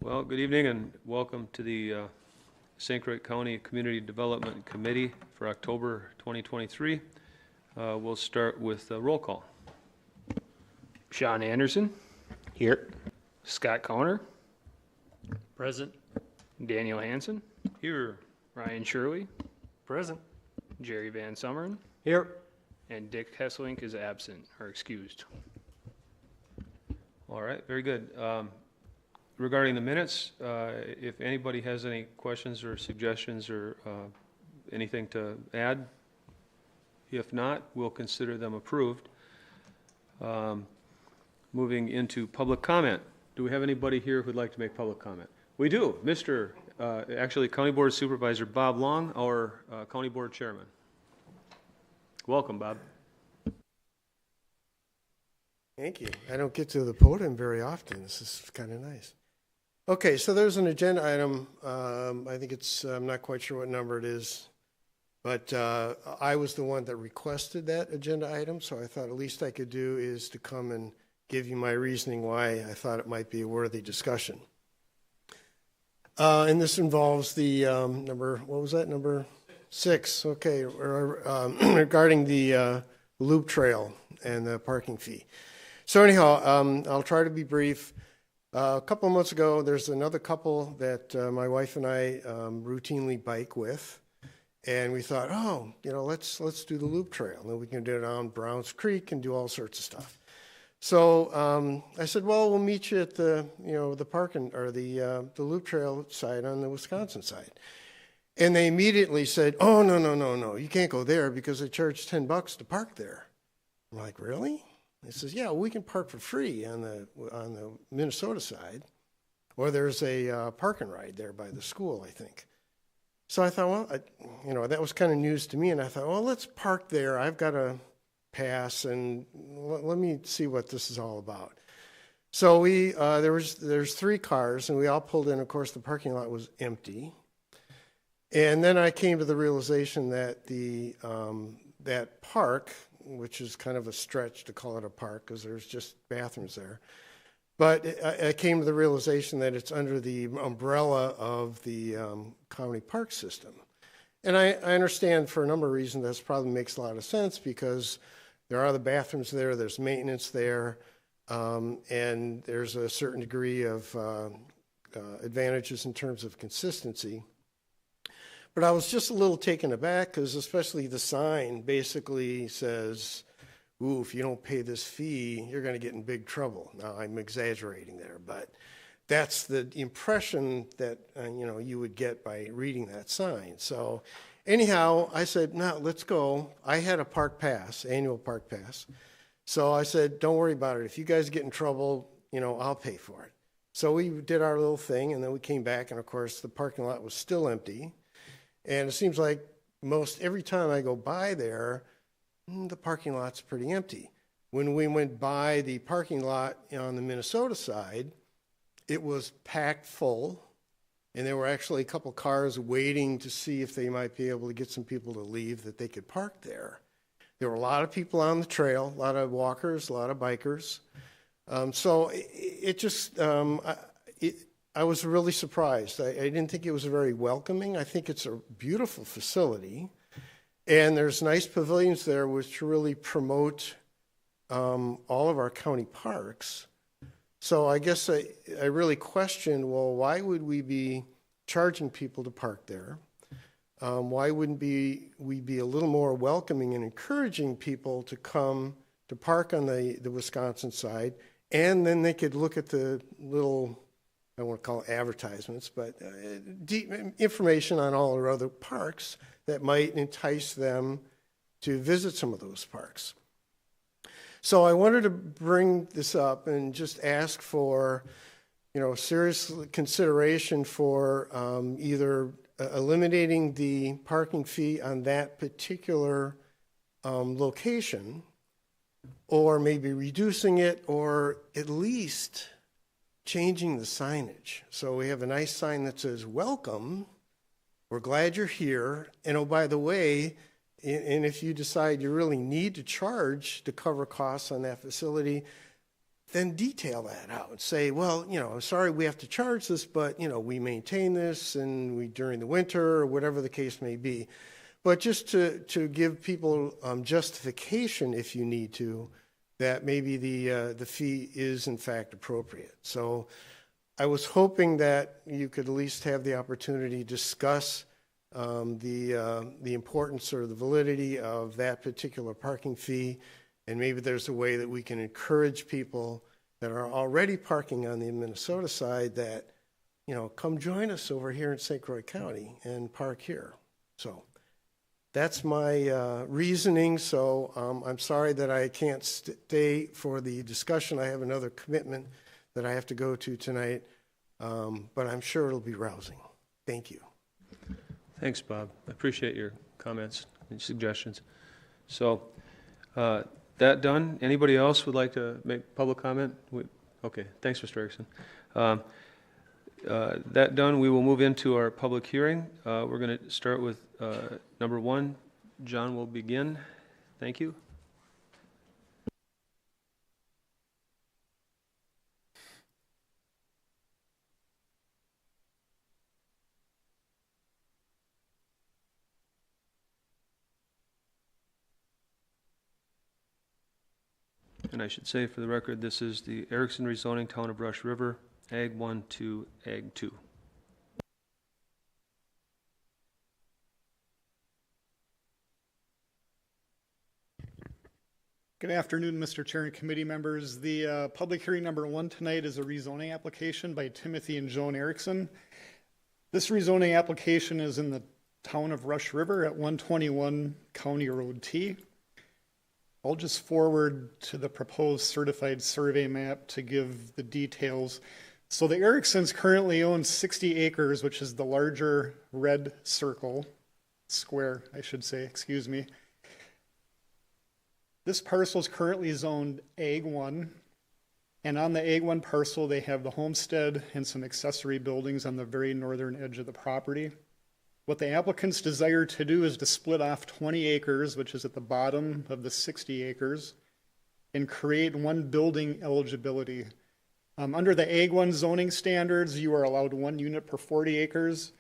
Well, good evening and welcome to the St. Croix County Community Development Committee for October 2023. We'll start with a roll call. Sean Anderson. Here. Scott Conner. Present. Daniel Hansen. Here. Ryan Shirley. Present. Jerry Van Summeren. Here. And Dick Hesselink is absent or excused. All right, very good. Regarding the minutes, if anybody has any questions or suggestions or anything to add, if not, we'll consider them approved. Moving into public comment. Do we have anybody here who'd like to make public comment? We do. Actually, County Board Supervisor Bob Long, our County Board Chairman. Welcome, Bob. Thank you. I don't get to the podium very often. This is kind of nice. Okay, so there's an agenda item. I think it's, I'm not quite sure what number it is, but I was the one that requested that agenda item, so I thought at least I could do is to come and give you my reasoning why I thought it might be a worthy discussion. And this involves the number 6, okay, regarding the loop trail and the parking fee. So anyhow, I'll try to be brief. A couple of months ago, there's another couple that my wife and I routinely bike with, and we thought, oh, let's do the loop trail, and then we can do it on Browns Creek and do all sorts of stuff. So I said, well, we'll meet you at the the parking or the loop trail side on the Wisconsin side, and they immediately said, oh no, you can't go there because they charge $10 to park there. I'm like, really? He says, yeah, we can park for free on the Minnesota side, or there's a park and ride there by the school, I think. So I thought, well, that was kind of news to me, and I thought, well, let's park there. I've got a pass, and let me see what this is all about. So there's 3 cars, and we all pulled in. Of course, the parking lot was empty, and then I came to the realization that that park, which is kind of a stretch to call it a park because there's just bathrooms there. But I came to the realization that it's under the umbrella of the county park system. And I understand for a number of reasons this probably makes a lot of sense because there are the bathrooms there, there's maintenance there, and there's a certain degree of advantages in terms of consistency. But I was just a little taken aback because especially the sign basically says, ooh, if you don't pay this fee, you're going to get in big trouble. Now, I'm exaggerating there, but that's the impression that you would get by reading that sign. So anyhow, I said, no, let's go. I had a park pass, annual park pass. So I said, don't worry about it. If you guys get in trouble, I'll pay for it. So we did our little thing, and then we came back, and of course, the parking lot was still empty. And it seems like every time I go by there, the parking lot's pretty empty. When we went by the parking lot on the Minnesota side, it was packed full, and there were actually a couple cars waiting to see if they might be able to get some people to leave that they could park there. There were a lot of people on the trail, a lot of walkers, a lot of bikers. So it just, I was really surprised. I didn't think it was very welcoming. I think it's a beautiful facility, and there's nice pavilions there which really promote all of our county parks. So I guess I really questioned, well, why would we be charging people to park there? Why wouldn't we be a little more welcoming and encouraging people to come to park on the Wisconsin side, and then they could look at the little, I don't want to call it advertisements, but information on all our other parks that might entice them to visit some of those parks. So I wanted to bring this up and just ask for, serious consideration for either eliminating the parking fee on that particular location, or maybe reducing it, or at least changing the signage. So we have a nice sign that says, welcome, we're glad you're here, and oh, by the way, and if you decide you really need to charge to cover costs on that facility, then detail that out and say, well, I'm sorry we have to charge this, but, we maintain this and we during the winter or whatever the case may be. But just to give people justification, if you need to, that maybe the fee is in fact appropriate. So I was hoping that you could at least have the opportunity to discuss the importance or the validity of that particular parking fee, and maybe there's a way that we can encourage people that are already parking on the Minnesota side that, come join us over here in St. Croix County and park here. So that's my reasoning. So I'm sorry that I can't stay for the discussion. I have another commitment that I have to go to tonight, but I'm sure it'll be rousing. Thank you. Thanks, Bob. I appreciate your comments and suggestions. So, that done, anybody else would like to make public comment? Okay, thanks, Mr. Erickson. That done, we will move into our public hearing. We're going to start with number 1. John will begin. Thank you. And I should say for the record, this is the Erickson rezoning, Town of Rush River, Ag 1 to Ag 2. Good afternoon, Mr. Chair and committee members. The public hearing number 1 tonight is a rezoning application by Timothy and Joan Erickson. This rezoning application is in the Town of Rush River at 121 County Road T. I'll just forward to the proposed certified survey map to give the details. So the Ericksons currently own 60 acres, which is the larger red square, I should say, excuse me. This parcel is currently zoned Ag 1, and on the Ag 1 parcel, they have the homestead and some accessory buildings on the very northern edge of the property. What the applicants desire to do is to split off 20 acres, which is at the bottom of the 60 acres, and create one building eligibility. Under the Ag 1 zoning standards, you are allowed 1 unit per 40 acres.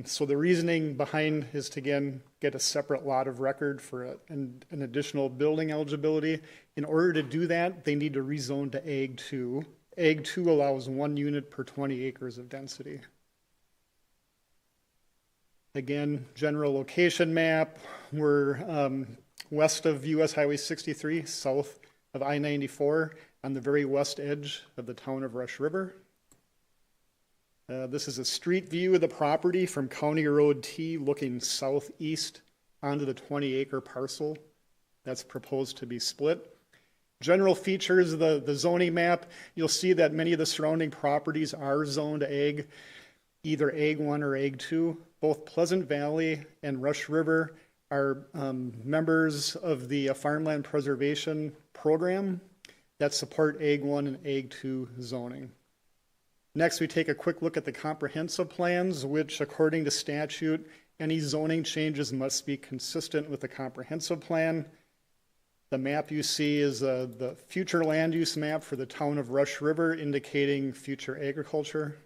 So the reasoning behind is to, again, get a separate lot of record for an additional building eligibility. In order to do that, they need to rezone to Ag 2. Ag 2 allows 1 unit per 20 acres of density. Again, general location map. We're west of US Highway 63, south of I-94, on the very west edge of the Town of Rush River. This is a street view of the property from County Road T looking southeast onto the 20-acre parcel that's proposed to be split. General features of the zoning map, you'll see that many of the surrounding properties are zoned ag, either Ag 1 or Ag 2. Both Pleasant Valley and Rush River are members of the Farmland Preservation Program that support Ag 1 and Ag 2 zoning. Next, we take a quick look at the comprehensive plans, which according to statute, any zoning changes must be consistent with the comprehensive plan. The map you see is the future land use map for the Town of Rush River, indicating future agriculture.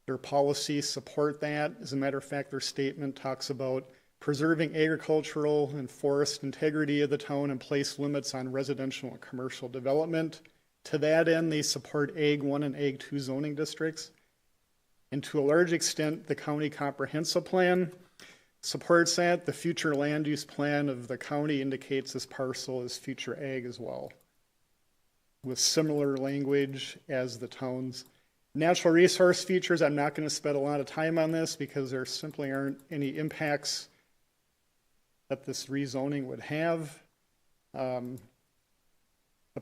Their policies support that. As a matter of fact, their statement talks about preserving agricultural and forest integrity of the town and place limits on residential and commercial development. To that end, they support Ag 1 and Ag 2 zoning districts. And to a large extent, the county comprehensive plan supports that. The future land use plan of the county indicates this parcel is future ag as well, with similar language as the town's. Natural resource features, I'm not going to spend a lot of time on this because there simply aren't any impacts that this rezoning would have. The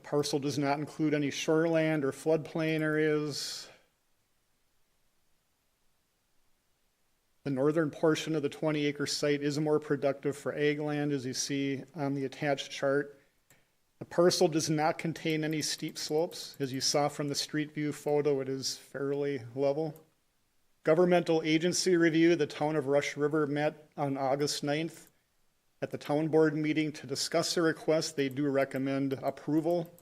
parcel does not include any shoreland or floodplain areas. The northern portion of the 20-acre site is more productive for ag land, as you see on the attached chart. The parcel does not contain any steep slopes. As you saw from the street view photo, it is fairly level. Governmental agency review, the Town of Rush River met on August 9th. at the town board meeting to discuss the request. They do recommend approval.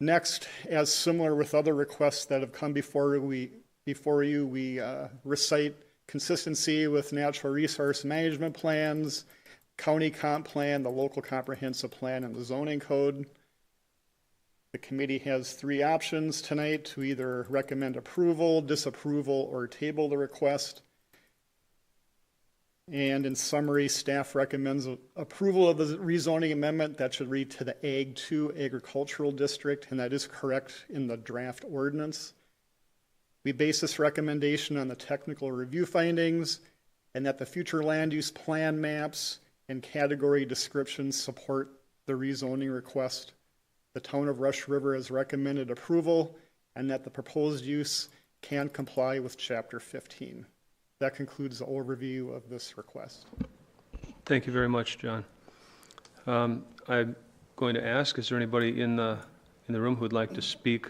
Next, as similar with other requests that have come before you, we recite consistency with natural resource management plans, county comp plan, the local comprehensive plan, and the zoning code. The committee has 3 options tonight to either recommend approval, disapproval, or table the request. And in summary, staff recommends approval of the rezoning amendment. That should read to the Ag 2 agricultural district, and that is correct in the draft ordinance. We base this recommendation on the technical review findings and that the future land use plan maps and category descriptions support the rezoning request. The town of Rush River has recommended approval and that the proposed use can comply with Chapter 15. That concludes the overview of this request. Thank you very much, John. I'm going to ask, is there anybody in the room who would like to speak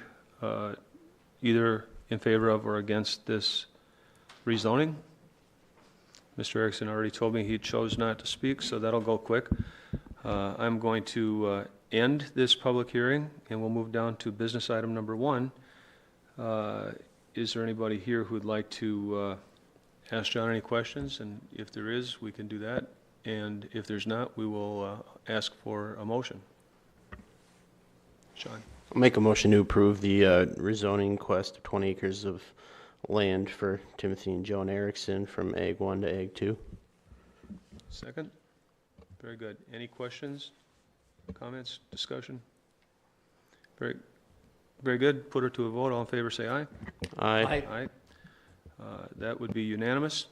either in favor of or against this rezoning? Mr. Erickson already told me he chose not to speak, so that'll go quick. I'm going to end this public hearing, and we'll move down to business item number 1. Is there anybody here who'd like to ask John any questions? And if there is, we can do that. And if there's not, we will ask for a motion. Sean? I'll make a motion to approve the rezoning request of 20 acres of land for Timothy and Joan Erickson from Ag 1 to Ag 2. Second? Very good. Any questions, comments, discussion? Very, very good. Put her to a vote. All in favor, say aye. Aye. Aye. That would be unanimous.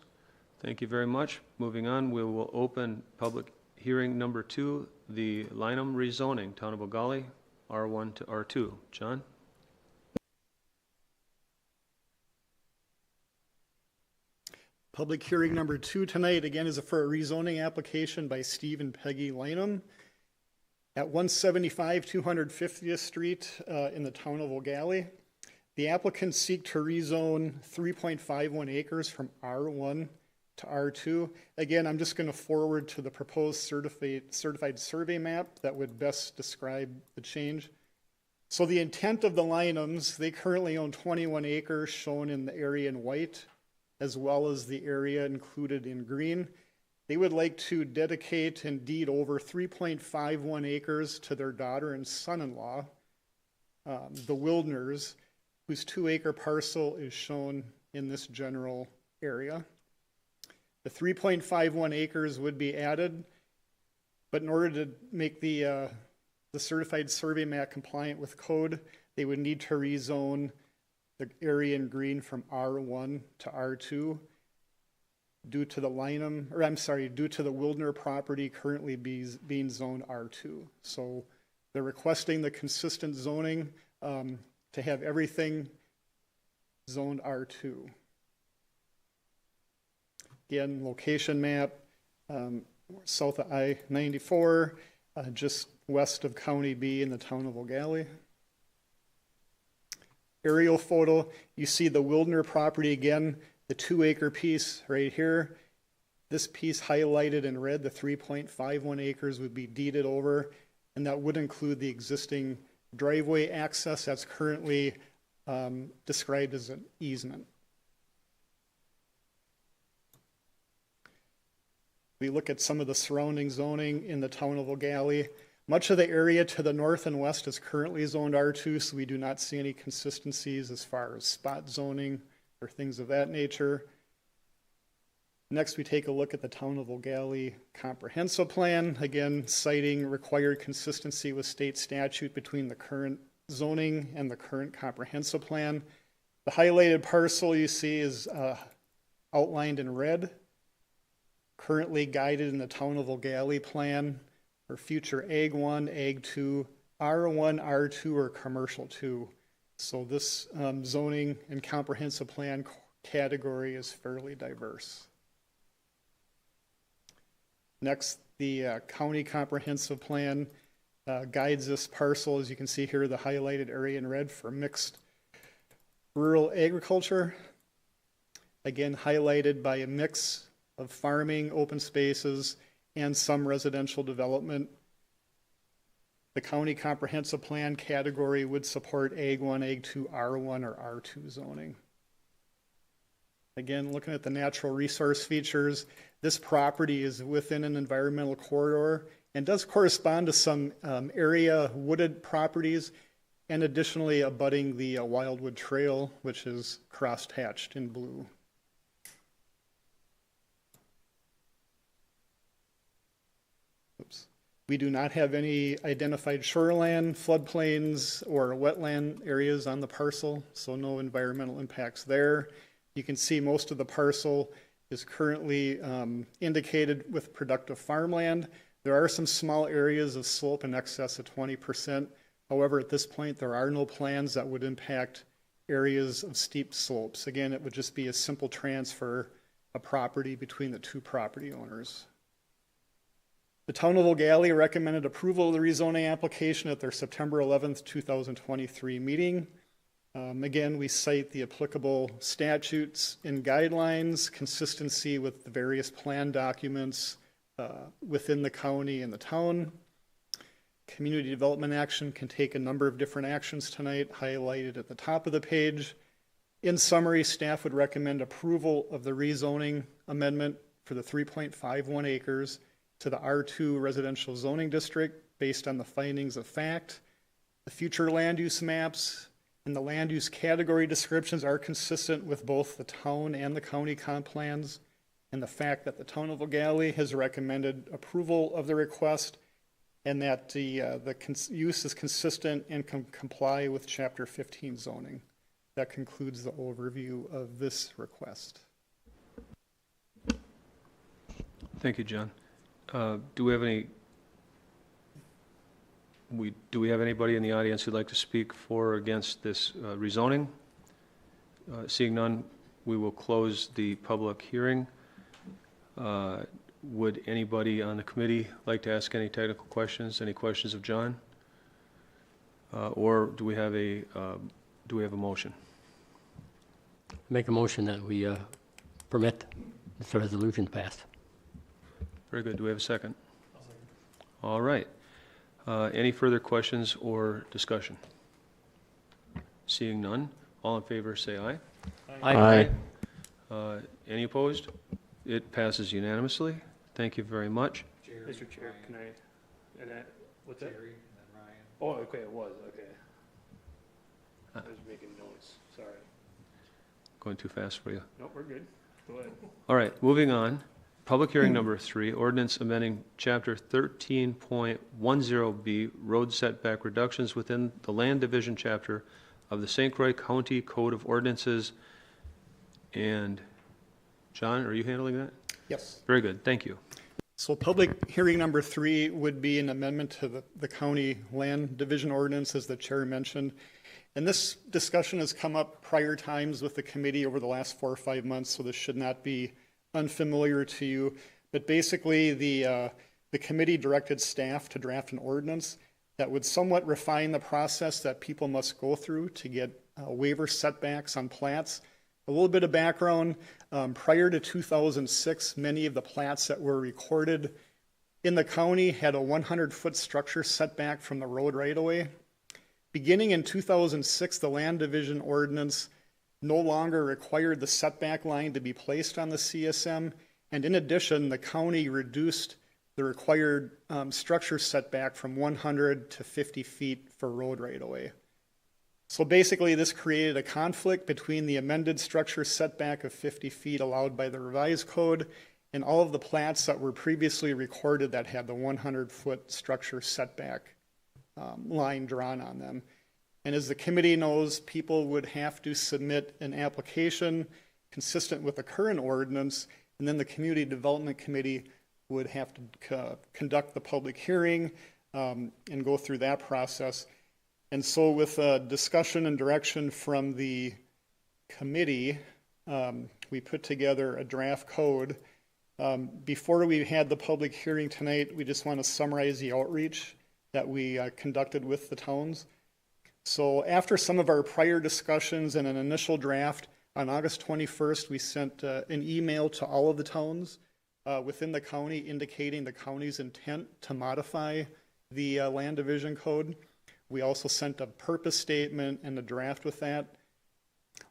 Thank you very much. Moving on, we will open public hearing number 2, the Lineham rezoning, Town of Ogali, R1 to R2. John? Public hearing number 2 tonight, again, is for a rezoning application by Steve and Peggy Lineham at 175 250th Street in the town of Ogali. The applicants seek to rezone 3.51 acres from R1 to R2. Again, I'm just going to forward to the proposed certified survey map that would best describe the change. So the intent of the Linehams, they currently own 21 acres shown in the area in white, as well as the area included in green. They would like to dedicate and deed over 3.51 acres to their daughter and son-in-law, the Wildners, whose 2-acre parcel is shown in this general area. The 3.51 acres would be added, but in order to make the certified survey map compliant with code, they would need to rezone the area in green from R1 to R2 due to the due to the Wildner property currently being zoned R2. So they're requesting the consistent zoning to have everything zoned R2. Again, location map, south of I-94, just west of County B in the town of Ogali. Aerial photo, you see the Wildner property again, the 2-acre piece right here. This piece highlighted in red, the 3.51 acres would be deeded over, and that would include the existing driveway access that's currently described as an easement. We look at some of the surrounding zoning in the town of Ogali. Much of the area to the north and west is currently zoned R2, so we do not see any consistencies as far as spot zoning or things of that nature. Next, we take a look at the town of Ogali comprehensive plan, again citing required consistency with state statute between the current zoning and the current comprehensive plan. The highlighted parcel you see is outlined in red, currently guided in the town of Ogali plan for future Ag 1, Ag 2, R1, R2, or Commercial 2. So this zoning and comprehensive plan category is fairly diverse. Next, the county comprehensive plan guides this parcel, as you can see here, the highlighted area in red for mixed rural agriculture. Again, highlighted by a mix of farming, open spaces, and some residential development. The county comprehensive plan category would support Ag 1, Ag 2, R1, or R2 zoning. Again, looking at the natural resource features, this property is within an environmental corridor and does correspond to some area wooded properties, and additionally abutting the Wildwood Trail, which is cross-hatched in blue. Oops. We do not have any identified shoreland, floodplains, or wetland areas on the parcel, so no environmental impacts there. You can see most of the parcel is currently indicated with productive farmland. There are some small areas of slope in excess of 20%. However, at this point, there are no plans that would impact areas of steep slopes. Again, it would just be a simple transfer of property between the two property owners. The town of O'Galley recommended approval of the rezoning application at their September 11th, 2023 meeting. Again, we cite the applicable statutes and guidelines, consistency with the various plan documents within the county and the town. Community development action can take a number of different actions tonight, highlighted at the top of the page. In summary, staff would recommend approval of the rezoning amendment for the 3.51 acres to the R2 residential zoning district based on the findings of fact. The future land use maps and the land use category descriptions are consistent with both the town and the county comp plans, and the fact that the town of O'Galley has recommended approval of the request and that the use is consistent and can comply with Chapter 15 zoning. That concludes the overview of this request. Thank you, John. Do we have anybody in the audience who'd like to speak for or against this rezoning? Seeing none, we will close the public hearing. Would anybody on the committee like to ask any technical questions? Any questions of John? Or do we have a motion? Make a motion that we permit this resolution passed. Very good. Do we have a second? All right. Any further questions or discussion? Seeing none, all in favor say aye. Aye. Any opposed? It passes unanimously. Thank you very much. Mr. Chair, can I, what's that? Jerry and then Ryan. Oh, okay, it was, okay. I was making notes, sorry. Going too fast for you. Nope, we're good. Go ahead. All right, moving on. Public hearing number 3, ordinance amending chapter 13.10B, road setback reductions within the land division chapter of the St. Croix County Code of Ordinances. And John, are you handling that? Yes. Very good, thank you. So public hearing number 3 would be an amendment to the county land division ordinance, as the chair mentioned. And this discussion has come up prior times with the committee over the last 4 or 5 months, so this should not be unfamiliar to you. But basically, the committee directed staff to draft an ordinance that would somewhat refine the process that people must go through to get waiver setbacks on plats. A little bit of background, prior to 2006, many of the plats that were recorded in the county had a 100-foot structure setback from the road right-of-way. Beginning in 2006, the land division ordinance no longer required the setback line to be placed on the CSM, and in addition, the county reduced the required structure setback from 100 to 50 feet for road right-of-way. So basically, this created a conflict between the amended structure setback of 50 feet allowed by the revised code and all of the plats that were previously recorded that had the 100-foot structure setback line drawn on them. And as the committee knows, people would have to submit an application consistent with the current ordinance, and then the Community Development Committee would have to conduct the public hearing and go through that process. And so with discussion and direction from the committee, we put together a draft code. Before we had the public hearing tonight, we just want to summarize the outreach that we conducted with the towns. So after some of our prior discussions and an initial draft, on August 21st, we sent an email to all of the towns within the county indicating the county's intent to modify the land division code. We also sent a purpose statement and a draft with that.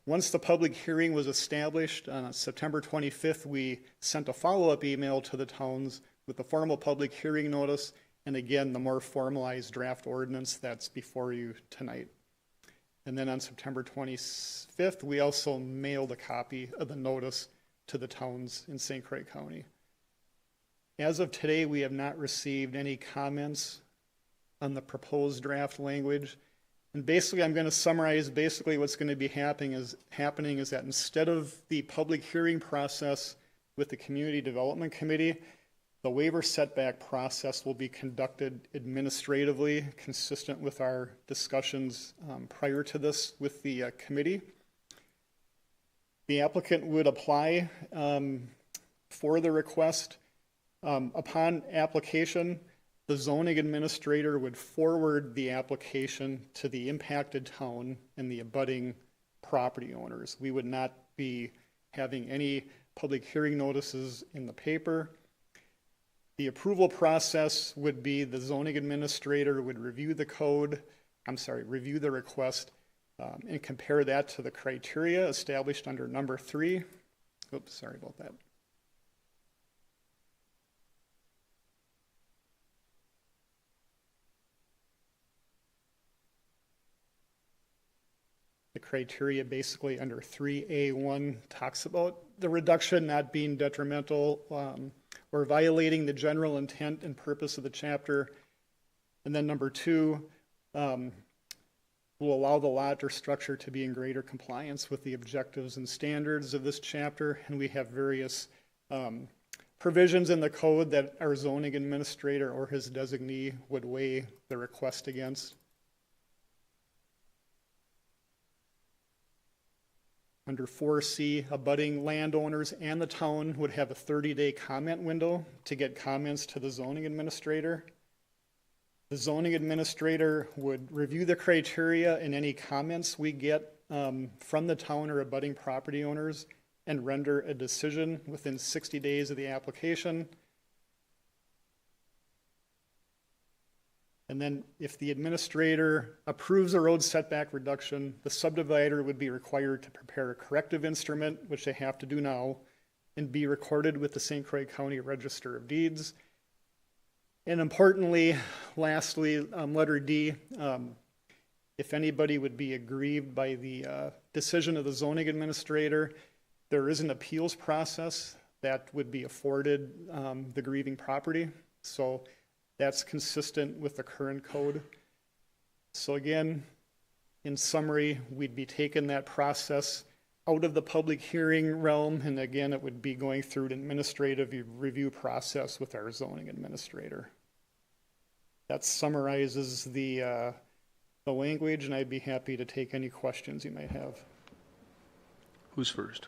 Once the public hearing was established on September 25th, we sent a follow-up email to the towns with the formal public hearing notice and again the more formalized draft ordinance that's before you tonight. And then on September 25th, we also mailed a copy of the notice to the towns in St. Croix County. As of today, we have not received any comments on the proposed draft language. And basically, I'm going to summarize basically what's going to be happening is that instead of the public hearing process with the Community Development Committee, the waiver setback process will be conducted administratively, consistent with our discussions prior to this with the committee. The applicant would apply for the request. Upon application, the zoning administrator would forward the application to the impacted town and the abutting property owners. We would not be having any public hearing notices in the paper. The approval process would be the zoning administrator would review the review the request and compare that to the criteria established under number 3. Oops, sorry about that. The criteria basically under 3A1 talks about the reduction not being detrimental or violating the general intent and purpose of the chapter. And then number 2 will allow the lot or structure to be in greater compliance with the objectives and standards of this chapter. And we have various provisions in the code that our zoning administrator or his designee would weigh the request against. Under 4C, abutting landowners and the town would have a 30-day comment window to get comments to the zoning administrator. The zoning administrator would review the criteria and any comments we get from the town or abutting property owners and render a decision within 60 days of the application. And then if the administrator approves a road setback reduction, the subdivider would be required to prepare a corrective instrument, which they have to do now, and be recorded with the St. Croix County Register of Deeds. And importantly, lastly, letter D, if anybody would be aggrieved by the decision of the zoning administrator, there is an appeals process that would be afforded the grieving property. So that's consistent with the current code. So again, in summary, we'd be taking that process out of the public hearing realm, and again, it would be going through an administrative review process with our zoning administrator. That summarizes the language, and I'd be happy to take any questions you might have. Who's first?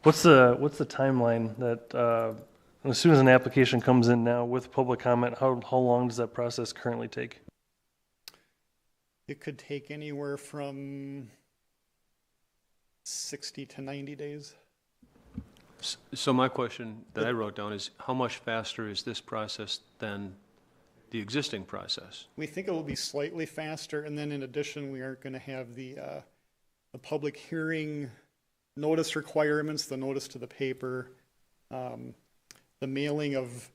What's the timeline that as soon as an application comes in now with public comment, how long does that process currently take? It could take anywhere from 60 to 90 days. So my question that I wrote down is, how much faster is this process than the existing process? We think it will be slightly faster, and then in addition, we aren't going to have the public hearing notice requirements, the notice to the paper, the mailing of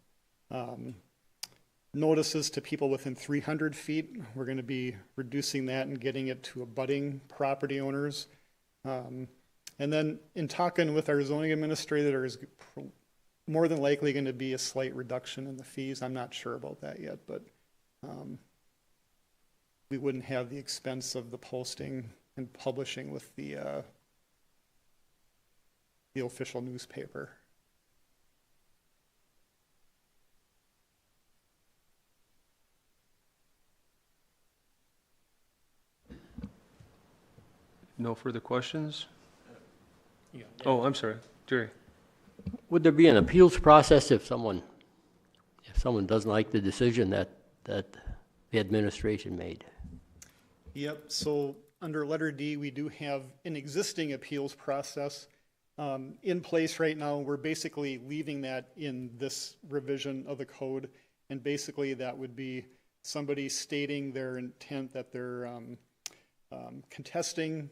notices to people within 300 feet. We're going to be reducing that and getting it to abutting property owners. And then in talking with our zoning administrator, there is more than likely going to be a slight reduction in the fees. I'm not sure about that yet, but we wouldn't have the expense of the posting and publishing with the official newspaper. No further questions? Oh, I'm sorry, Jerry. Would there be an appeals process if someone doesn't like the decision that the administration made. Yep, so under letter D, we do have an existing appeals process in place right now. We're basically leaving that in this revision of the code. And basically that would be somebody stating their intent that they're contesting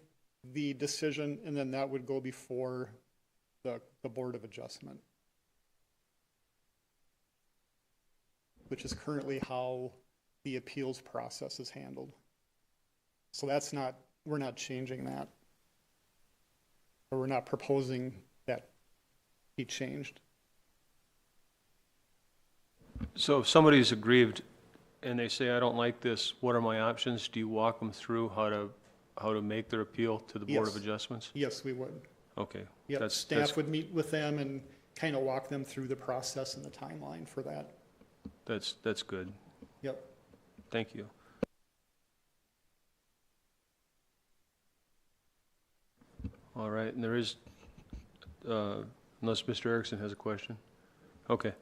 the decision, and then that would go before the Board of Adjustment, which is currently how the appeals process is handled. So that's not, we're not changing that, or we're not proposing that be changed. So if somebody's aggrieved and they say, I don't like this, what are my options? Do you walk them through how to make their appeal to the Board of Yes. Adjustments? Yes, we would. Okay. Yep, staff would meet with them and kind of walk them through the process and the timeline for that. That's good. Yep. Thank you. All right, and there is, unless Mr. Erickson has a question? Okay.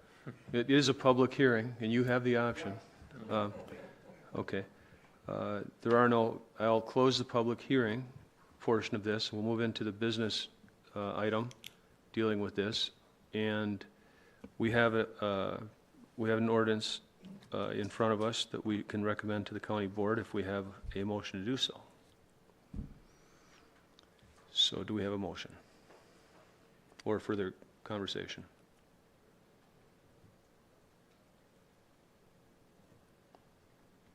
It is a public hearing, and you have the option. Okay. There are no, I'll close the public hearing portion of this. We'll move into the business item dealing with this. And we have an ordinance in front of us that we can recommend to the county board if we have a motion to do so. So do we have a motion or further conversation?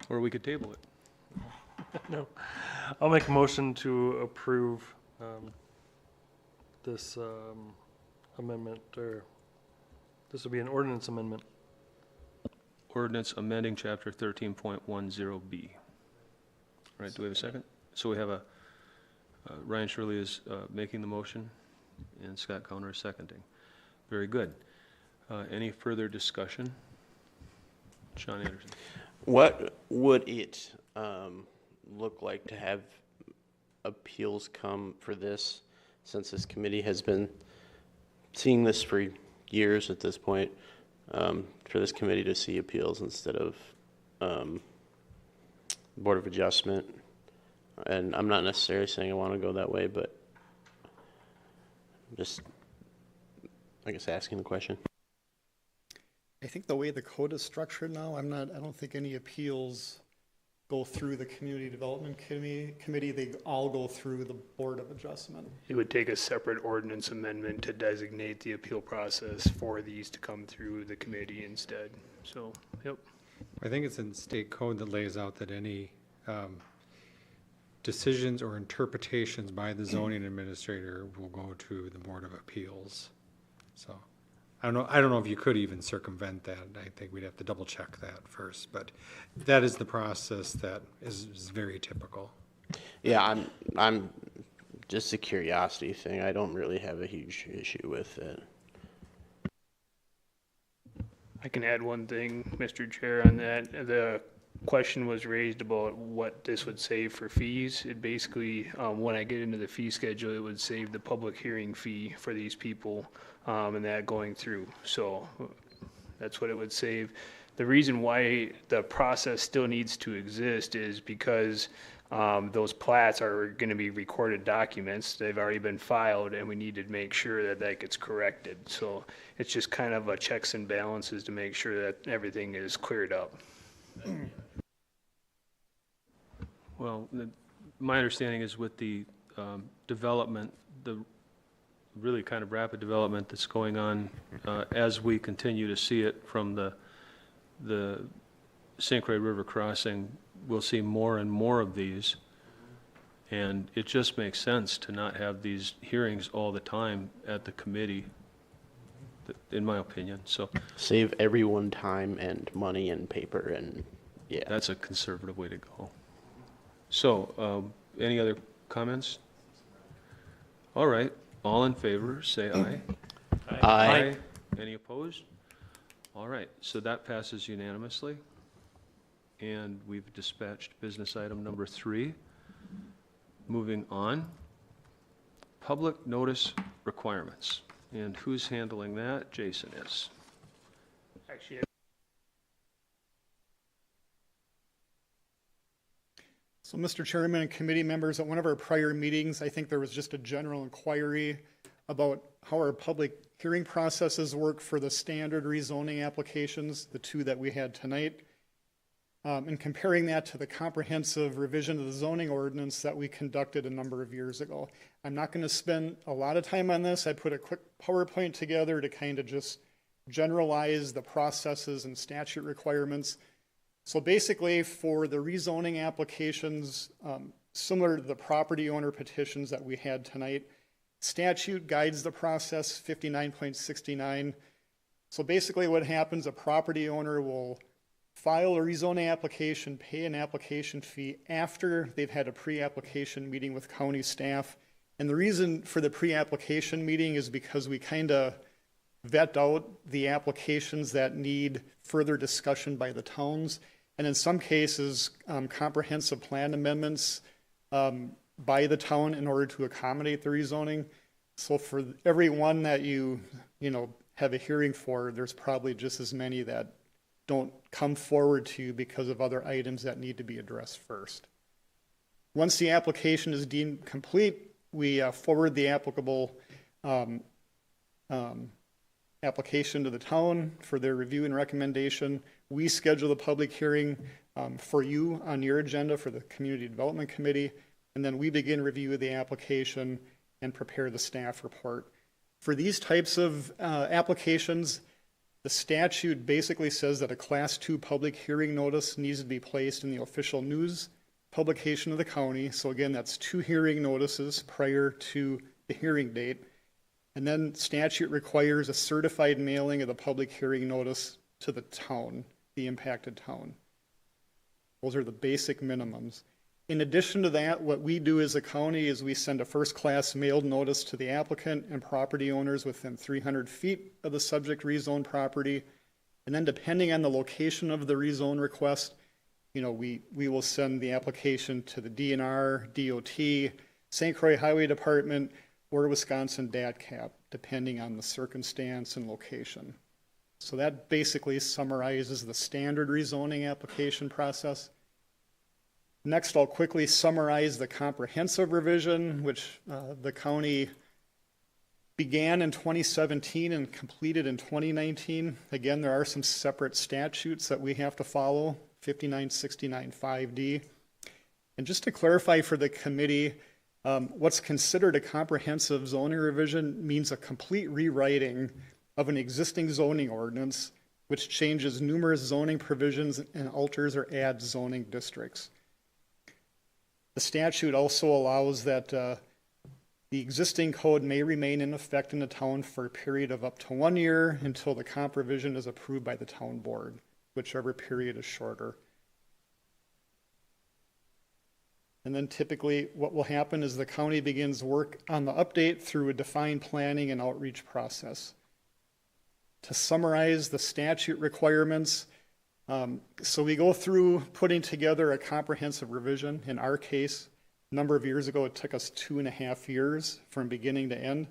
Or we could table it. No. I'll make a motion to approve this amendment, or this will be an ordinance amendment. Ordinance amending chapter 13.10B. Right, do we have a second? So we have a, Ryan Shirley is making the motion and Scott Connor is seconding. Very good. Any further discussion? Sean Anderson. What would it look like to have appeals come for this, since this committee has been seeing this for years at this point, for this committee to see appeals instead of Board of Adjustment? And I'm not necessarily saying I want to go that way, but just, I guess, asking the question. I think the way the code is structured now, I don't think any appeals go through the Community Development Committee. They all go through the Board of Adjustment. It would take a separate ordinance amendment to designate the appeal process for these to come through the committee instead. So, yep. I think it's in state code that lays out that any decisions or interpretations by the zoning administrator will go to the Board of Appeals. So I don't know if you could even circumvent that. I think we'd have to double check that first, but that is the process that is very typical. Yeah, I'm just a curiosity thing. I don't really have a huge issue with it. I can add one thing, Mr. Chair, on that. The question was raised about what this would save for fees. It basically, when I get into the fee schedule, it would save the public hearing fee for these people and that going through. So that's what it would save. The reason why the process still needs to exist is because those plats are going to be recorded documents. They've already been filed, and we need to make sure that that gets corrected. So it's just kind of a checks and balances to make sure that everything is cleared up. Well, my understanding is with the development, the really kind of rapid development that's going on as we continue to see it from the St. Croix River crossing, we'll see more and more of these. And it just makes sense to not have these hearings all the time at the committee, in my opinion. So Save everyone time and money and paper, and yeah. that's a conservative way to go. So, any other comments? All right, all in favor, say aye. Aye. Any opposed? All right, so that passes unanimously. And we've dispatched business item number 3. Moving on, public notice requirements. And who's handling that? Jason is. Actually, So, Mr. Chairman and committee members, at one of our prior meetings, I think there was just a general inquiry about how our public hearing processes work for the standard rezoning applications, the two that we had tonight, and comparing that to the comprehensive revision of the zoning ordinance that we conducted a number of years ago. I'm not going to spend a lot of time on this. I put a quick PowerPoint together to kind of just generalize the processes and statute requirements. So basically, for the rezoning applications, similar to the property owner petitions that we had tonight, statute guides the process, 59.69. So basically what happens, a property owner will file a rezoning application, pay an application fee after they've had a pre-application meeting with county staff. And the reason for the pre-application meeting is because we kind of vet out the applications that need further discussion by the towns. And in some cases, comprehensive plan amendments by the town in order to accommodate the rezoning. So for every one that you have a hearing for, there's probably just as many that don't come forward to you because of other items that need to be addressed first. Once the application is deemed complete, we forward the applicable application to the town for their review and recommendation. We schedule the public hearing for you on your agenda for the Community Development Committee, and then we begin review of the application and prepare the staff report. For these types of applications, the statute basically says that a Class 2 public hearing notice needs to be placed in the official news publication of the county. So again, that's 2 hearing notices prior to the hearing date. And then statute requires a certified mailing of the public hearing notice to the town, the impacted town. Those are the basic minimums. In addition to that, what we do as a county is we send a first-class mailed notice to the applicant and property owners within 300 feet of the subject rezone property. And then depending on the location of the rezone request, we will send the application to the DNR, DOT, St. Croix Highway Department, or Wisconsin DATCAP, depending on the circumstance and location. So that basically summarizes the standard rezoning application process. Next, I'll quickly summarize the comprehensive revision, which the county began in 2017 and completed in 2019. Again, there are some separate statutes that we have to follow, 5969-5D. And just to clarify for the committee, what's considered a comprehensive zoning revision means a complete rewriting of an existing zoning ordinance, which changes numerous zoning provisions and alters or adds zoning districts. The statute also allows that the existing code may remain in effect in the town for a period of up to 1 year until the comp revision is approved by the town board, whichever period is shorter. And then typically what will happen is the county begins work on the update through a defined planning and outreach process. To summarize the statute requirements, so we go through putting together a comprehensive revision. In our case, a number of years ago, it took us 2.5 years from beginning to end.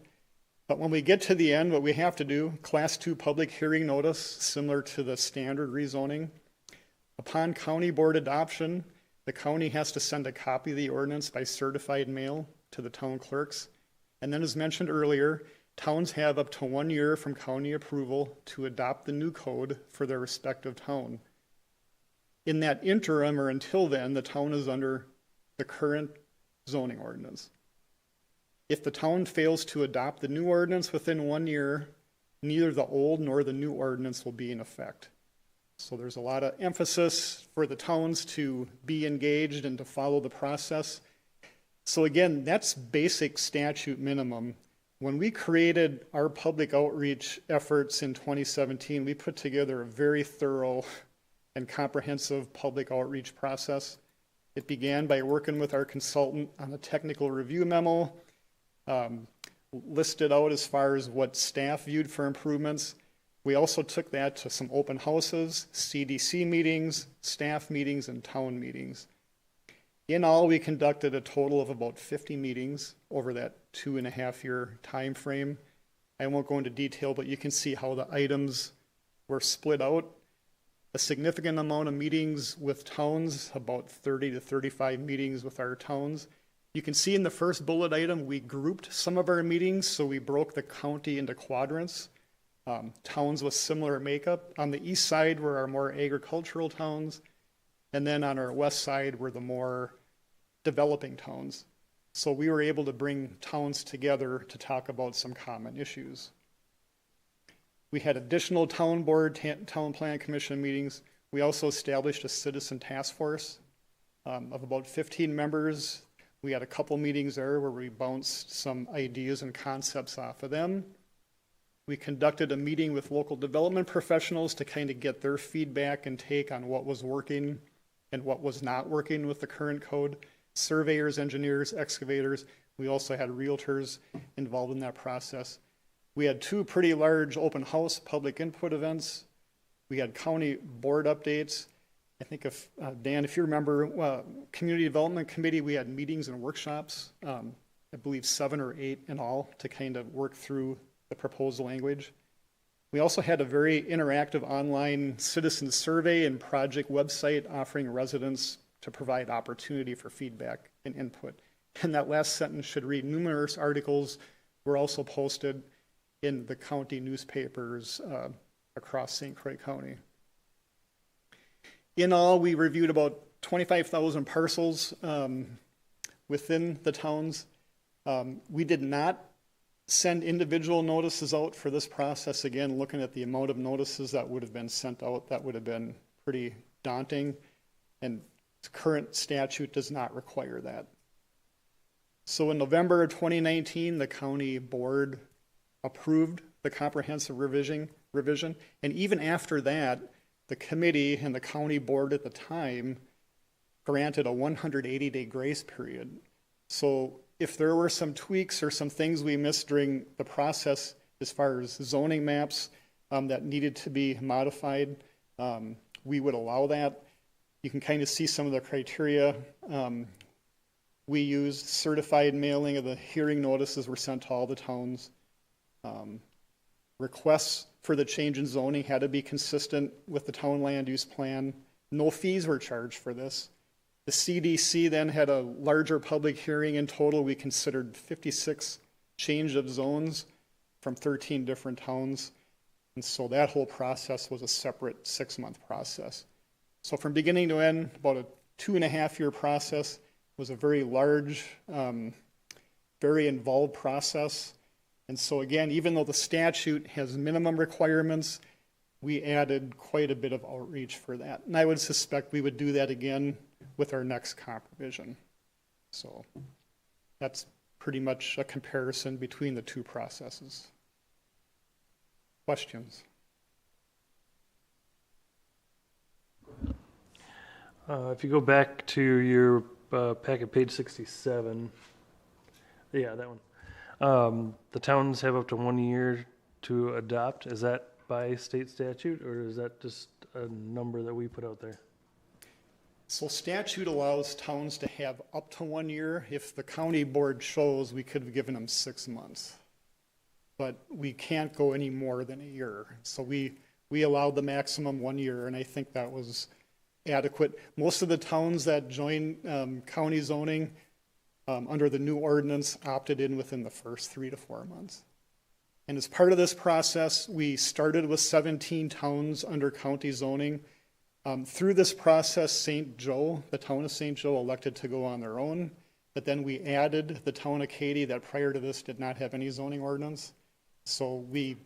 But when we get to the end, what we have to do, Class 2 public hearing notice, similar to the standard rezoning. Upon county board adoption, the county has to send a copy of the ordinance by certified mail to the town clerks. And then as mentioned earlier, towns have up to 1 year from county approval to adopt the new code for their respective town. In that interim, or until then, the town is under the current zoning ordinance. If the town fails to adopt the new ordinance within 1 year, neither the old nor the new ordinance will be in effect. So there's a lot of emphasis for the towns to be engaged and to follow the process. So again, that's basic statute minimum. When we created our public outreach efforts in 2017, we put together a very thorough and comprehensive public outreach process. It began by working with our consultant on a technical review memo, listed out as far as what staff viewed for improvements. We also took that to some open houses, CDC meetings, staff meetings, and town meetings. In all, we conducted a total of about 50 meetings over that 2.5 year time frame. I won't go into detail, but you can see how the items were split out. a significant amount of meetings with towns, about 30 to 35 meetings with our towns. You can see in the first bullet item, we grouped some of our meetings, so we broke the county into quadrants. Towns with similar makeup. On the east side were our more agricultural towns, and then on our west side were the more developing towns. So we were able to bring towns together to talk about some common issues. We had additional town board, town plan commission meetings. We also established a citizen task force of about 15 members. We had a couple meetings there where we bounced some ideas and concepts off of them. We conducted a meeting with local development professionals to kind of get their feedback and take on what was working and what was not working with the current code. Surveyors, engineers, excavators. We also had realtors involved in that process. We had 2 pretty large open house public input events. We had county board updates. I think if, Dan, if you remember, Community Development Committee, we had meetings and workshops, I believe 7 or 8 in all, to kind of work through the proposal language. We also had a very interactive online citizen survey and project website offering residents to provide opportunity for feedback and input. And that last sentence should read, numerous articles were also posted in the county newspapers across St. Croix County. In all, we reviewed about 25,000 parcels within the towns. We did not send individual notices out for this process. Again, looking at the amount of notices that would have been sent out, that would have been pretty daunting, and the current statute does not require that. So in November of 2019, the county board approved the comprehensive revision, and even after that, the committee and the county board at the time granted a 180-day grace period. So if there were some tweaks or some things we missed during the process as far as zoning maps that needed to be modified, we would allow that. You can kind of see some of the criteria. We used certified mailing of the hearing notices were sent to all the towns. Requests for the change in zoning had to be consistent with the town land use plan. No fees were charged for this. The CDC then had a larger public hearing. In total, we considered 56 change of zones from 13 different towns. And so that whole process was a separate 6-month process. So from beginning to end, about a 2.5-year process. It was a very large, very involved process. And so again, even though the statute has minimum requirements, we added quite a bit of outreach for that. And I would suspect we would do that again with our next comp revision. So that's pretty much a comparison between the 2 processes. Questions? If you go back to your packet, page 67, yeah, that one. The towns have up to 1 year to adopt. Is that by state statute, or is that just a number that we put out there? So statute allows towns to have up to 1 year. If the county board chose, we could have given them 6 months. But we can't go any more than a year. So we allowed the maximum 1 year, and I think that was adequate. Most of the towns that joined county zoning under the new ordinance opted in within the first 3 to 4 months. And as part of this process, we started with 17 towns under county zoning. Through this process, St. Joe, the town of St. Joe, elected to go on their own, but then we added the town of Katy that prior to this did not have any zoning ordinance. So we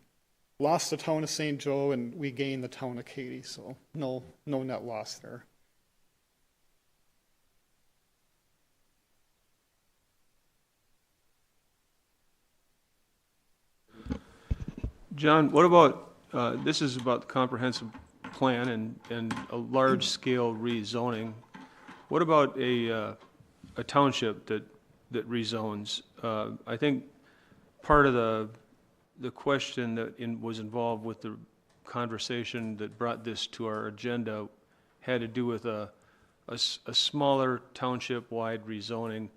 lost the town of St. Joe and we gained the town of Katy, so no net loss there. John, what about, this is about the comprehensive plan and a large-scale rezoning. What about a township that rezones? I think part of the question that was involved with the conversation that brought this to our agenda had to do with a smaller township-wide rezoning.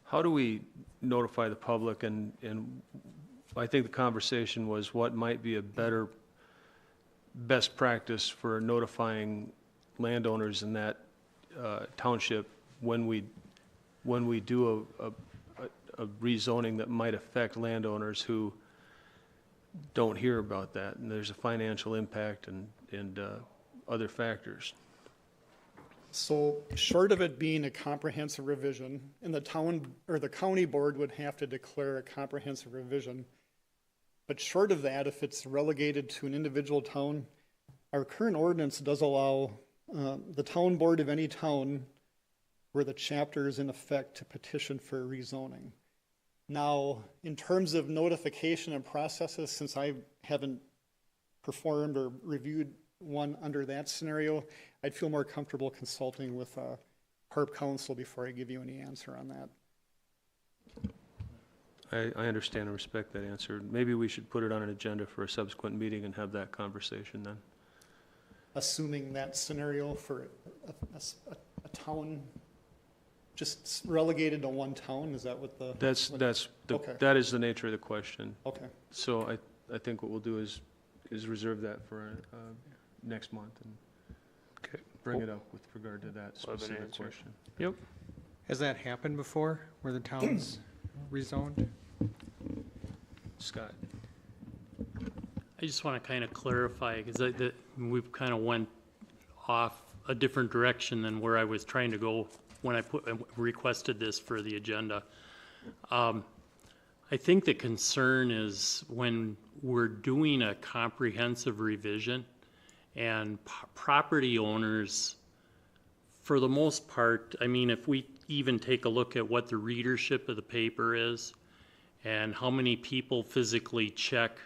How do we notify the public? And I think the conversation was what might be a better best practice for notifying landowners in that township when we do a rezoning that might affect landowners who don't hear about that, and there's a financial impact and other factors. So short of it being a comprehensive revision, and the town, or the county board would have to declare a comprehensive revision. But short of that, if it's relegated to an individual town, our current ordinance does allow the town board of any town where the chapter is in effect to petition for rezoning. Now, in terms of notification and processes, since I haven't performed or reviewed one under that scenario, I'd feel more comfortable consulting with Harp Council before I give you any answer on that. I understand and respect that answer. Maybe we should put it on an agenda for a subsequent meeting and have that conversation then. Assuming that scenario for a town just relegated to one town, is that what the? Okay. That is the nature of the question. Okay. So I think what we'll do is reserve that for next month and Okay. bring it up with regard to that We'll have an specific answer. question. Yep. Has that happened before, where the town's rezoned? Scott? I just want to kind of clarify, because we've kind of went off a different direction than where I was trying to go when I requested this for the agenda. I think the concern is when we're doing a comprehensive revision and property owners, for the most part, I mean, if we even take a look at what the readership of the paper is and how many people physically check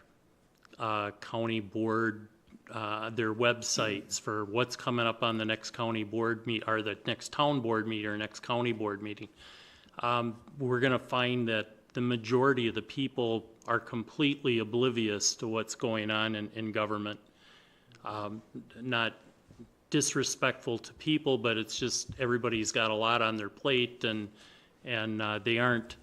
county board, their websites for what's coming up on the next county board meet, or the next town board meeting or next county board meeting, we're going to find that the majority of the people are completely oblivious to what's going on in government. Not disrespectful to people, but it's just everybody's got a lot on their plate, and they aren't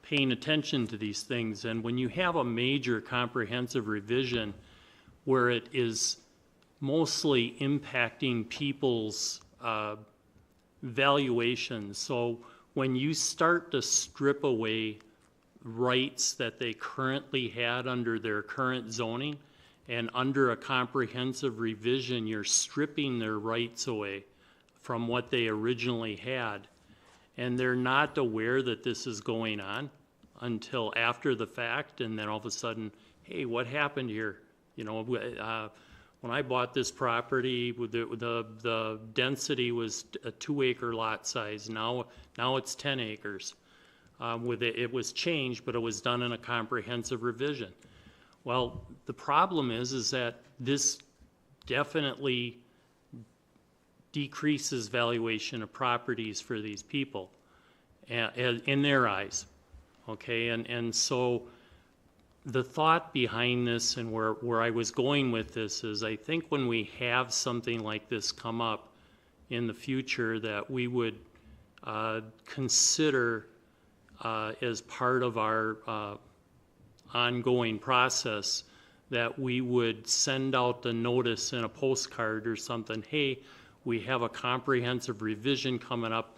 paying attention to these things. And when you have a major comprehensive revision where it is mostly impacting people's valuations, so when you start to strip away rights that they currently had under their current zoning, and under a comprehensive revision, you're stripping their rights away from what they originally had. And they're not aware that this is going on until after the fact, and then all of a sudden, hey, what happened here? You know, when I bought this property, the density was a 2-acre lot size. Now it's 10 acres. It was changed, but it was done in a comprehensive revision. Well, the problem is that this definitely decreases valuation of properties for these people in their eyes, okay? And so the thought behind this and where I was going with this is I think when we have something like this come up in the future that we would consider as part of our ongoing process, that we would send out the notice in a postcard or something, hey, we have a comprehensive revision coming up,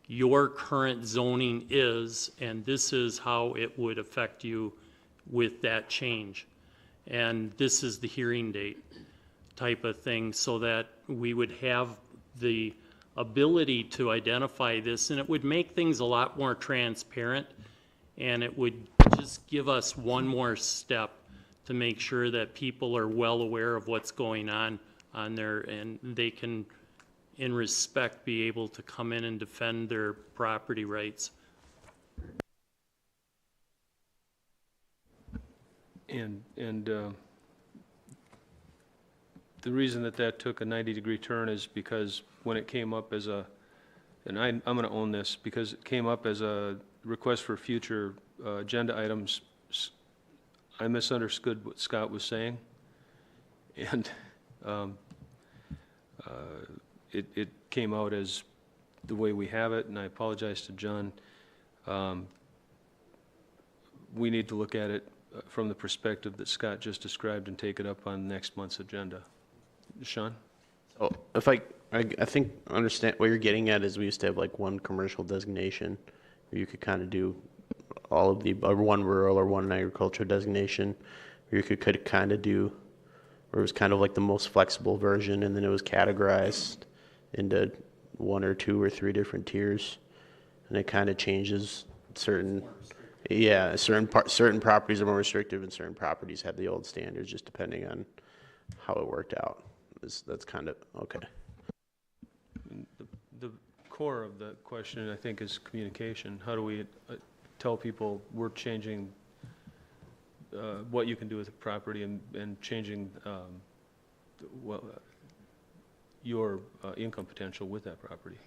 your current zoning is, and this is how it would affect you with that change. And this is the hearing date type of thing, so that we would have the ability to identify this, and it would make things a lot more transparent, and it would just give us one more step to make sure that people are well aware of what's going on there, and they can, in respect, be able to come in and defend their property rights. And the reason that took a 90-degree turn is because when it came up as a, and I'm going to own this, because it came up as a request for future agenda items, I misunderstood what Scott was saying, and it came out as the way we have it, and I apologize to John. We need to look at it from the perspective that Scott just described and take it up on next month's agenda. Sean? So if I think understand what you're getting at is we used to have like one commercial designation where you could kind of do all of the, or one rural or one agriculture designation, where you could kind of do, where it was kind of like the most flexible version, and then it was categorized into 1 or 2 or 3 different tiers, and it kind of changes certain, yeah, certain properties are more restrictive and certain properties have the old standards, just depending on how it worked out. That's kind of, okay. The core of the question, I think, is communication. How do we tell people we're changing what you can do with the property and changing well, your income potential with that property?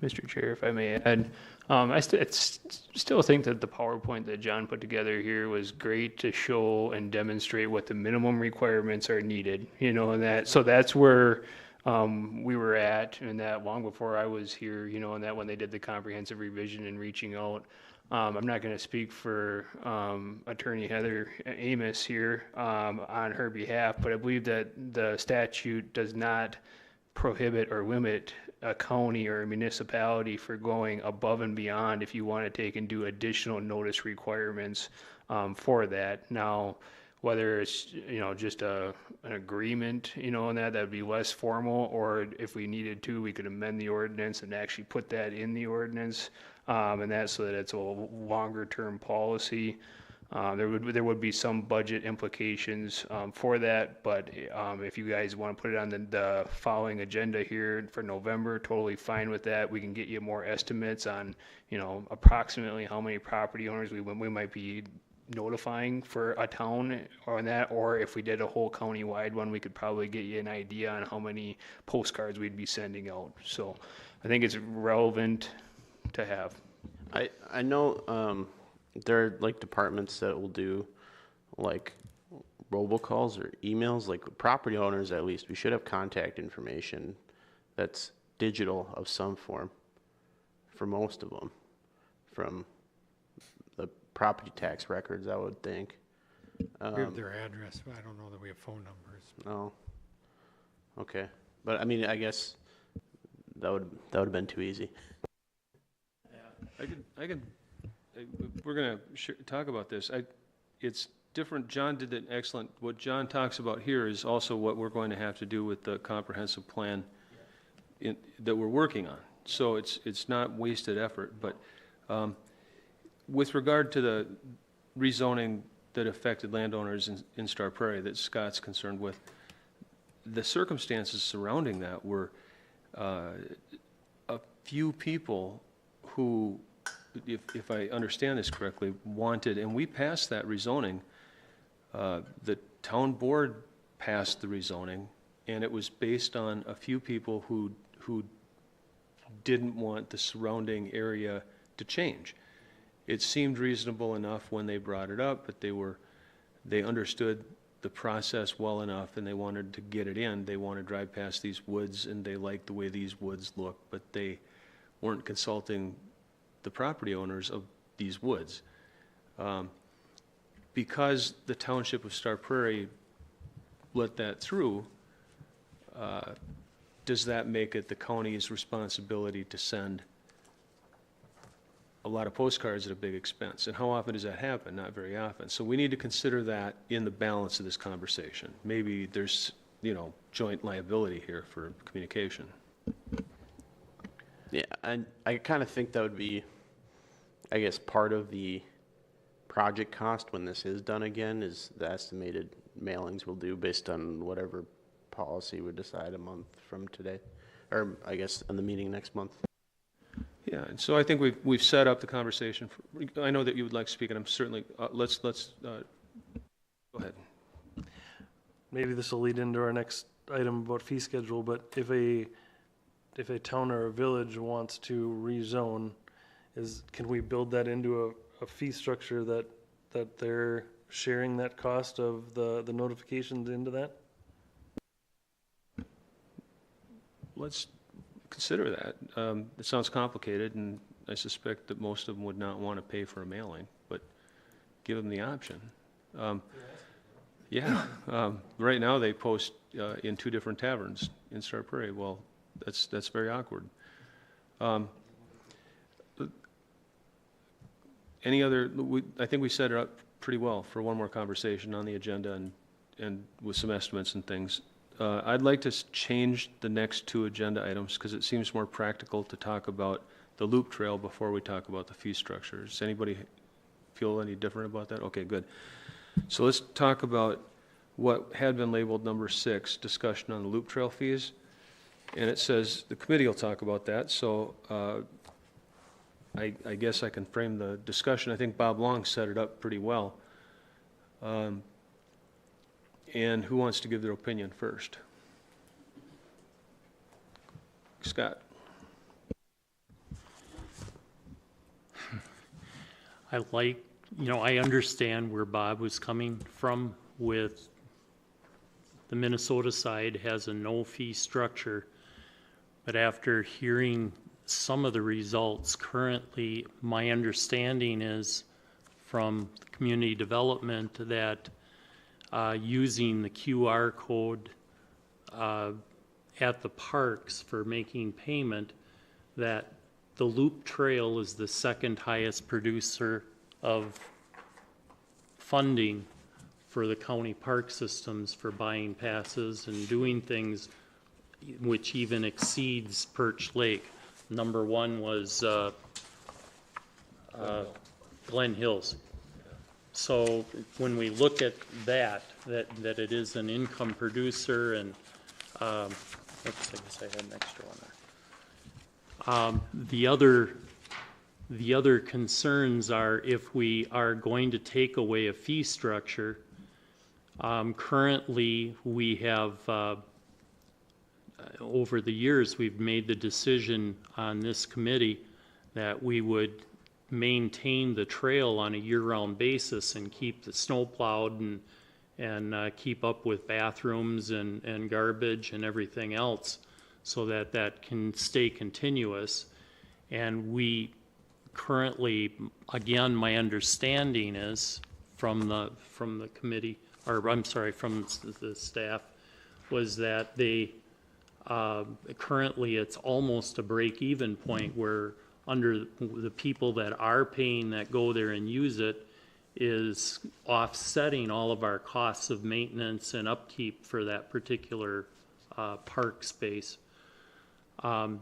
Mr. Chair, if I may add, I still think that the PowerPoint that John put together here was great to show and demonstrate what the minimum requirements are needed, you know, and that, so that's where we were at, and that long before I was here, you know, and that when they did the comprehensive revision and reaching out. I'm not going to speak for Attorney Heather Amos here on her behalf, but I believe that the statute does not prohibit or limit a county or a municipality for going above and beyond if you want to take and do additional notice requirements for that. Now, whether it's, you know, just an agreement, you know, and that would be less formal, or if we needed to, we could amend the ordinance and actually put that in the ordinance, and that so that it's a longer term policy. There would be some budget implications for that, but if you guys want to put it on the following agenda here for November, totally fine with that. We can get you more estimates on, you know, approximately how many property owners we might be notifying for a town on that, or if we did a whole county-wide one, we could probably get you an idea on how many postcards we'd be sending out. So I think it's relevant to have. I know there are like departments that will do like robocalls or emails, like property owners at least. We should have contact information that's digital of some form for most of them, from the property tax records, I would think. We have their address, but I don't know that we have phone numbers. No. Okay. But I mean, I guess that would have been too easy. We're going to talk about this. It's different. John did an excellent, what John talks about here is also what we're going to have to do with the comprehensive plan that we're working on. So it's not wasted effort, but with regard to the rezoning that affected landowners in Star Prairie that Scott's concerned with, the circumstances surrounding that were a few people who, if I understand this correctly, wanted, and we passed that rezoning. The town board passed the rezoning, and it was based on a few people who didn't want the surrounding area to change. It seemed reasonable enough when they brought it up, but they understood the process well enough, and they wanted to get it in. They want to drive past these woods, and they liked the way these woods look, but they weren't consulting the property owners of these woods. Because the township of Star Prairie let that through, does that make it the county's responsibility to send a lot of postcards at a big expense? And how often does that happen? Not very often. So we need to consider that in the balance of this conversation. Maybe there's, you know, joint liability here for communication. Yeah, and I kind of think that would be, I guess, part of the project cost when this is done again is the estimated mailings we'll do based on whatever policy we decide a month from today, or I guess in the meeting next month. Yeah, and so I think we've set up the conversation. I know that you would like to speak, and I'm certainly, let's go ahead. Maybe this will lead into our next item about fee schedule, but if a town or a village wants to rezone, can we build that into a fee structure that they're sharing that cost of the notifications into that? Let's consider that. It sounds complicated, and I suspect that most of them would not want to pay for a mailing, but give them the option. Yeah, right now they post in 2 different taverns in Star Prairie. Well, that's very awkward. Any other, I think we set it up pretty well for one more conversation on the agenda and with some estimates and things. I'd like to change the next 2 agenda items because it seems more practical to talk about the loop trail before we talk about the fee structure. Does anybody feel any different about that? Okay, good. So let's talk about what had been labeled number 6, discussion on the loop trail fees. And it says the committee will talk about that. So I guess I can frame the discussion. I think Bob Long set it up pretty well. And who wants to give their opinion first? Scott. I understand where Bob was coming from with the Minnesota side has a no fee structure. But after hearing some of the results currently, my understanding is from community development that using the QR code at the parks for making payment, that the Loop Trail is the second highest producer of funding for the county park systems for buying passes and doing things which even exceeds Perch Lake. Number 1 was Glen Hills. So when we look at that it is an income producer and, oops, I guess I had an extra one there. The other concerns are if we are going to take away a fee structure, currently we have, over the years, we've made the decision on this committee that we would maintain the trail on a year-round basis and keep the snow plowed and keep up with bathrooms and garbage and everything else so that that can stay continuous. And we currently, again, my understanding is from the committee, or I'm sorry, from the staff, was that they currently it's almost a break-even point where under the people that are paying that go there and use it is offsetting all of our costs of maintenance and upkeep for that particular park space.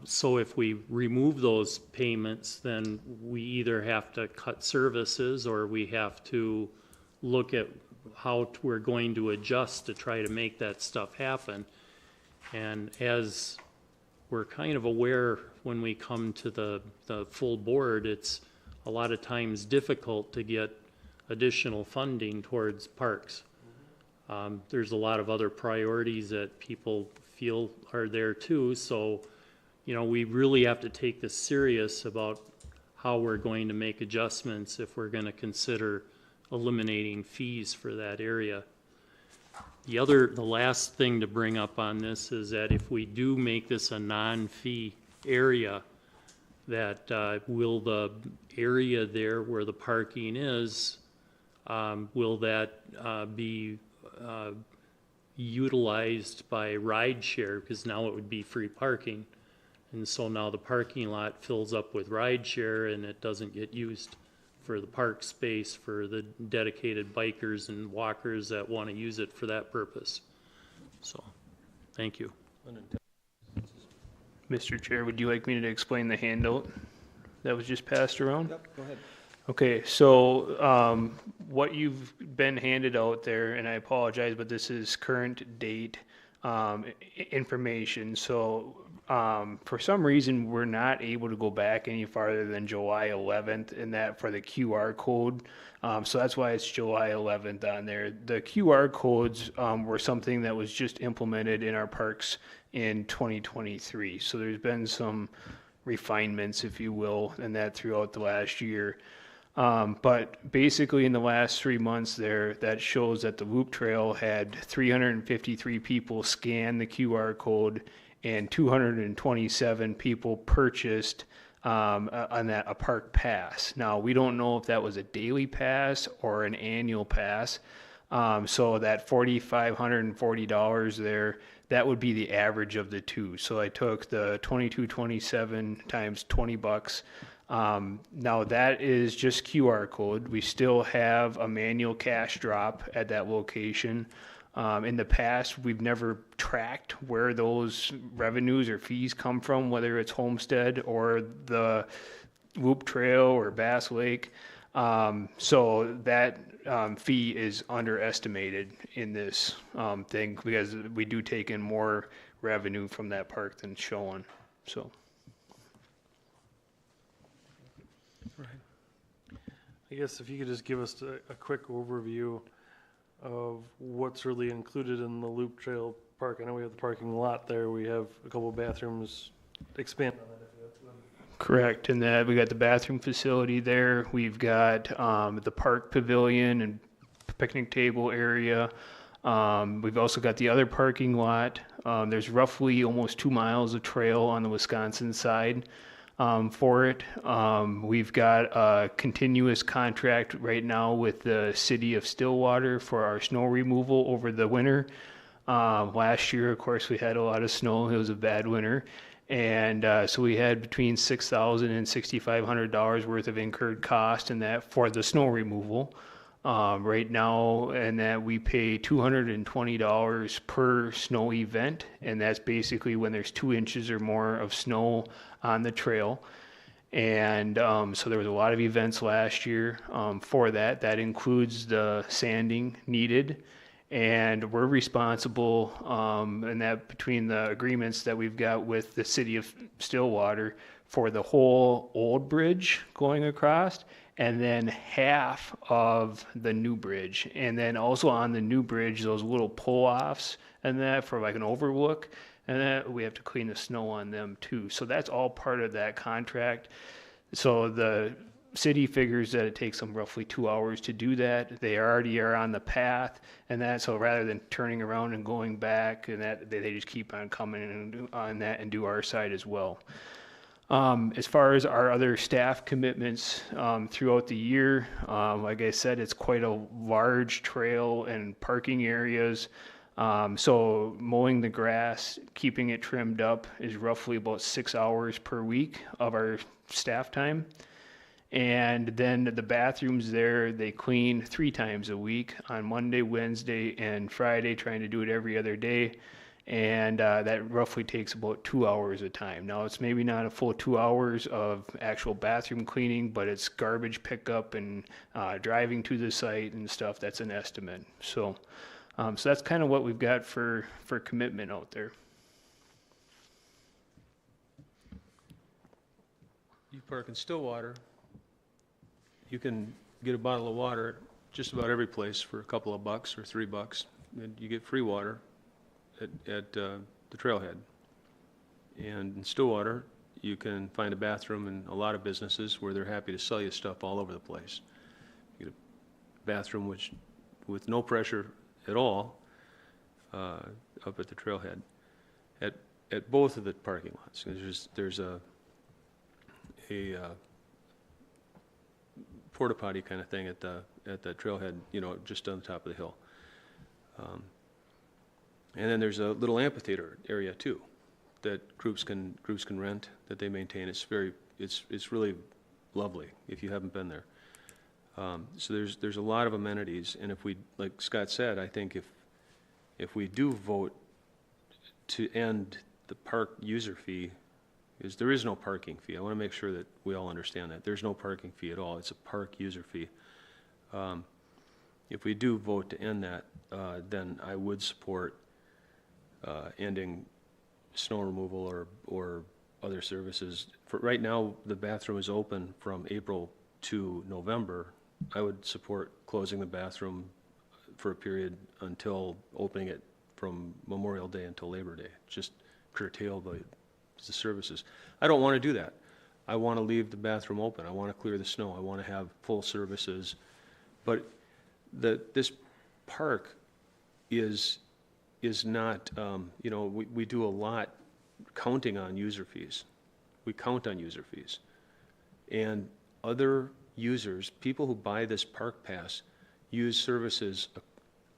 So if we remove those payments, then we either have to cut services or we have to look at how we're going to adjust to try to make that stuff happen. And as we're kind of aware when we come to the full board, it's a lot of times difficult to get additional funding towards parks. There's a lot of other priorities that people feel are there too. So, we really have to take this serious about how we're going to make adjustments if we're going to consider eliminating fees for that area. The last thing to bring up on this is that if we do make this a non-fee area, that will the area there where the parking is, will that be utilized by ride share? Because now it would be free parking. And so now the parking lot fills up with ride share and it doesn't get used for the park space for the dedicated bikers and walkers that want to use it for that purpose. So, thank you. Mr. Chair, would you like me to explain the handout that was just passed around? Yep, go ahead. Okay, so what you've been handed out there, and I apologize, but this is current date information. So for some reason, we're not able to go back any farther than July 11th and that for the QR code. So that's why it's July 11th on there. The QR codes were something that was just implemented in our parks in 2023. So there's been some refinements, if you will, in that throughout the last year. But basically in the last 3 months there, that shows that the Loop Trail had 353 people scan the QR code and 227 people purchased on a park pass. Now, we don't know if that was a daily pass or an annual pass. So that $4,540 there, that would be the average of the two. So I took the 2227 times $20. Now that is just QR code. We still have a manual cash drop at that location. In the past, we've never tracked where those revenues or fees come from, whether it's Homestead or the Loop Trail or Bass Lake. So that fee is underestimated in this thing because we do take in more revenue from that park than showing. So. I guess if you could just give us a quick overview of what's really included in the Loop Trail Park. I know we have the parking lot there. We have a couple of bathrooms. Expand on that. Correct, and that we got the bathroom facility there. We've got the park pavilion and picnic table area. We've also got the other parking lot. There's roughly almost 2 miles of trail on the Wisconsin side for it. We've got a continuous contract right now with the city of Stillwater for our snow removal over the winter. Last year, of course, we had a lot of snow. It was a bad winter. And so we had between $6,000 and $6,500 worth of incurred cost in that for the snow removal. Right now, and that we pay $220 per snow event, and that's basically when there's 2 inches or more of snow on the trail. And so there was a lot of events last year for that. That includes the sanding needed. And we're responsible, and that between the agreements that we've got with the city of Stillwater for the whole old bridge going across, and then half of the new bridge. And then also on the new bridge, those little pull-offs and that for like an overlook, and that we have to clean the snow on them too. So that's all part of that contract. So the city figures that it takes them roughly 2 hours to do that. They already are on the path, and that so rather than turning around and going back, and that they just keep on coming and on that and do our side as well. As far as our other staff commitments throughout the year, like I said, it's quite a large trail and parking areas. So mowing the grass, keeping it trimmed up is roughly about 6 hours per week of our staff time. And then the bathrooms there, they clean 3 times a week on Monday, Wednesday, and Friday, trying to do it every other day. And that roughly takes about 2 hours of time. Now, it's maybe not a full 2 hours of actual bathroom cleaning, but it's garbage pickup and driving to the site and stuff. That's an estimate. So that's kind of what we've got for commitment out there. You park in Stillwater, you can get a bottle of water at just about every place for a couple of bucks or $3, and you get free water at the trailhead. And in Stillwater, you can find a bathroom in a lot of businesses where they're happy to sell you stuff all over the place. You get a bathroom with no pressure at all up at the trailhead at both of the parking lots. There's a porta potty kind of thing at the trailhead, just on the top of the hill. And then there's a little amphitheater area too that groups can rent, that they maintain. It's really lovely if you haven't been there. So there's a lot of amenities, and if we, like Scott said, I think if we do vote to end the park user fee, is there is no parking fee. I want to make sure that we all understand that. There's no parking fee at all. It's a park user fee. If we do vote to end that, then I would support ending snow removal or other services. For right now, the bathroom is open from April to November. I would support closing the bathroom for a period until opening it from Memorial Day until Labor Day. Just curtail the services. I don't want to do that. I want to leave the bathroom open. I want to clear the snow. I want to have full services. But this park is not, we do a lot counting on user fees. We count on user fees. And other users, people who buy this park pass, use services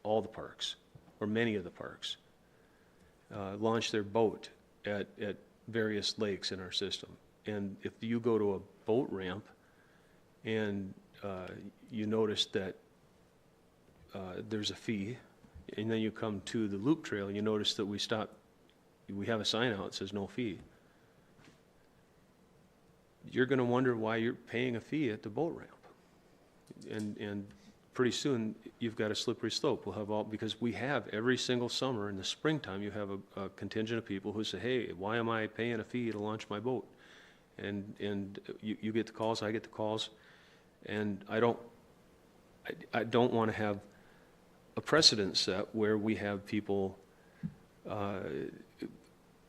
all the parks, or many of the parks, launch their boat at various lakes in our system. And if you go to a boat ramp and you notice that there's a fee, and then you come to the loop trail and you notice that we have a sign out that says no fee, you're going to wonder why you're paying a fee at the boat ramp. And pretty soon you've got a slippery slope. We'll have because we have every single summer in the springtime, you have a contingent of people who say, hey, why am I paying a fee to launch my boat? And you get the calls, I get the calls, and I don't want to have a precedent set where we have people, and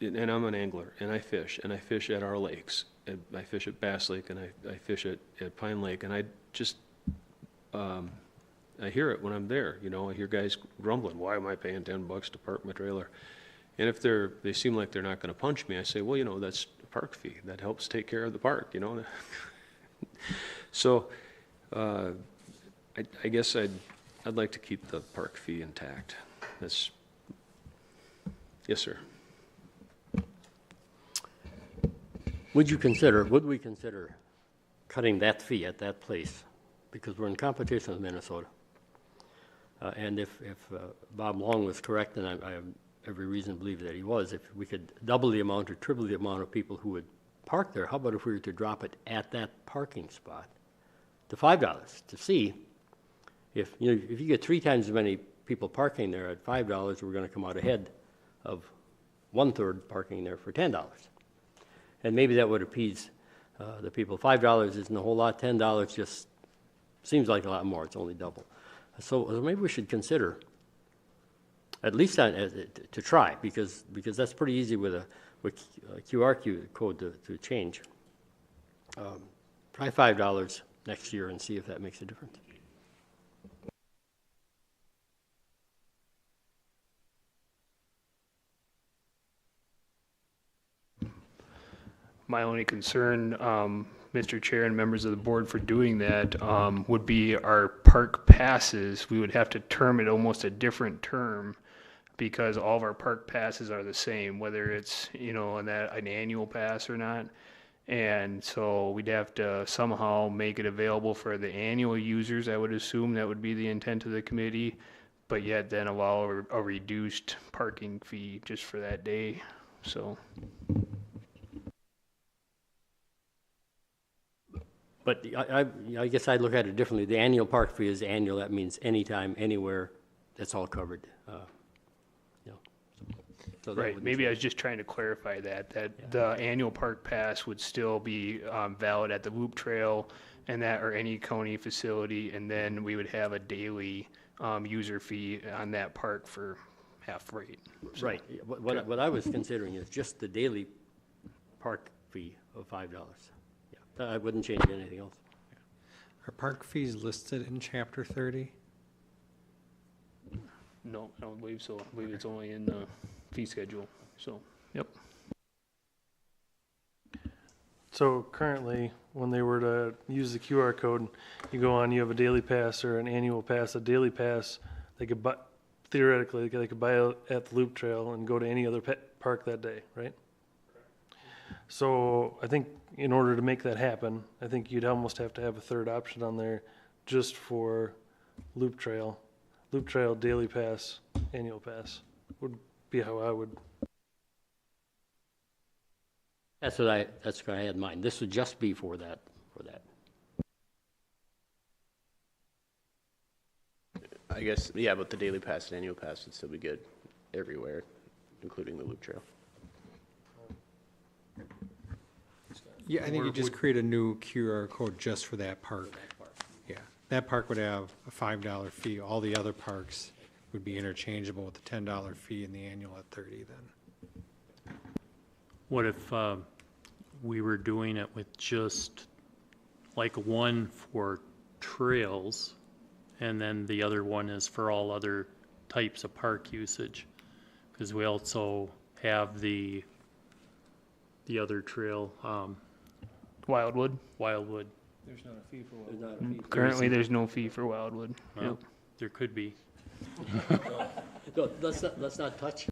I'm an angler, and I fish at our lakes. And I fish at Bass Lake, and I fish at Pine Lake, and I just, I hear it when I'm there. You know, I hear guys grumbling, why am I paying $10 to park my trailer? And if they seem like they're not going to punch me, I say, well, you know, that's a park fee. That helps take care of the park, you know. So, I guess I'd like to keep the park fee intact. That's, yes, sir. Would we consider cutting that fee at that place? Because we're in competition with Minnesota. And if Bob Long was correct, and I have every reason to believe that he was, if we could double the amount or triple the amount of people who would park there, how about if we were to drop it at that parking spot to $5 to see if you get 3 times as many people parking there at $5, we're going to come out ahead of 1/3 parking there for $10. And maybe that would appease the people. $5 isn't a whole lot. $10 just seems like a lot more. It's only double. So maybe we should consider, at least to try, because that's pretty easy with a QR code to change. Try $5 next year and see if that makes a difference. My only concern, Mr. Chair and members of the board, for doing that would be our park passes. We would have to term it almost a different term because all of our park passes are the same, whether it's, you know, an annual pass or not. And so we'd have to somehow make it available for the annual users. I would assume that would be the intent of the committee, but yet then allow a reduced parking fee just for that day. So. But I guess I'd look at it differently. The annual park fee is annual. That means anytime, anywhere, that's all covered. You know, so that Right, wouldn't maybe I change. was just trying to clarify that the annual park pass would still be valid at the loop trail and that, or any county facility, and then we would have a daily user fee on that park for half rate. So, Right. What I was considering is just the daily park fee of $5. Yeah, I wouldn't change anything else. Are park fees listed in chapter 30? No, I don't believe so. I believe it's only in the fee schedule, so, yep. So currently, when they were to use the QR code, you go on, you have a daily pass or an annual pass. A daily pass, they could buy, theoretically, they could buy it at the loop trail and go to any other park that day, right? So I think in order to make that happen, I think you'd almost have to have a third option on there just for loop trail. Loop trail, daily pass, annual pass would be how I would. That's what I had in mind. This would just be for that. I guess, yeah, but the daily pass and annual pass would still be good everywhere, including the loop trail. Yeah, I think you just create a new QR code just for that park. Yeah, that park would have a $5 fee. All the other parks would be interchangeable with the $10 fee and the annual at 30 then. What if we were doing it with just like one for trails and then the other one is for all other types of park usage? Because we also have the other trail, Wildwood. Wildwood. There's not a fee for what? Currently, there's no fee for Wildwood. Well, there could be. So let's not touch.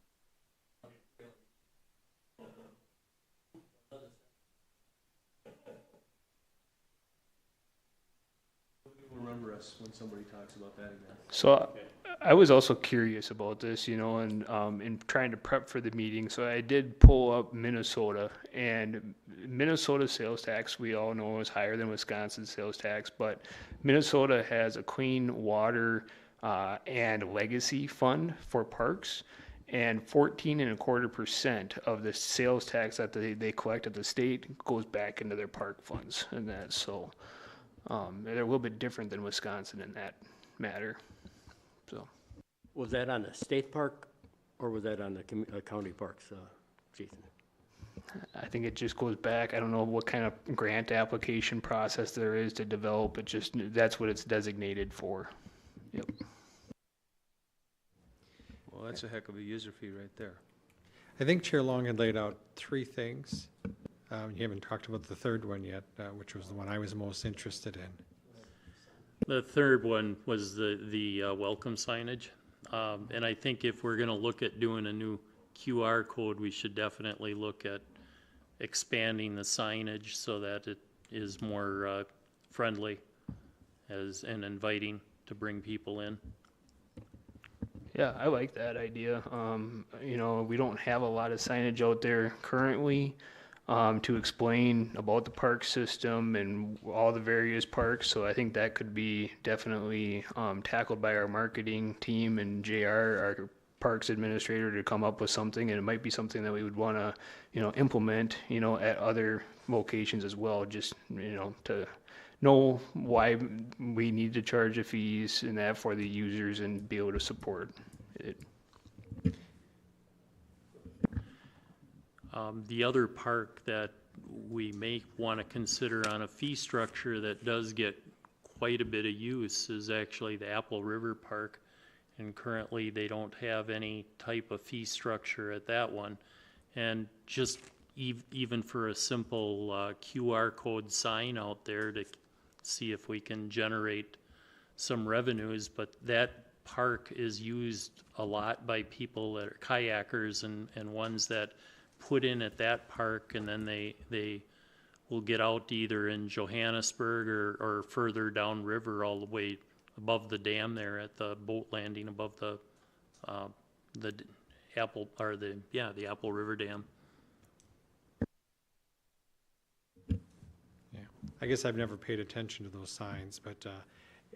Remember us when somebody talks about that again. So I was also curious about this, you know, and in trying to prep for the meeting. So I did pull up Minnesota, and Minnesota sales tax we all know is higher than Wisconsin's sales tax, but Minnesota has a clean water and legacy fund for parks, and 14.25% of the sales tax that they collect at the state goes back into their park funds, and that so. They're a little bit different than Wisconsin in that matter. So, Was that on the state park or was that on the county parks, Jason? I think it just goes back. I don't know what kind of grant application process there is to develop it. Just that's what it's designated for. Yep. Well, that's a heck of a user fee right there. I think Chair Long had laid out 3 things. You haven't talked about the third one yet, which was the one I was most interested in. The third one was the welcome signage. And I think if we're gonna look at doing a new QR code, we should definitely look at expanding the signage so that it is more friendly and inviting to bring people in. Yeah, I like that idea. You know, we don't have a lot of signage out there currently to explain about the park system and all the various parks. So I think that could be definitely tackled by our marketing team and JR, our parks administrator, to come up with something. And it might be something that we would want to, you know, implement, you know, at other locations as well. Just, you know, to know why we need to charge the fees and that for the users and be able to support it. The other park that we may want to consider on a fee structure that does get quite a bit of use is actually the Apple River Park. And currently they don't have any type of fee structure at that one. And just even for a simple QR code sign out there to see if we can generate some revenues, but that park is used a lot by people that are kayakers and ones that put in at that park, and then they will get out either in Johannesburg or further downriver all the way above the dam there at the boat landing above the Apple River Dam. Yeah, I guess I've never paid attention to those signs, but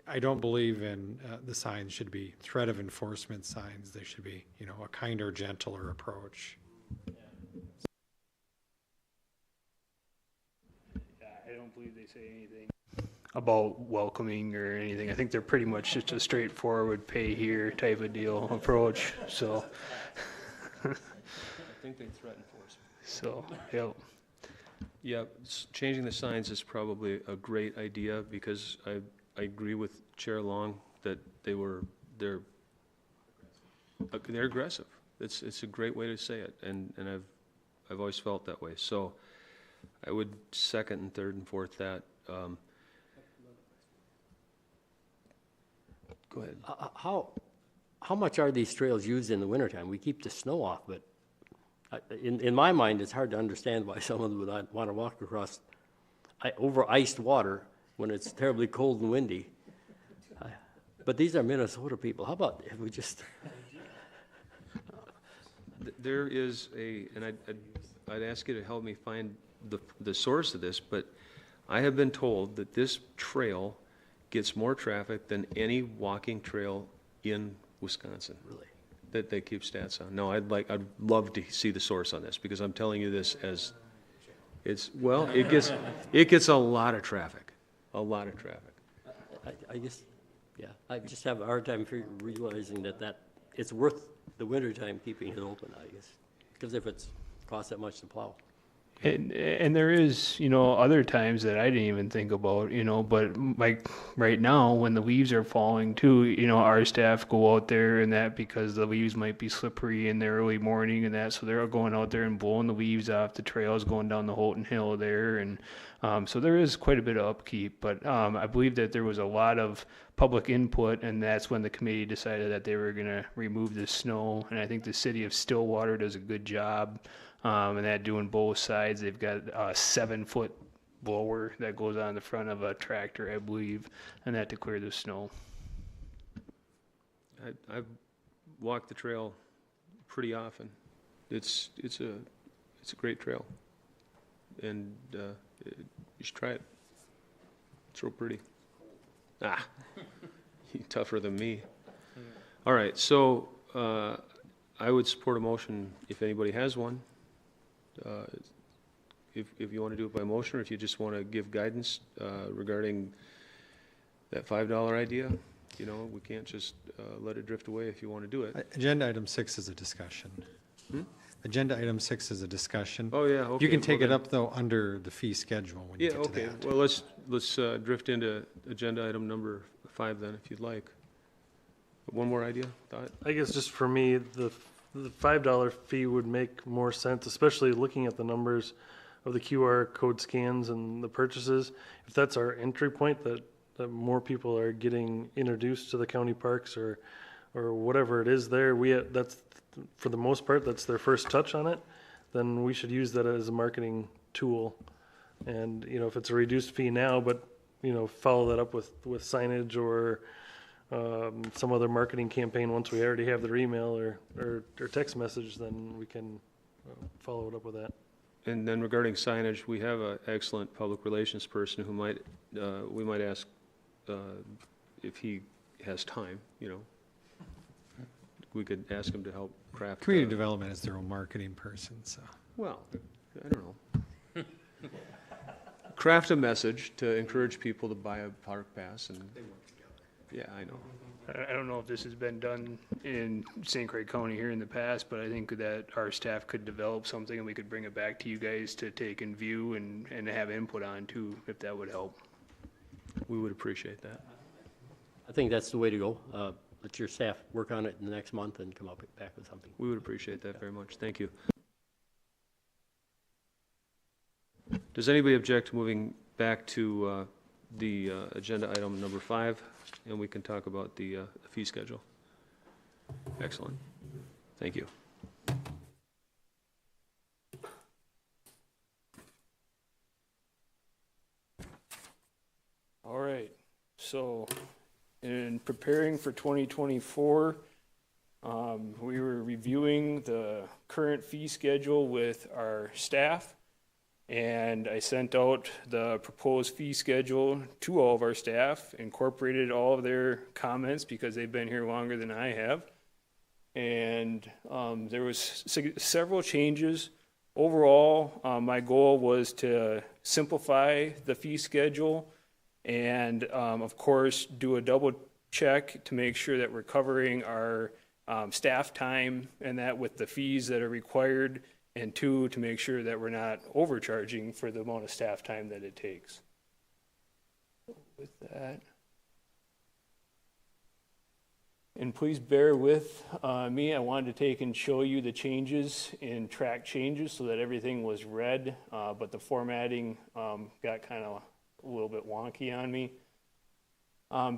I don't believe in the signs should be threat of enforcement signs. They should be, you know, a kinder, gentler approach. I don't believe they say anything about welcoming or anything. I think they're pretty much just a straightforward pay here type of deal approach. So, I think they threaten enforcement. so, yep. Yeah, changing the signs is probably a great idea because I agree with Chair Long that they're aggressive. It's a great way to say it, and I've always felt that way. So I would second and third and fourth that. Go ahead. How much are these trails used in the wintertime? We keep the snow off, but in my mind, it's hard to understand why someone would not want to walk across over iced water when it's terribly cold and windy. But these are Minnesota people. How about if we just... There is and I'd ask you to help me find the source of this, but I have been told that this trail gets more traffic than any walking trail in Wisconsin. Really? That they keep stats on. No, I'd love to see the source on this, because I'm telling you this as it gets a lot of traffic, I guess, yeah, I just have a hard time realizing that it's worth the wintertime keeping it open, I guess, because if it's costs that much to plow. And there is, other times that I didn't even think about, but like right now when the leaves are falling too, our staff go out there and that because the leaves might be slippery in the early morning and that, so they're going out there and blowing the leaves off the trails going down the Holton Hill there. And so there is quite a bit of upkeep, but I believe that there was a lot of public input, and that's when the committee decided that they were going to remove the snow. And I think the city of Stillwater does a good job. And that doing both sides. They've got a 7-foot blower that goes on the front of a tractor, I believe, and that to clear the snow. I've walked the trail pretty often. It's a great trail, and you should try it. It's real pretty. Ah, you're tougher than me. All right, so I would support a motion if anybody has one. If you want to do it by motion, or if you just want to give guidance regarding that $5 idea, we can't just let it drift away if you want to do it. Agenda item 6 is a discussion. Agenda item 6 is a discussion. Oh, yeah, okay. You can take well it then- up, though, under the fee schedule when you Yeah, get to okay. that. Well, let's drift into agenda item number 5 then, if you'd like. One more idea, thought? I guess just for me, the $5 fee would make more sense, especially looking at the numbers of the QR code scans and the purchases. If that's our entry point, that more people are getting introduced to the county parks or whatever it is there, that's, for the most part, that's their first touch on it, then we should use that as a marketing tool. And, if it's a reduced fee now, but, follow that up with signage or some other marketing campaign once we already have their email or text message, then we can follow it up with that. And then regarding signage, we have an excellent public relations person who we might ask if he has time, We could ask him to help craft. Community development is their own marketing person, so. Well, I don't know. Craft a message to encourage people to buy a park pass and. They work together. Yeah, I know. I don't know if this has been done in St. Croix County here in the past, but I think that our staff could develop something and we could bring it back to you guys to take in view and have input on too, if that would help. We would appreciate that. I think that's the way to go. Let your staff work on it in the next month and come back with something. We would appreciate that very much. Thank you. Does anybody object to moving back to the agenda item number 5, and we can talk about the fee schedule? Excellent. Thank you. All right, so in preparing for 2024, we were reviewing the current fee schedule with our staff, and I sent out the proposed fee schedule to all of our staff, incorporated all of their comments because they've been here longer than I have. And there was several changes. Overall, my goal was to simplify the fee schedule and, of course, do a double check to make sure that we're covering our staff time and that with the fees that are required, and 2, to make sure that we're not overcharging for the amount of staff time that it takes. With that. And please bear with me. I wanted to take and show you the changes in track changes so that everything was red, but the formatting got kind of a little bit wonky on me.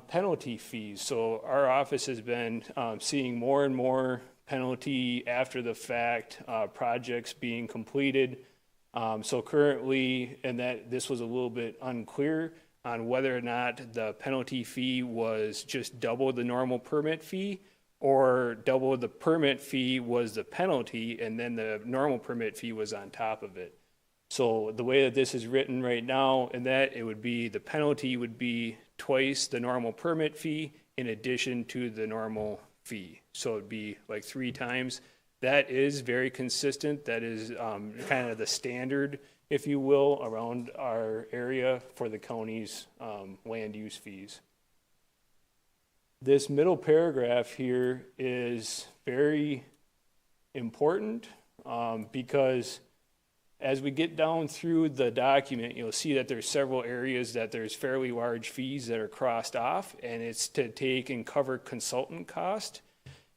Penalty fees. So our office has been seeing more and more penalty after the fact projects being completed. So currently, and that this was a little bit unclear on whether or not the penalty fee was just double the normal permit fee, or double the permit fee was the penalty and then the normal permit fee was on top of it. So the way that this is written right now, and that it would be, the penalty would be twice the normal permit fee in addition to the normal fee. So it'd be like 3 times. That is very consistent. That is kind of the standard, if you will, around our area for the county's land use fees. This middle paragraph here is very important because as we get down through the document, you'll see that there's several areas that there's fairly large fees that are crossed off, and it's to take and cover consultant cost.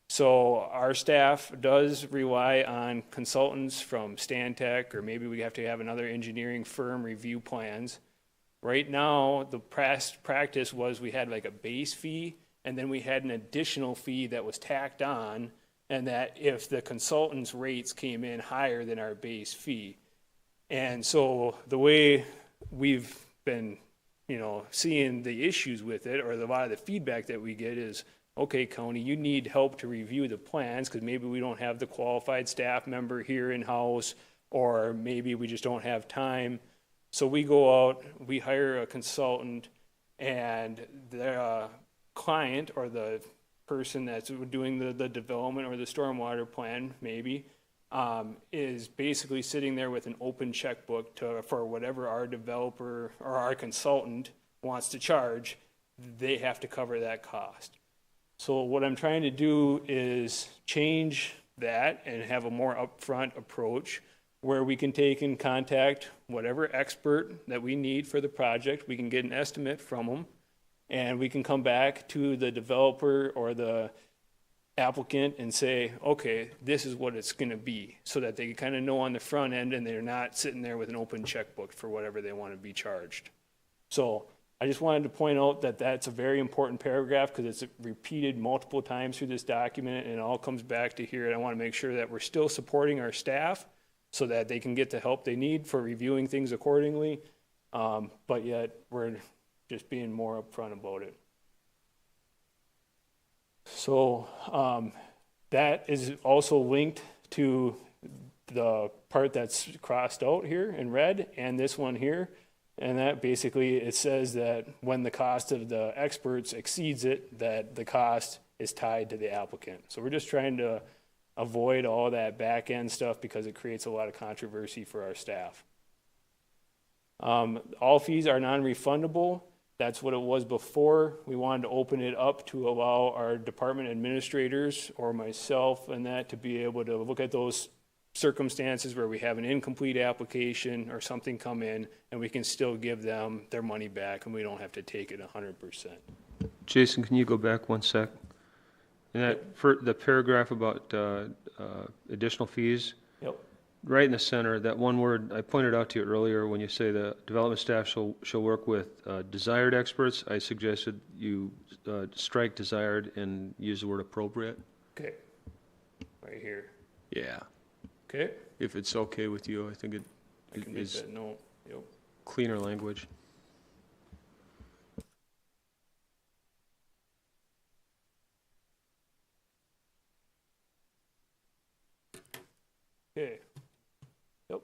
So our staff does rely on consultants from Stantec, or maybe we have to have another engineering firm review plans. Right now, the practice was we had like a base fee, and then we had an additional fee that was tacked on, and that if the consultant's rates came in higher than our base fee. And so the way we've been, seeing the issues with it, or a lot of the feedback that we get is, okay, county, you need help to review the plans because maybe we don't have the qualified staff member here in-house, or maybe we just don't have time. So we go out, we hire a consultant, and the client or the person that's doing the development or the stormwater plan maybe is basically sitting there with an open checkbook for whatever our developer or our consultant wants to charge, they have to cover that cost. So what I'm trying to do is change that and have a more upfront approach where we can take and contact whatever expert that we need for the project. We can get an estimate from them, and we can come back to the developer or the applicant and say, okay, this is what it's going to be, so that they kind of know on the front end and they're not sitting there with an open checkbook for whatever they want to be charged. So I just wanted to point out that that's a very important paragraph because it's repeated multiple times through this document, and it all comes back to here. And I want to make sure that we're still supporting our staff so that they can get the help they need for reviewing things accordingly, but yet we're just being more upfront about it. So that is also linked to the part that's crossed out here in red and this one here. And that basically, it says that when the cost of the experts exceeds it, that the cost is tied to the applicant. So we're just trying to avoid all that back end stuff because it creates a lot of controversy for our staff. All fees are non-refundable. That's what it was before. We wanted to open it up to allow our department administrators or myself and that to be able to look at those circumstances where we have an incomplete application or something come in, and we can still give them their money back and we don't have to take it 100%. Jason, can you go back one sec? And that, for the paragraph about additional fees, Yep. right in the center, that one word, I pointed out to you earlier when you say the development staff shall work with desired experts. I suggested you strike desired and use the word appropriate. Okay. Right here. Yeah. Okay. If it's okay with you, I think it I can make is that note. Yep. cleaner language. Okay. Yep.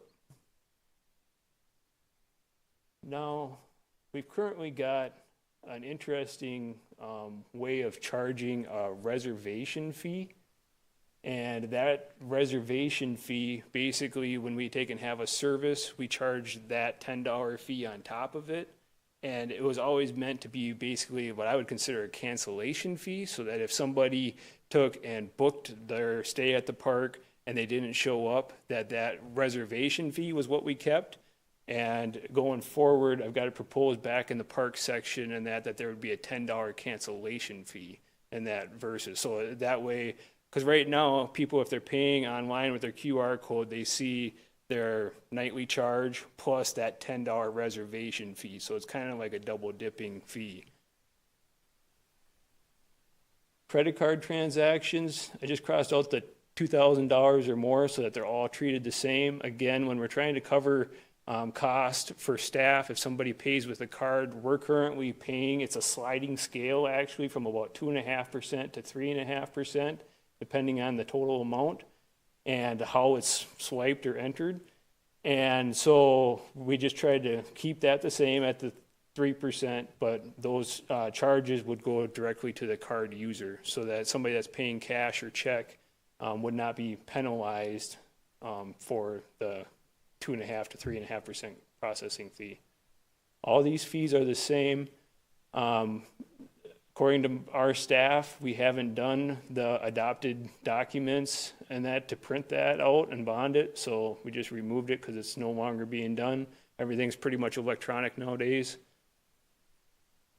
Now, we've currently got an interesting way of charging a reservation fee. And that reservation fee, basically, when we take and have a service, we charge that $10 fee on top of it. And it was always meant to be basically what I would consider a cancellation fee, so that if somebody took and booked their stay at the park and they didn't show up, that reservation fee was what we kept. And going forward, I've got it proposed back in the park section and that there would be a $10 cancellation fee in that versus. So that way, because right now, people, if they're paying online with their QR code, they see their nightly charge plus that $10 reservation fee. So it's kind of like a double dipping fee. Credit card transactions, I just crossed out the $2,000 or more so that they're all treated the same. Again, when we're trying to cover cost for staff, if somebody pays with a card, we're currently paying, it's a sliding scale actually, from about 2.5% to 3.5%. Depending on the total amount and how it's swiped or entered. And so we just tried to keep that the same at the 3%, but those charges would go directly to the card user so that somebody that's paying cash or check would not be penalized for the 2.5% to 3.5% processing fee. All these fees are the same. According to our staff, we haven't done the adopted documents and that to print that out and bond it, so we just removed it because it's no longer being done. Everything's pretty much electronic nowadays.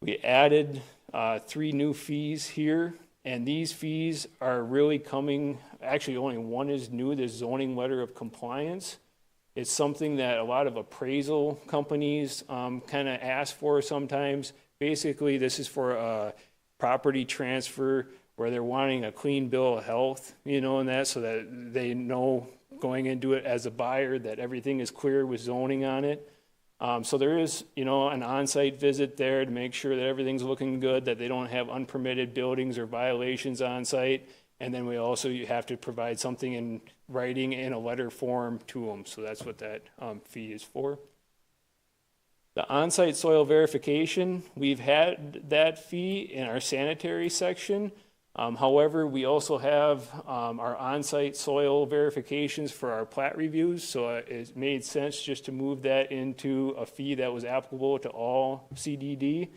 We added 3 new fees here, and these fees are really coming, actually only one is new, the zoning letter of compliance. It's something that a lot of appraisal companies kind of ask for sometimes. Basically, this is for a property transfer where they're wanting a clean bill of health, you know, and that, so that they know going into it as a buyer that everything is clear with zoning on it. So there is, you know, an on-site visit there to make sure that everything's looking good, that they don't have unpermitted buildings or violations on site. And then we also, you have to provide something in writing in a letter form to them. So that's what that fee is for. The on-site soil verification, we've had that fee in our sanitary section. However, we also have our on-site soil verifications for our plat reviews, so it made sense just to move that into a fee that was applicable to all CDD,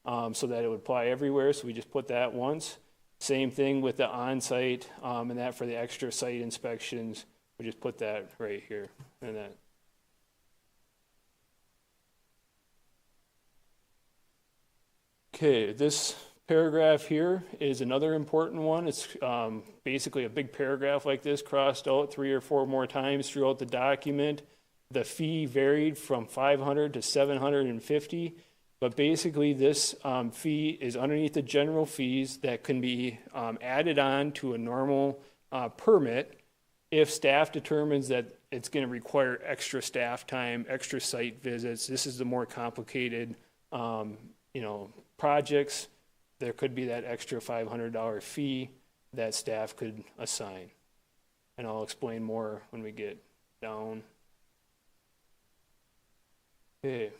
so that it would apply everywhere, so we just put that once. Same thing with the on-site, and that for the extra site inspections, we just put that right here, and that. Okay, this paragraph here is another important one. It's basically a big paragraph like this crossed out 3 or 4 more times throughout the document. The fee varied from $500 to $750, but basically this fee is underneath the general fees that can be added on to a normal permit if staff determines that it's going to require extra staff time, extra site visits. This is the more complicated, you know, projects. There could be that extra $500 fee that staff could assign. And I'll explain more when we get down. Okay,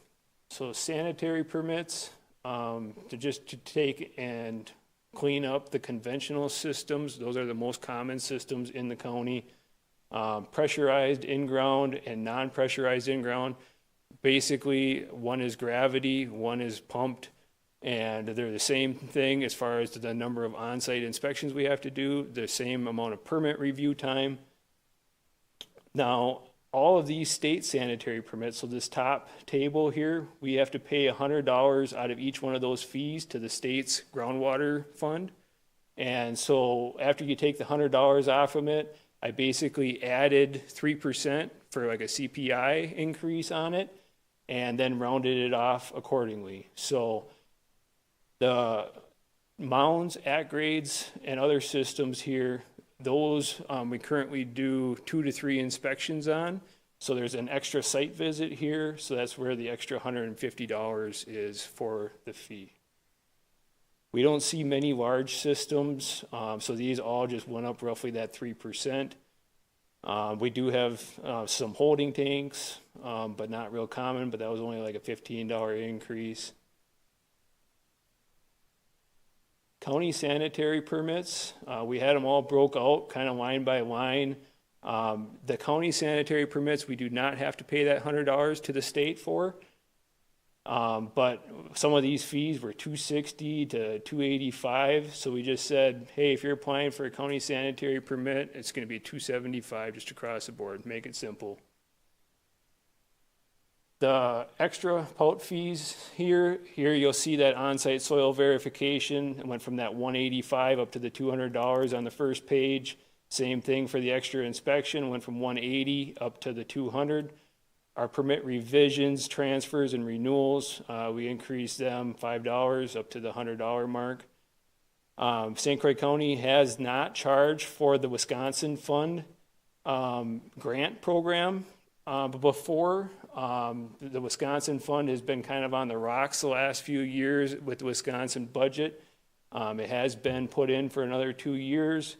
so sanitary permits, to take and clean up the conventional systems. Those are the most common systems in the county. Pressurized in-ground and non-pressurized in-ground. Basically, one is gravity, one is pumped. And they're the same thing as far as the number of on-site inspections we have to do, the same amount of permit review time. Now, all of these state sanitary permits, so this top table here, we have to pay $100 out of each one of those fees to the state's groundwater fund. And so after you take the $100 off from it, I basically added 3% for like a CPI increase on it, and then rounded it off accordingly. So the mounds, at-grades, and other systems here, those we currently do 2 to 3 inspections on. So there's an extra site visit here, so that's where the extra $150 is for the fee. We don't see many large systems, so these all just went up roughly that 3%. We do have some holding tanks, but not real common, but that was only like a $15 increase. County sanitary permits, we had them all broke out kind of line by line. The county sanitary permits, we do not have to pay that $100 to the state for. But some of these fees were $260 to $285. So we just said, hey, if you're applying for a county sanitary permit, it's going to be $275 just across the board. Make it simple. The extra POUT fees here you'll see that on-site soil verification. It went from that $185 up to the $200 on the first page. Same thing for the extra inspection, went from $180 up to the $200. Our permit revisions, transfers, and renewals, we increased them $5 up to the $100 mark. St. Croix County has not charged for the Wisconsin Fund grant program before. The Wisconsin Fund has been kind of on the rocks the last few years with the Wisconsin budget. It has been put in for another 2 years.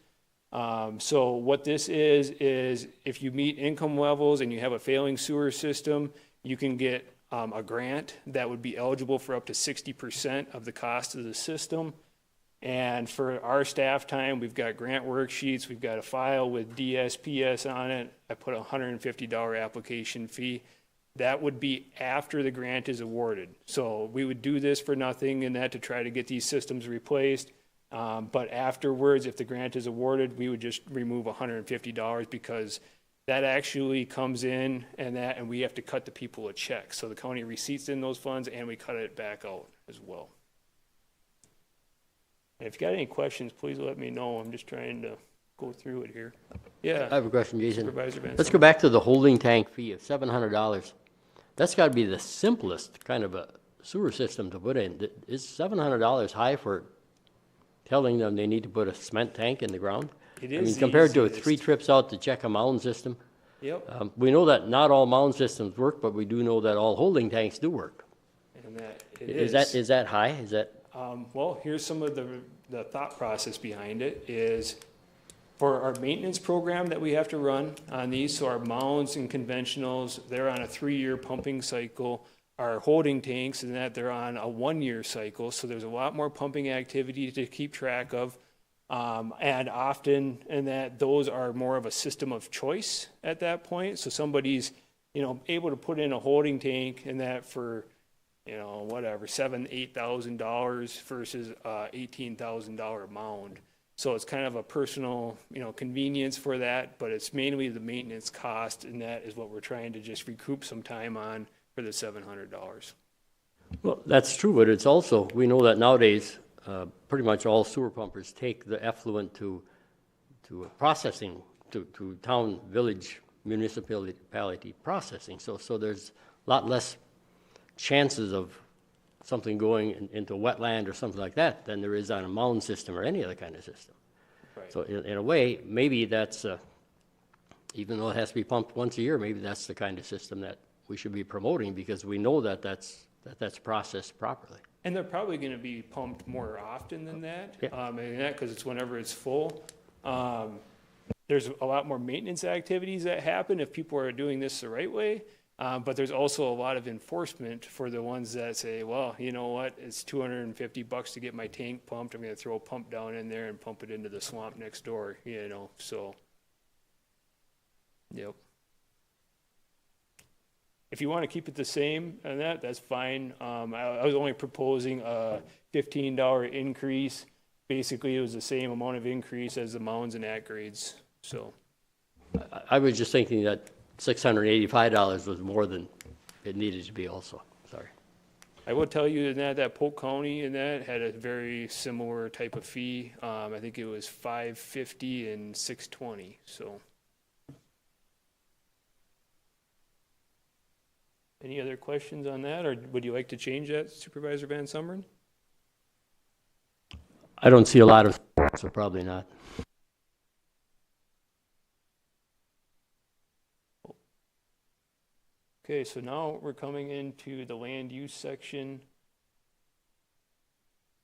So what this is if you meet income levels and you have a failing sewer system, you can get a grant that would be eligible for up to 60% of the cost of the system. And for our staff time, we've got grant worksheets, we've got a file with DSPS on it. I put a $150 application fee. that would be after the grant is awarded. So we would do this for nothing and that to try to get these systems replaced. But afterwards, if the grant is awarded, we would just remove $150 because that actually comes in and we have to cut the people a check. So the county receipts in those funds and we cut it back out as well. And if you got any questions, please let me know. I'm just trying to go through it here. Yeah. I have a question, Jason. Supervisor Van Let's go back to the holding tank fee of $700. That's got to be the simplest kind of a sewer system to put in. Is $700 high for telling them they need to put a cement tank in the ground? It I mean, is compared to easiest. 3 trips out to check a mound system. Yep. We know that not all mound systems work, but we do know that all holding tanks do work. And that it Is that high? Is that? Well, here's some of the thought process behind it is for our maintenance program that we have to run on these, so our mounds and conventionals, they're on a 3-year pumping cycle. Our holding tanks and that they're on a 1-year cycle, so there's a lot more pumping activity to keep track of. And often, and that those are more of a system of choice at that point. So somebody's, able to put in a holding tank and that for, whatever, $7,000-8,000 versus $18,000 mound. So it's kind of a personal, convenience for that, but it's mainly the maintenance cost, and that is what we're trying to just recoup some time on for the $700. Well, that's true, but it's also, we know that nowadays, pretty much all sewer pumpers take the effluent to processing, to town, village, municipality processing. So there's a lot less chances of something going into wetland or something like that than there is on a mound system or any other kind of system. Right. So in a way, maybe that's, even though it has to be pumped once a year, maybe that's the kind of system that we should be promoting because we know that that's processed properly. And they're probably going to be pumped more often than that. Yeah. And that because it's whenever it's full. There's a lot more maintenance activities that happen if people are doing this the right way. But there's also a lot of enforcement for the ones that say, well, you know what, it's $250 to get my tank pumped. I'm going to throw a pump down in there and pump it into the swamp next door, so. Yep. If you want to keep it the same and that's fine. I was only proposing a $15 increase. Basically, it was the same amount of increase as the mounds and at-grades, so. I was just thinking that $685 was more than it needed to be also, sorry. I will tell you that Polk County and that had a very similar type of fee. I think it was $550 and $620, so. Any other questions on that, or would you like to change that, Supervisor Van Summeren? I don't see a lot of, so probably not. Okay, so now we're coming into the land use section.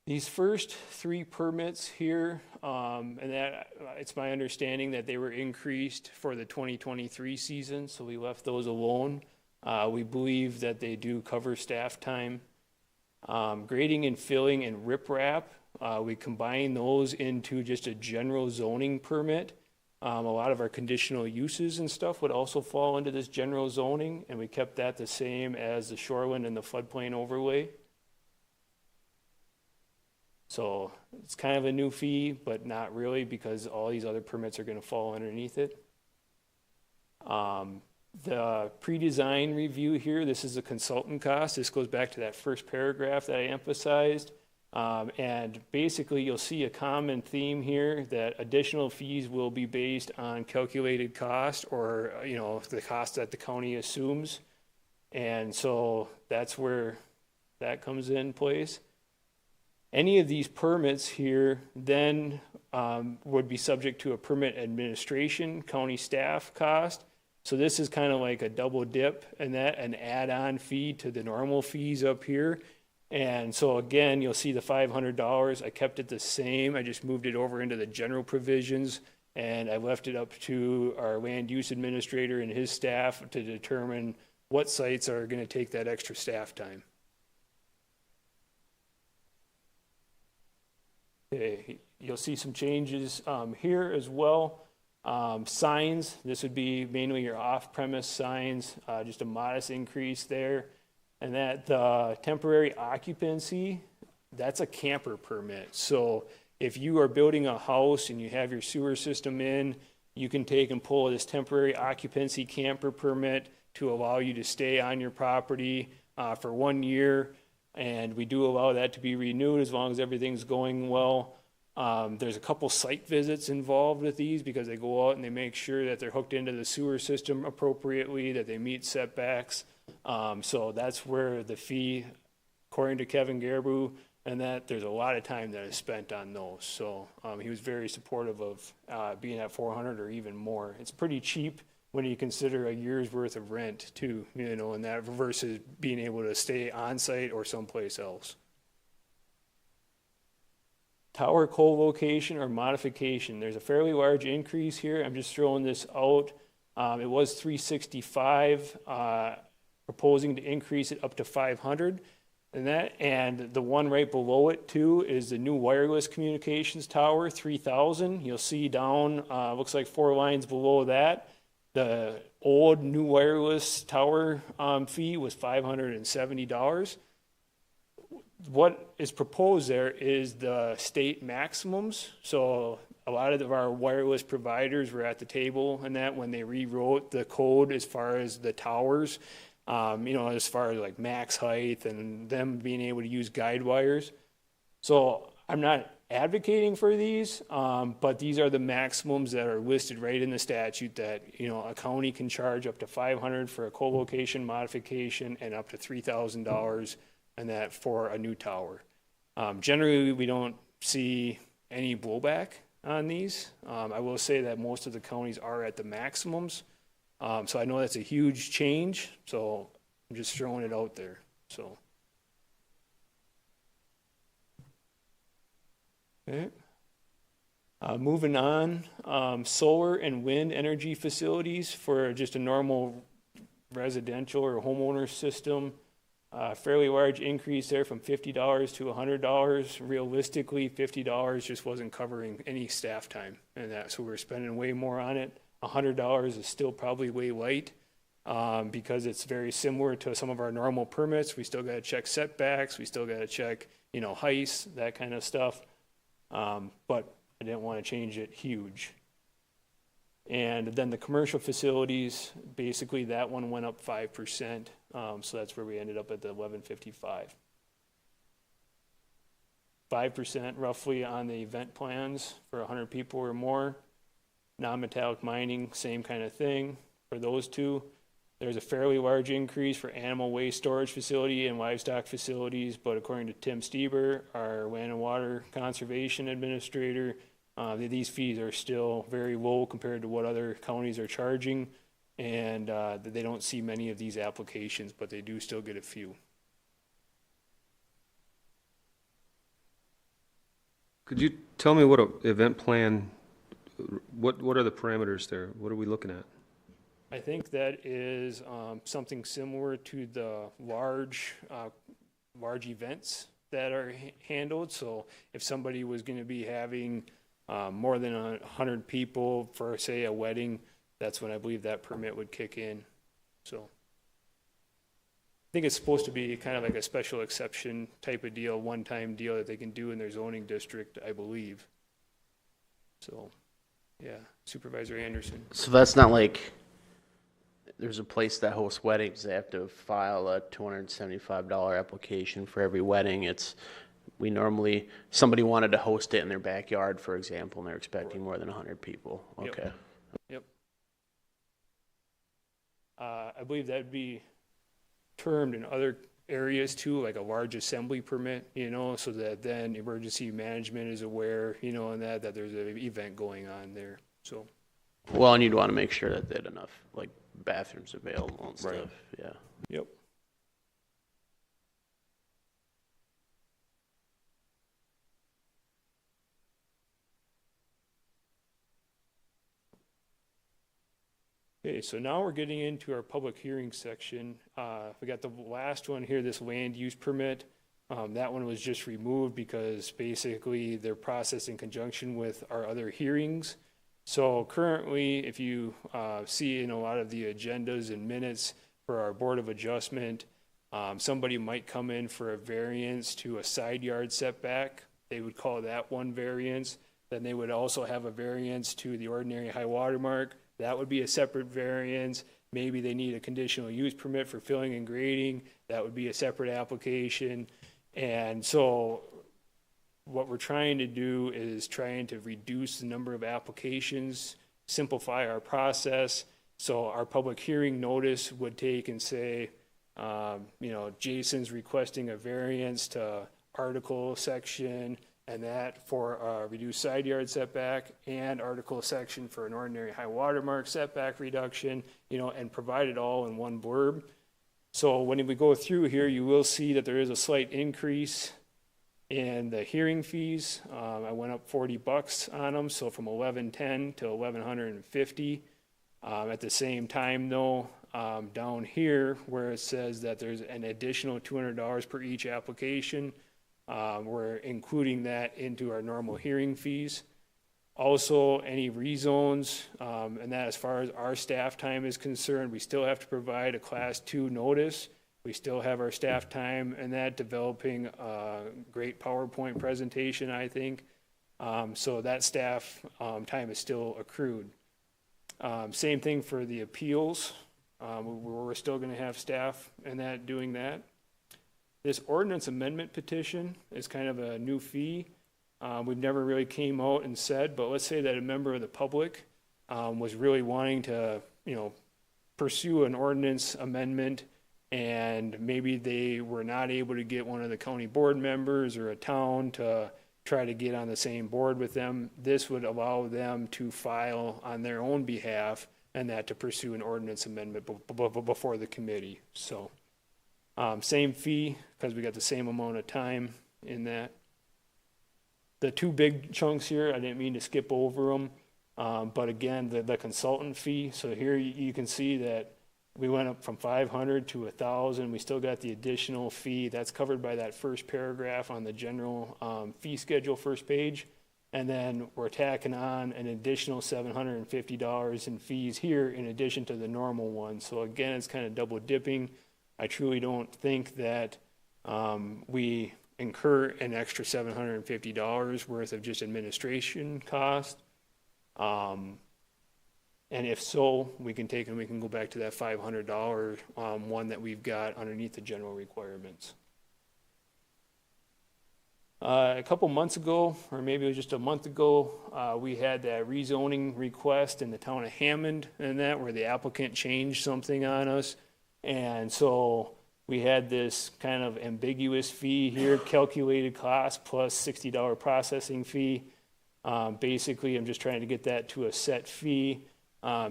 These first 3 permits here, and that it's my understanding that they were increased for the 2023 season, so we left those alone. We believe that they do cover staff time. Grading and filling and riprap, we combine those into just a general zoning permit. A lot of our conditional uses and stuff would also fall into this general zoning, and we kept that the same as the shoreline and the floodplain overlay. So it's kind of a new fee, but not really because all these other permits are going to fall underneath it. The pre-design review here, this is a consultant cost. This goes back to that first paragraph that I emphasized. And basically you'll see a common theme here that additional fees will be based on calculated cost or, the cost that the county assumes. And so that's where that comes in place. Any of these permits here then would be subject to a permit administration, county staff cost. So this is kind of like a double dip and that an add-on fee to the normal fees up here. And so again, you'll see the $500. I kept it the same. I just moved it over into the general provisions and I left it up to our land use administrator and his staff to determine what sites are going to take that extra staff time. Okay, you'll see some changes here as well. Signs, this would be mainly your off-premise signs, just a modest increase there. And that the temporary occupancy, that's a camper permit. So if you are building a house and you have your sewer system in, you can take and pull this temporary occupancy camper permit to allow you to stay on your property for 1 year. And we do allow that to be renewed as long as everything's going well. There's a couple site visits involved with these because they go out and they make sure that they're hooked into the sewer system appropriately, that they meet setbacks. So that's where the fee, according to Kevin Garbu, and that there's a lot of time that is spent on those. So he was very supportive of being at 400 or even more. It's pretty cheap when you consider a year's worth of rent too, you know, and that versus being able to stay on site or someplace else. Tower co-location or modification. There's a fairly large increase here. I'm just throwing this out. It was 365, proposing to increase it up to 500. And the one right below it too is the new wireless communications tower, 3,000. You'll see down, looks like 4 lines below that. The old new wireless tower fee was $570. What is proposed there is the state maximums. So a lot of our wireless providers were at the table and that when they rewrote the code as far as the towers, you know, as far as like max height and them being able to use guide wires. So I'm not advocating for these, but these are the maximums that are listed right in the statute that, you know, a county can charge up to $500 for a co-location modification and up to $3,000 and that for a new tower. Generally, we don't see any blowback on these. I will say that most of the counties are at the maximums. So I know that's a huge change, so I'm just throwing it out there, so. Okay. Moving on, solar and wind energy facilities for just a normal residential or homeowner system. Fairly large increase there from $50 to $100. Realistically, $50 just wasn't covering any staff time and that, so we're spending way more on it. $100 is still probably way light because it's very similar to some of our normal permits. We still got to check setbacks. We still got to check, you know, heights, that kind of stuff. But I didn't want to change it huge. And then the commercial facilities, basically that one went up 5%. So that's where we ended up at the 1155. 5% roughly on the event plans for 100 people or more. Non-metallic mining, same kind of thing for those two. There's a fairly large increase for animal waste storage facility and livestock facilities, but according to Tim Stieber, our land and water conservation administrator, these fees are still very low compared to what other counties are charging, and they don't see many of these applications, but they do still get a few. Could you tell me what an event plan, what are the parameters there? What are we looking at? I think that is something similar to the large events that are handled. So if somebody was going to be having more than 100 people for, say, a wedding, that's when I believe that permit would kick in. So I think it's supposed to be kind of like a special exception type of deal, one-time deal that they can do in their zoning district, I believe. So, yeah, Supervisor Anderson. So that's not like there's a place that hosts weddings. They have to file a $275 application for every wedding. We normally, somebody wanted to host it in their backyard, for example, and they're expecting more than 100 people. Okay. Yep. I believe that'd be termed in other areas too, like a large assembly permit, you know, so that then emergency management is aware, you know, and that there's an event going on there. So. Well, and you'd want to make sure that they had enough, like, bathrooms available and stuff. Right. Yeah. Yep. Okay, so now we're getting into our public hearing section. We got the last one here, this land use permit. That one was just removed because basically they're processed in conjunction with our other hearings. So currently, if you see in a lot of the agendas and minutes for our Board of Adjustment, somebody might come in for a variance to a side yard setback. They would call that one variance. Then they would also have a variance to the ordinary high water mark. That would be a separate variance. Maybe they need a conditional use permit for filling and grading. That would be a separate application. And so what we're trying to do is trying to reduce the number of applications, simplify our process. So our public hearing notice would take and say, Jason's requesting a variance to article section and that for a reduced side yard setback and article section for an ordinary high water mark setback reduction, and provide it all in one blurb. So when we go through here, you will see that there is a slight increase in the hearing fees. I went up $40 on them, so from $11.10 to $1,150. At the same time, though, down here where it says that there's an additional $200 per each application, we're including that into our normal hearing fees. Also, any rezones, and that as far as our staff time is concerned, we still have to provide a Class 2 notice. We still have our staff time and that developing a great PowerPoint presentation, I think. So that staff time is still accrued. Same thing for the appeals. We're still going to have staff and that doing that. This ordinance amendment petition is kind of a new fee. We've never really came out and said, but let's say that a member of the public was really wanting to, pursue an ordinance amendment, and maybe they were not able to get one of the county board members or a town to try to get on the same board with them. This would allow them to file on their own behalf and that to pursue an ordinance amendment before the committee. So same fee because we got the same amount of time in that. The two big chunks here, I didn't mean to skip over them, but again, the consultant fee. So here you can see that we went up from 500 to 1,000. We still got the additional fee. That's covered by that first paragraph on the general fee schedule first page. And then we're tacking on an additional $750 in fees here in addition to the normal one. So again, it's kind of double dipping. I truly don't think that we incur an extra $750 worth of just administration cost. And if so, we can take and we can go back to that $500 one that we've got underneath the general requirements. A couple months ago, or maybe it was just a month ago, we had that rezoning request in the town of Hammond and that where the applicant changed something on us. And so we had this kind of ambiguous fee here, calculated cost plus $60 processing fee. Basically, I'm just trying to get that to a set fee.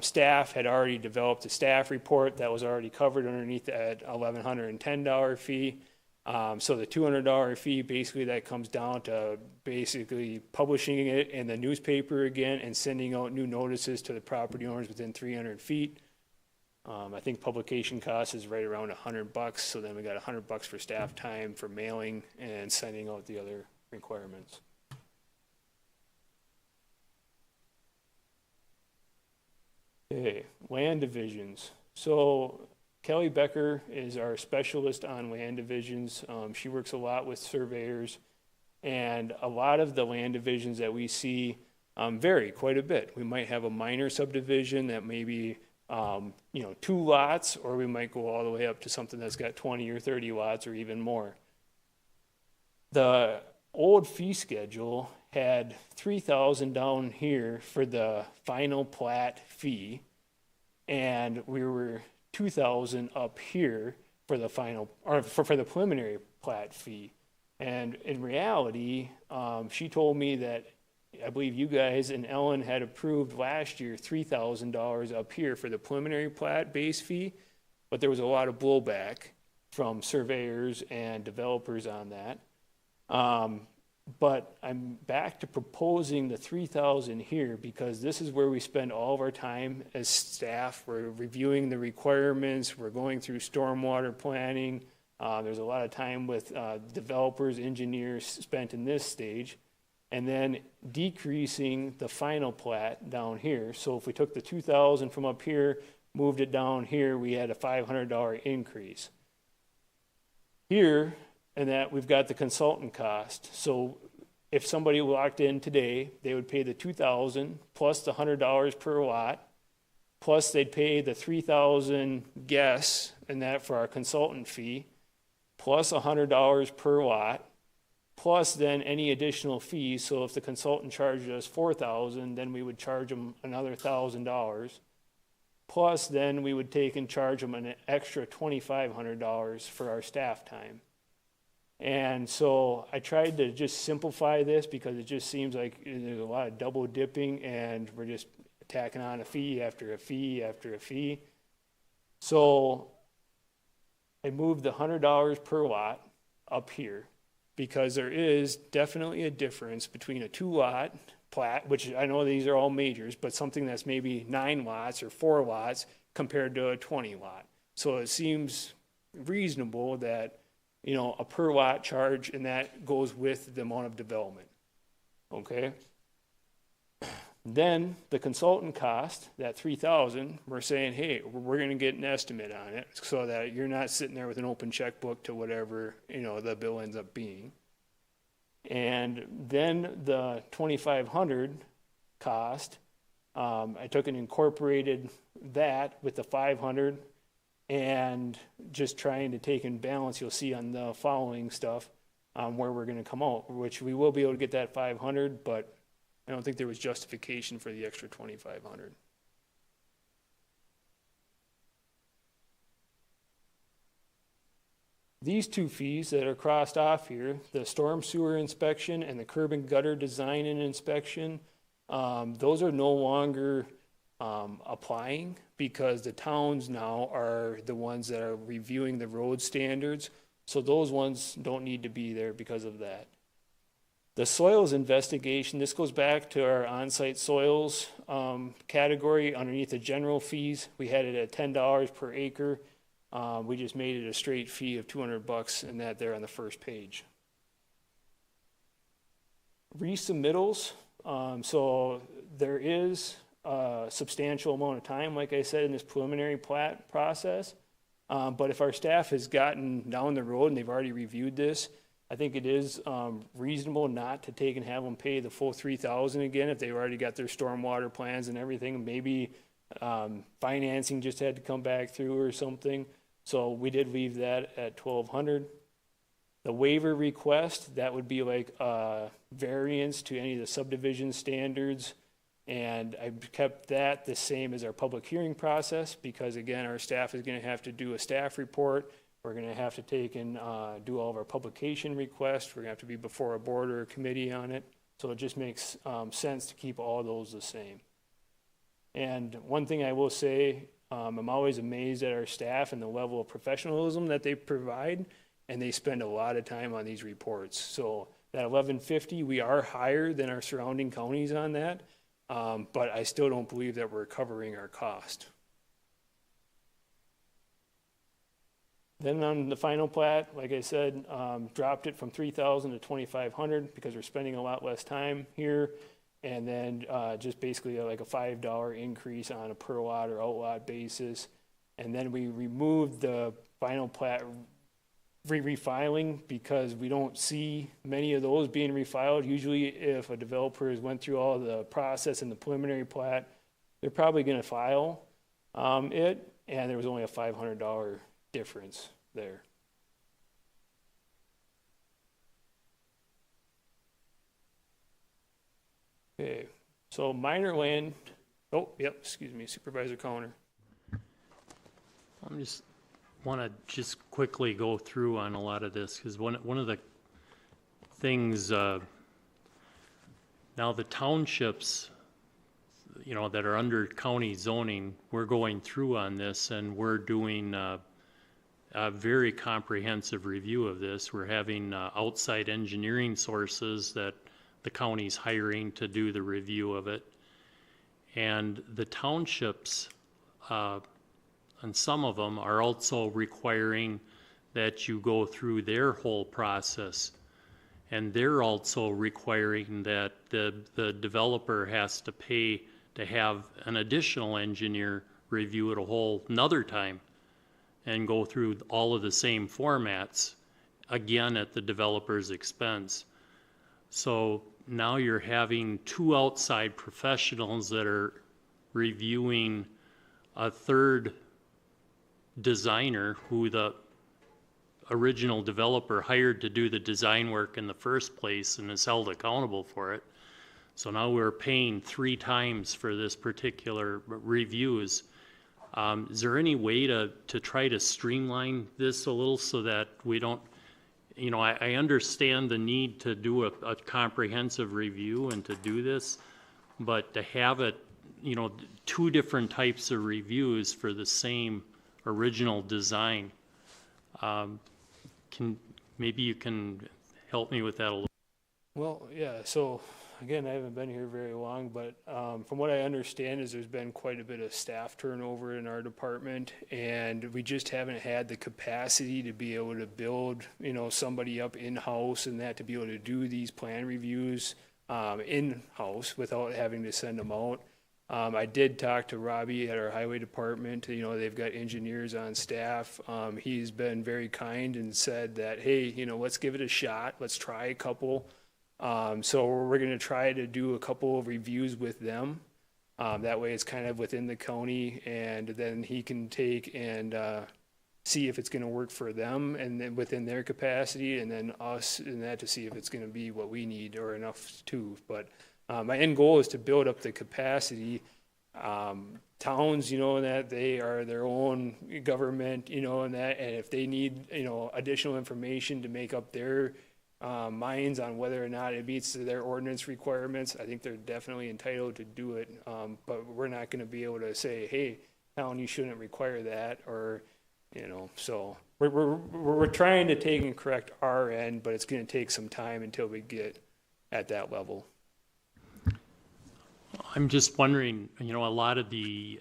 Staff had already developed a staff report that was already covered underneath that $1,110 fee. So the $200 fee, basically that comes down to basically publishing it in the newspaper again and sending out new notices to the property owners within 300 feet. I think publication cost is right around $100. So then we got $100 for staff time for mailing and sending out the other requirements. Okay, land divisions. So Kelly Becker is our specialist on land divisions. She works a lot with surveyors, and a lot of the land divisions that we see vary quite a bit. We might have a minor subdivision that maybe 2 lots, or we might go all the way up to something that's got 20 or 30 lots or even more. The old fee schedule had $3,000 down here for the final plat fee, and we were $2,000 up here for the final, or for the preliminary plat fee. And in reality, she told me that I believe you guys and Ellen had approved last year $3,000 up here for the preliminary plat base fee, but there was a lot of blowback from surveyors and developers on that. But I'm back to proposing the $3,000 here because this is where we spend all of our time as staff. We're reviewing the requirements. We're going through stormwater planning. There's a lot of time with developers, engineers spent in this stage. and then decreasing the final plat down here. So if we took the 2,000 from up here, moved it down here, we had a $500 increase. Here, and that we've got the consultant cost. So if somebody walked in today, they would pay the 2,000 plus the $100 per watt, plus they'd pay the 3,000 guess, and that for our consultant fee, plus $100 per watt, plus then any additional fees. So if the consultant charged us 4,000, then we would charge them another $1,000. Plus then we would take and charge them an extra $2,500 for our staff time. And so I tried to just simplify this because it just seems like there's a lot of double dipping and we're just tacking on a fee after a fee after a fee. So I moved the $100 per watt up here because there is definitely a difference between a 2-watt plat, which I know these are all majors, but something that's maybe 9 watts or 4 watts compared to a 20-watt. So it seems reasonable that, you know, a per watt charge, and that goes with the amount of development, okay? Then the consultant cost, that 3,000, we're saying, hey, we're gonna get an estimate on it so that you're not sitting there with an open checkbook to whatever, you know, the bill ends up being. And then the 2,500 cost, I took and incorporated that with the 500 and just trying to take in balance. You'll see on the following stuff where we're going to come out, which we will be able to get that 500, but I don't think there was justification for the extra 2,500. These two fees that are crossed off here, the storm sewer inspection and the curb and gutter design and inspection, those are no longer applying because the towns now are the ones that are reviewing the road standards. So those ones don't need to be there because of that. The soils investigation, this goes back to our on-site soils category underneath the general fees. We had it at $10 per acre. We just made it a straight fee of $200 and that there on the first page. Resubmittals, so there is a substantial amount of time, like I said, in this preliminary plat process. But if our staff has gotten down the road and they've already reviewed this, I think it is reasonable not to take and have them pay the full $3,000 again if they've already got their stormwater plans and everything. Maybe financing just had to come back through or something. So we did leave that at $1,200. The waiver request, that would be like a variance to any of the subdivision standards. And I kept that the same as our public hearing process because, again, our staff is going to have to do a staff report. We're going to have to take and do all of our publication requests. We're going to have to be before a board or a committee on it. So it just makes sense to keep all those the same. And one thing I will say, I'm always amazed at our staff and the level of professionalism that they provide, and they spend a lot of time on these reports. So that $1,150, we are higher than our surrounding counties on that, but I still don't believe that we're covering our cost. Then on the final plat, like I said, dropped it from 3,000 to 2,500 because we're spending a lot less time here. And then just basically like a $5 increase on a per lot or out lot basis. And then we removed the final plat refiling because we don't see many of those being refiled. Usually if a developer has went through all the process in the preliminary plat, they're probably going to file it. And there was only a $500 difference there. Okay, so minor land, oh, yep, excuse me, Supervisor Connor. I'm just, want to just quickly go through on a lot of this, because one of the things, now the townships, you know, that are under county zoning, we're going through on this, and we're doing a very comprehensive review of this. We're having outside engineering sources that the county's hiring to do the review of it. And the townships, and some of them are also requiring that you go through their whole process. And they're also requiring that the developer has to pay to have an additional engineer review it a whole another time and go through all of the same formats, again at the developer's expense. So now you're having two outside professionals that are reviewing a third designer who the original developer hired to do the design work in the first place and is held accountable for it. So now we're paying 3 times for this particular reviews. Is there any way to try to streamline this a little so that we don't, you know, I understand the need to do a comprehensive review and to do this, but to have it, you know, 2 different types of reviews for the same original design, maybe you can help me with that a little. Well, yeah, so again, I haven't been here very long, but from what I understand is there's been quite a bit of staff turnover in our department, and we just haven't had the capacity to be able to build, you know, somebody up in-house and that to be able to do these plan reviews in-house without having to send them out. I did talk to Robbie at our highway department. You know, they've got engineers on staff. He's been very kind and said that, hey, you know, let's give it a shot. Let's try a couple. So we're going to try to do a couple of reviews with them. That way it's kind of within the county, and then he can take and see if it's going to work for them and then within their capacity, and then us and that to see if it's going to be what we need or enough too. But my end goal is to build up the capacity. Towns, you know, that they are their own government, you know, and that, and if they need, you know, additional information to make up their minds on whether or not it meets their ordinance requirements, I think they're definitely entitled to do it. But we're not going to be able to say, hey, town, you shouldn't require that, or, you know, so we're trying to take and correct our end, but it's going to take some time until we get at that level. I'm just wondering, you know, a lot of the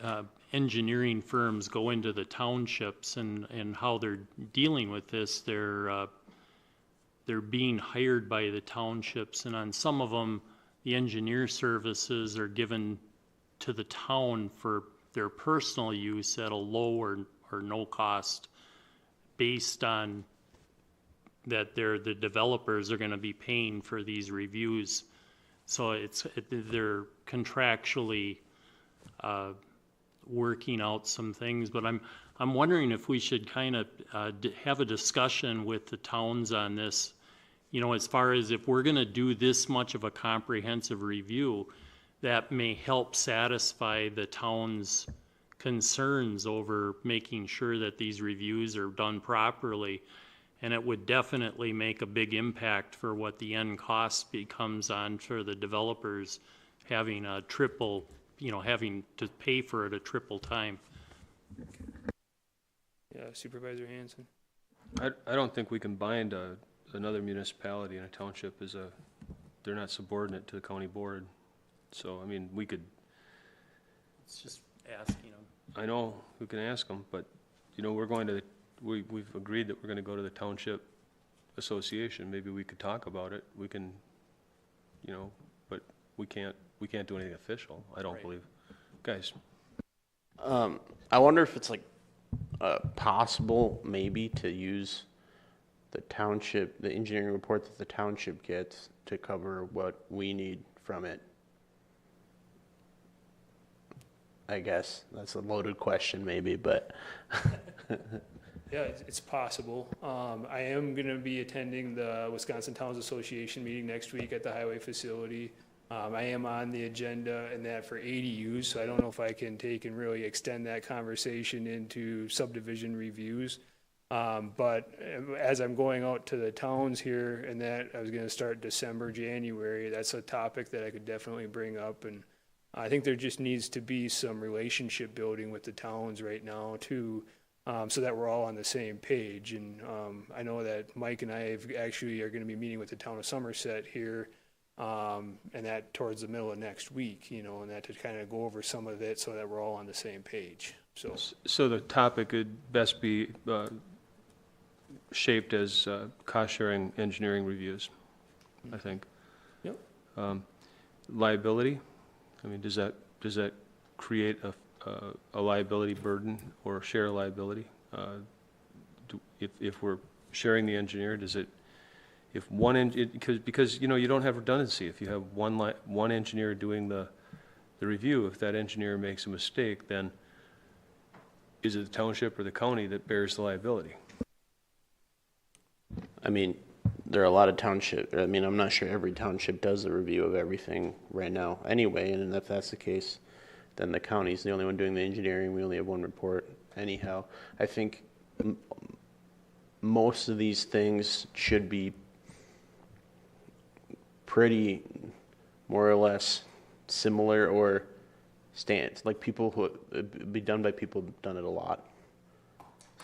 engineering firms go into the townships and how they're dealing with this. They're being hired by the townships, and on some of them, the engineer services are given to the town for their personal use at a low or no cost, based on that the developers are going to be paying for these reviews. So they're contractually working out some things, but I'm wondering if we should kind of have a discussion with the towns on this, you know, as far as if we're going to do this much of a comprehensive review, that may help satisfy the town's concerns over making sure that these reviews are done properly. And it would definitely make a big impact for what the end cost becomes on for the developers having a triple, you know, having to pay for it a triple time. Yeah, Supervisor Hanson. I don't think we can bind another municipality in a township they're not subordinate to the county board. So, I mean, we could. It's just asking them. I know, we can ask them, but, you know, we've agreed that we're going to go to the township association. Maybe we could talk about it. We can, you know, but we can't do anything official, I don't believe. Guys. I wonder if it's like possible maybe to use the engineering report that the township gets to cover what we need from it. I guess that's a loaded question maybe, but. Yeah, it's possible. I am going to be attending the Wisconsin Towns Association meeting next week at the highway facility. I am on the agenda and that for ADUs, so I don't know if I can take and really extend that conversation into subdivision reviews. But as I'm going out to the towns here, and that I was going to start December, January, that's a topic that I could definitely bring up. And I think there just needs to be some relationship building with the towns right now too. So that we're all on the same page. And I know that Mike and I actually are going to be meeting with the town of Somerset here, and that towards the middle of next week, you know, and that to kind of go over some of it so that we're all on the same page. So the topic could best be shaped as cost-sharing engineering reviews. I think. Yep. Liability, I mean, does that create a liability burden or share liability? If we're sharing the engineer, does it, if because, you know, you don't have redundancy. If you have one engineer doing the review, if that engineer makes a mistake, then is it the township or the county that bears the liability? I mean, there are a lot of township, I mean, I'm not sure every township does a review of everything right now anyway, and if that's the case, then the county's the only one doing the engineering, we only have one report anyhow. I think most of these things should be pretty more or less similar or like people who, it'd be done by people who've done it a lot.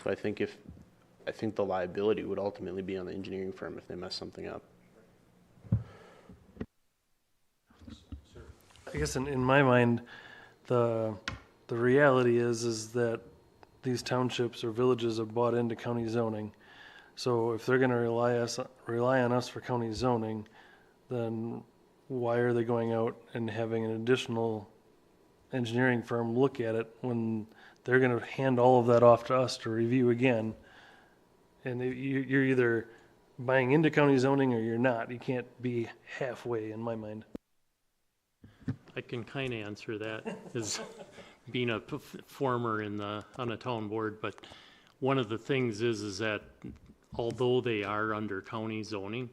So I think the liability would ultimately be on the engineering firm if they mess something up. I guess in my mind, the reality is that these townships or villages have bought into county zoning. So if they're gonna rely on us for county zoning, then why are they going out and having an additional engineering firm look at it when they're gonna hand all of that off to us to review again? And you're either buying into county zoning or you're not. You can't be halfway in my mind. I can kind of answer that as being a former on a town board, but one of the things is that although they are under county zoning,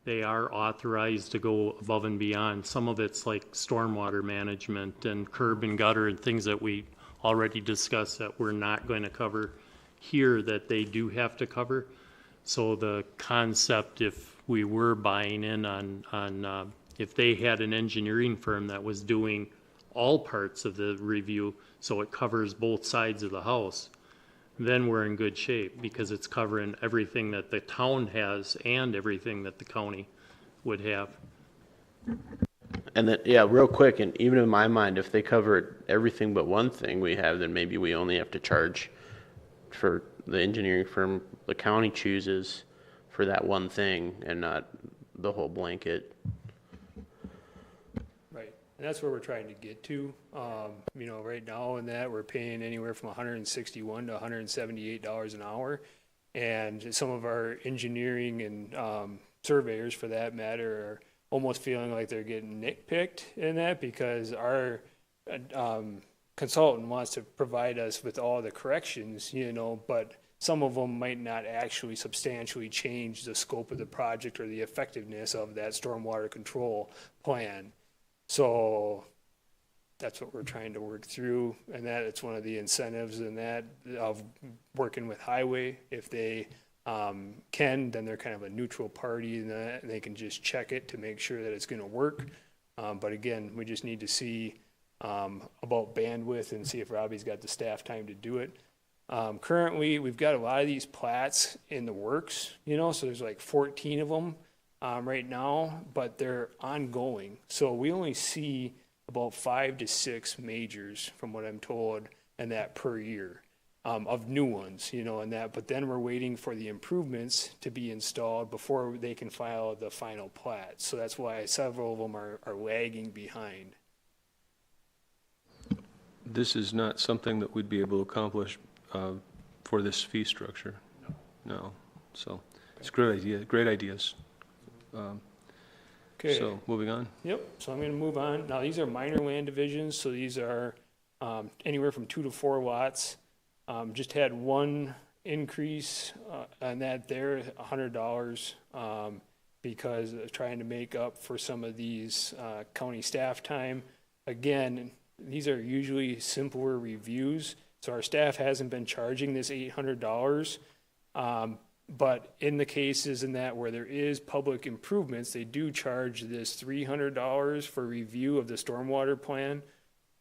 they are authorized to go above and beyond. Some of it's like stormwater management and curb and gutter and things that we already discussed that we're not going to cover here that they do have to cover. So the concept, if we were buying in on if they had an engineering firm that was doing all parts of the review, so it covers both sides of the house, then we're in good shape because it's covering everything that the town has and everything that the county would have. And then, yeah, real quick, and even in my mind, if they covered everything but one thing we have, then maybe we only have to charge for the engineering firm the county chooses for that one thing and not the whole blanket. Right, and that's where we're trying to get to. You know, right now in that, we're paying anywhere from $161 to $178 an hour. And some of our engineering and surveyors, for that matter, are almost feeling like they're getting nitpicked in that because our consultant wants to provide us with all the corrections, you know, but some of them might not actually substantially change the scope of the project or the effectiveness of that stormwater control plan. So that's what we're trying to work through, and that it's one of the incentives in that of working with highway. If they can, then they're kind of a neutral party in that, and they can just check it to make sure that it's going to work. But again, we just need to see about bandwidth and see if Robbie's got the staff time to do it. Currently, we've got a lot of these plats in the works, you know, so there's like 14 of them right now, but they're ongoing. So we only see about 5 to 6 majors, from what I'm told, and that per year of new ones, you know, and that. But then we're waiting for the improvements to be installed before they can file the final plat. So that's why several of them are lagging behind. This is not something that we'd be able to accomplish for this fee structure. No. So it's a great idea, great ideas. Okay. So moving on. Yep, so I'm gonna move on. Now, these are minor land divisions, so these are anywhere from 2 to 4 lots. Just had one increase on that there, $100, because of trying to make up for some of these county staff time. Again, these are usually simpler reviews, so our staff hasn't been charging this $800. But in the cases in that where there is public improvements, they do charge this $300 for review of the stormwater plan.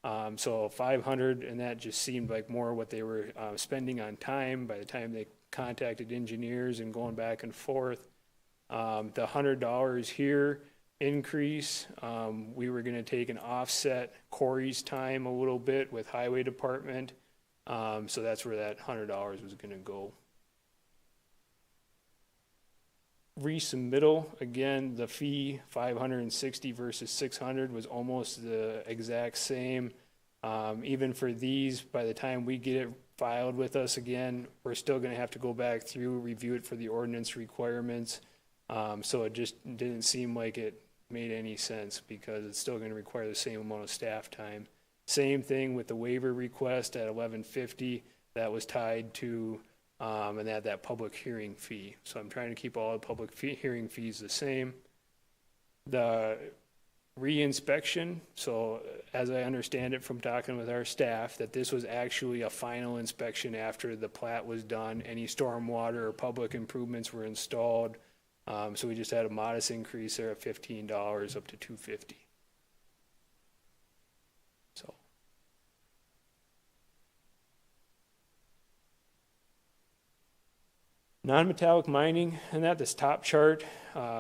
So $500, and that just seemed like more what they were spending on time by the time they contacted engineers and going back and forth. The $100 here increase, we were going to take and offset Corey's time a little bit with highway department. So that's where that $100 was going to go. resubmittal, again, the fee, 560 versus 600 was almost the exact same. Even for these, by the time we get it filed with us again, we're still gonna have to go back through, review it for the ordinance requirements. So it just didn't seem like it made any sense because it's still gonna require the same amount of staff time. Same thing with the waiver request at 1150, that was tied to, and they had that public hearing fee. So I'm trying to keep all the public hearing fees the same. The re-inspection, so as I understand it from talking with our staff, that this was actually a final inspection after the plat was done, any stormwater or public improvements were installed. So we just had a modest increase there of $15 up to $250. So. Non-metallic mining, and that this top chart,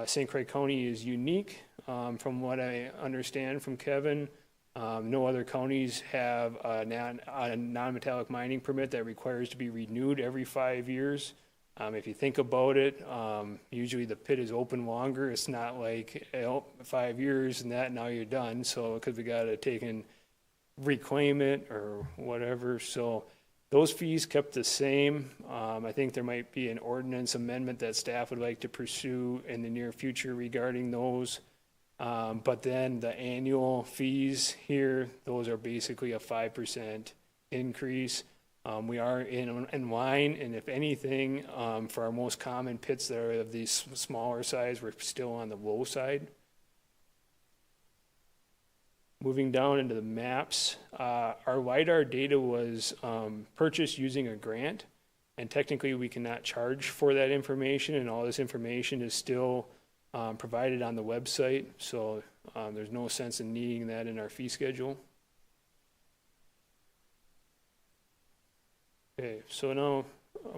St. Croix County is unique. From what I understand from Kevin, no other counties have a non-metallic mining permit that requires to be renewed every 5 years. If you think about it, usually the pit is open longer. It's not like 5 years and that now you're done. So because we got to take and reclaim it or whatever. So those fees kept the same. I think there might be an ordinance amendment that staff would like to pursue in the near future regarding those. But then the annual fees here, those are basically a 5% increase. We are in line, and if anything, for our most common pits that are of these smaller size, we're still on the low side. Moving down into the maps, our LiDAR data was purchased using a grant, and technically we cannot charge for that information, and all this information is still provided on the website, so there's no sense in needing that in our fee schedule. Okay, so now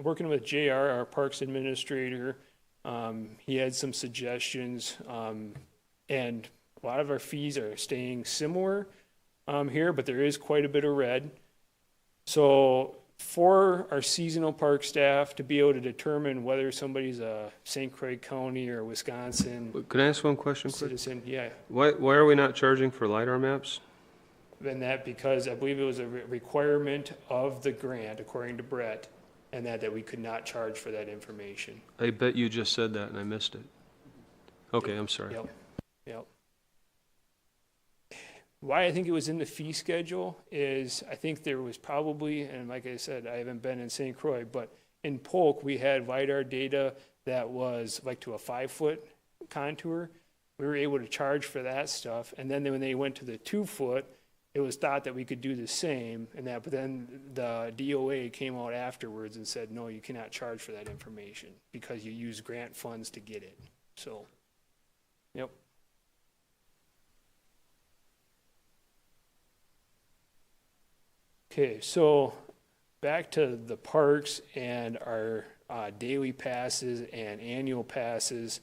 working with JR, our parks administrator, he had some suggestions, and a lot of our fees are staying similar here, but there is quite a bit of red. So for our seasonal park staff to be able to determine whether somebody's a St. Croix County or Wisconsin Can I ask one question, quick? citizen, yeah. Why are we not charging for LiDAR maps? And that because I believe it was a requirement of the grant, according to Brett, and that we could not charge for that information. I bet you just said that and I missed it. Okay, I'm sorry. Yep. Why I think it was in the fee schedule is I think there was probably, and like I said, I haven't been in St. Croix, but in Polk, we had LiDAR data that was like to a 5-foot contour. We were able to charge for that stuff. And then when they went to the 2-foot, it was thought that we could do the same and that, but then the DOA came out afterwards and said, no, you cannot charge for that information because you use grant funds to get it. So, yep. Okay, so back to the parks and our daily passes and annual passes.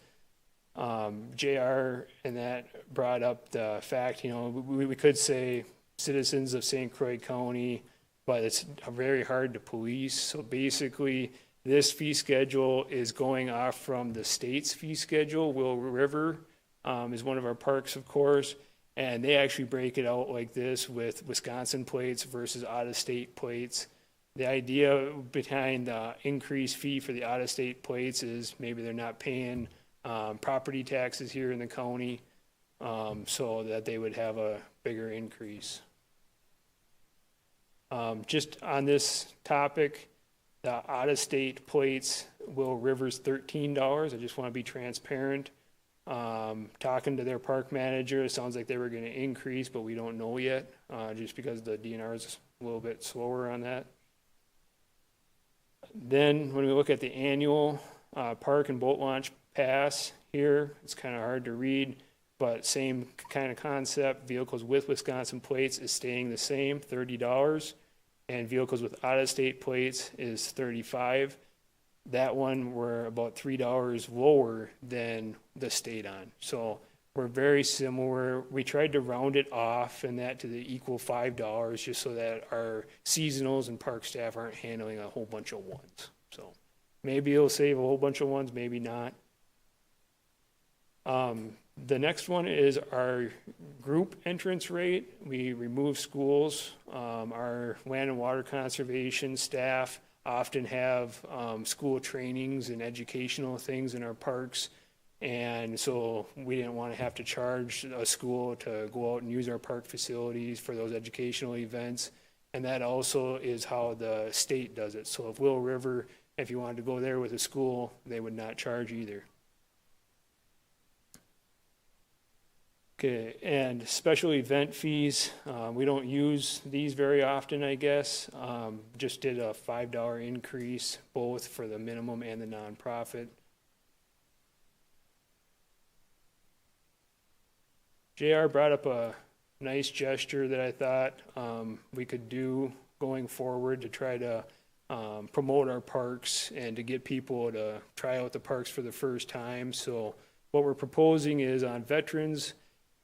JR and that brought up the fact, we could say citizens of St. Croix County, but it's very hard to police. So basically, this fee schedule is going off from the state's fee schedule. Will River is one of our parks, of course, and they actually break it out like this with Wisconsin plates versus out-of-state plates. The idea behind the increased fee for the out-of-state plates is maybe they're not paying property taxes here in the county, so that they would have a bigger increase. Just on this topic, the out-of-state plates, Will River's $13. I just want to be transparent. Talking to their park manager, it sounds like they were going to increase, but we don't know yet, just because the DNR is a little bit slower on that. Then when we look at the annual park and boat launch pass here, it's kind of hard to read, but same kind of concept. Vehicles with Wisconsin plates is staying the same, $30, and vehicles with out-of-state plates is $35. That one we're about $3 lower than the state on. So we're very similar. We tried to round it off and that to the equal $5 just so that our seasonals and park staff aren't handling a whole bunch of ones. So maybe it'll save a whole bunch of ones, maybe not. The next one is our group entrance rate. We remove schools. Our land and water conservation staff often have school trainings and educational things in our parks. And so we didn't want to have to charge a school to go out and use our park facilities for those educational events. And that also is how the state does it. So if Will River, if you wanted to go there with a school, they would not charge either. Okay, and special event fees, we don't use these very often, I guess. Just did a $5 increase, both for the minimum and the nonprofit. JR brought up a nice gesture that I thought we could do going forward to try to promote our parks and to get people to try out the parks for the first time. So what we're proposing is on veterans,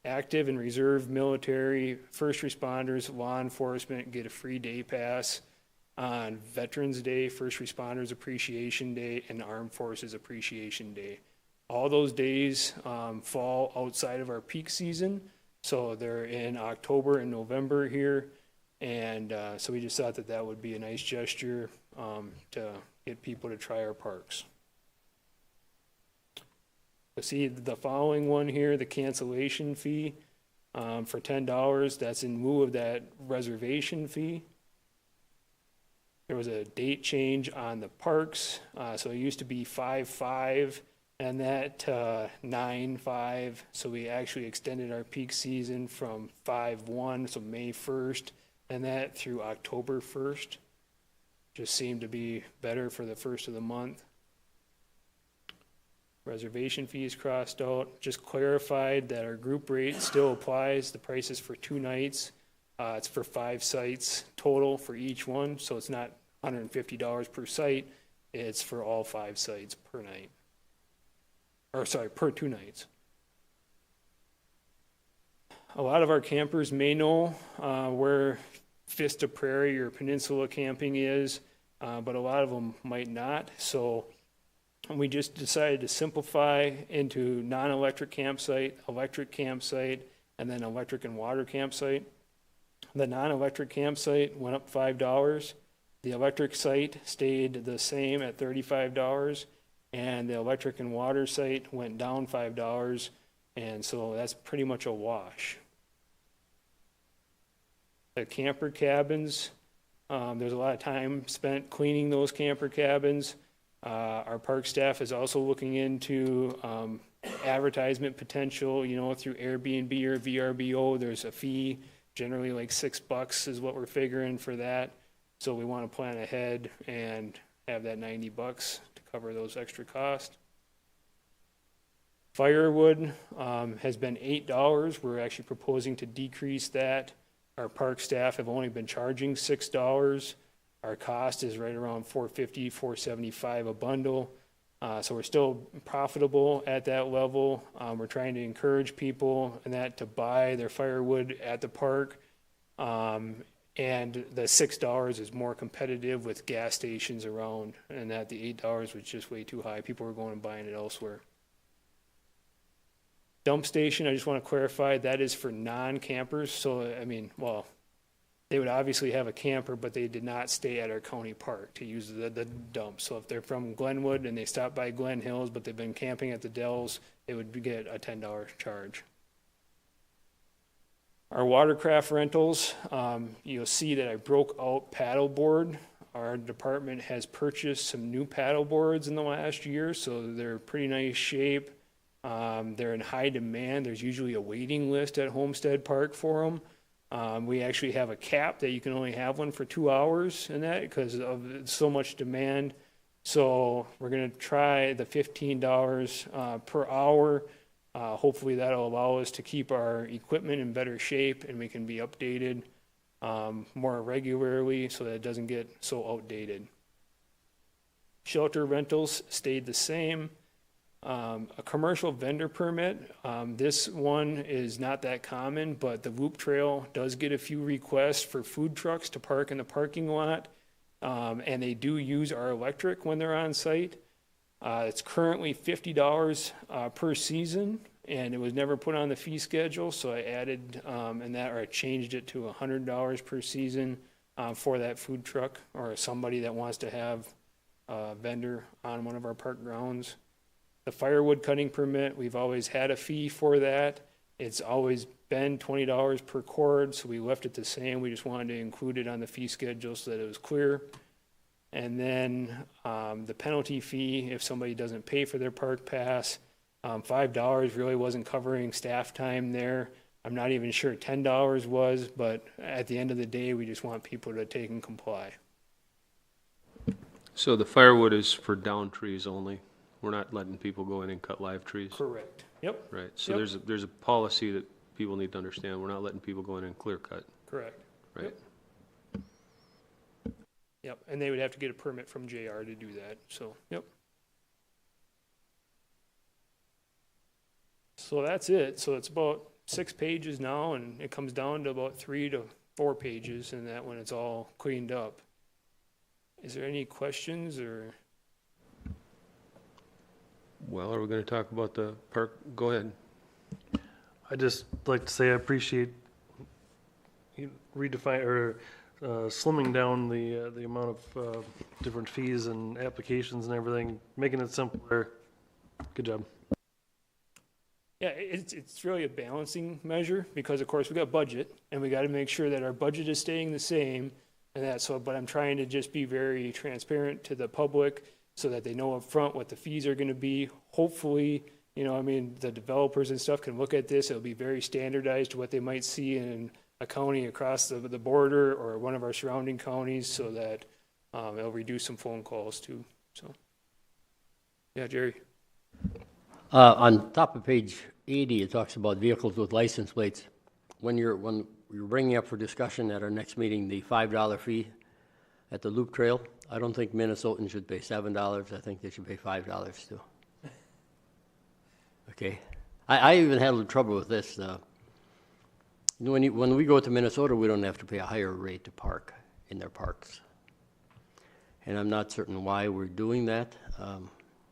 active and reserve military, first responders, law enforcement get a free day pass on Veterans Day, First Responders Appreciation Day, and Armed Forces Appreciation Day. All those days fall outside of our peak season, so they're in October and November here, and so we just thought that that would be a nice gesture to get people to try our parks. See the following one here, the cancellation fee for $10. That's in lieu of that reservation fee. There was a date change on the parks, so it used to be 5/5 and that 9/5. So we actually extended our peak season from 5/1, so May 1st, and that through October 1st. Just seemed to be better for the first of the month. Reservation fees crossed out, just clarified that our group rate still applies. The price is for 2 nights. It's for 5 sites total for each one, so it's not $150 per site. It's for all 5 sites per night. Or sorry, per 2 nights. A lot of our campers may know where Vista Prairie or Peninsula camping is, but a lot of them might not. So we just decided to simplify into non-electric campsite, electric campsite, and then electric and water campsite. The non-electric campsite went up $5. The electric site stayed the same at $35, and the electric and water site went down $5, and so that's pretty much a wash. The camper cabins, there's a lot of time spent cleaning those camper cabins. Our park staff is also looking into advertisement potential, through Airbnb or VRBO. There's a fee, generally like $6 is what we're figuring for that. So we want to plan ahead and have that $90 to cover those extra costs. Firewood has been $8. We're actually proposing to decrease that. Our park staff have only been charging $6. Our cost is right around $450, $475 a bundle. So we're still profitable at that level. We're trying to encourage people and that to buy their firewood at the park. And the $6 is more competitive with gas stations around, and that the $8 was just way too high. People were going and buying it elsewhere. Dump station, I just want to clarify, that is for non-campers. So, they would obviously have a camper, but they did not stay at our county park to use the dump. So if they're from Glenwood and they stop by Glen Hills, but they've been camping at the Dells, they would get a $10 charge. Our watercraft rentals, you'll see that I broke out paddleboard. Our department has purchased some new paddle boards in the last year, so they're pretty nice shape. They're in high demand. There's usually a waiting list at Homestead Park for them. We actually have a cap that you can only have one for 2 hours in that because of so much demand. So we're going to try the $15 per hour. Hopefully that'll allow us to keep our equipment in better shape and we can be updated more regularly so that it doesn't get so outdated. Shelter rentals stayed the same. A commercial vendor permit, this one is not that common, but the Loop Trail does get a few requests for food trucks to park in the parking lot, and they do use our electric when they're on site. It's currently $50 per season, and it was never put on the fee schedule, so I added, or I changed it to $100 per season for that food truck or somebody that wants to have a vendor on one of our park grounds. The firewood cutting permit, we've always had a fee for that. It's always been $20 per cord, so we left it the same. We just wanted to include it on the fee schedule so that it was clear. And then the penalty fee, if somebody doesn't pay for their park pass, $5 really wasn't covering staff time there. I'm not even sure $10 was, but at the end of the day, we just want people to take and comply. So the firewood is for down trees only? We're not letting people go in and cut live trees? Correct. Yep, Right, so Yep. there's a policy that people need to understand. We're not letting people go in and clear cut, correct. right? Yep, and they would have to get a permit from JR to do that, so, yep. So that's it. So it's about 6 pages now, and it comes down to about 3 to 4 pages, and that when it's all cleaned up. Is there any questions, or? Well, are we gonna talk about the park? Go ahead. I just like to say I appreciate you redefine or slimming down the amount of different fees and applications and everything, making it simpler. Good job. Yeah, it's really a balancing measure, because of course we got budget, and we got to make sure that our budget is staying the same, and that, so, but I'm trying to just be very transparent to the public so that they know up front what the fees are going to be. Hopefully, you know, I mean, the developers and stuff can look at this. It'll be very standardized to what they might see in a county across the border or one of our surrounding counties, so that it'll reduce some phone calls too. So, yeah, Jerry. On top of page 80, it talks about vehicles with license plates. When you're bringing up for discussion at our next meeting, the $5 fee at the Loop Trail, I don't think Minnesotans should pay $7. I think they should pay $5 too. Okay? I even had a little trouble with this. When we go to Minnesota, we don't have to pay a higher rate to park in their parks. And I'm not certain why we're doing that.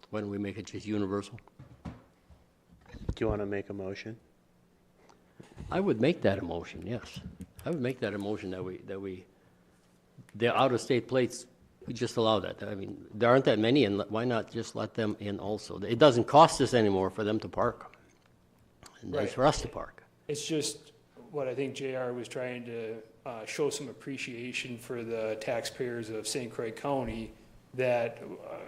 Why don't we make it just universal? Do you want to make a motion? I would make that a motion, yes. I would make that a motion the out-of-state plates, we just allow that. I mean, there aren't that many, and why not just let them in also? It doesn't cost us anymore for them to park. And it's Right. for us to park. It's just what I think JR was trying to show some appreciation for the taxpayers of St. Croix County, that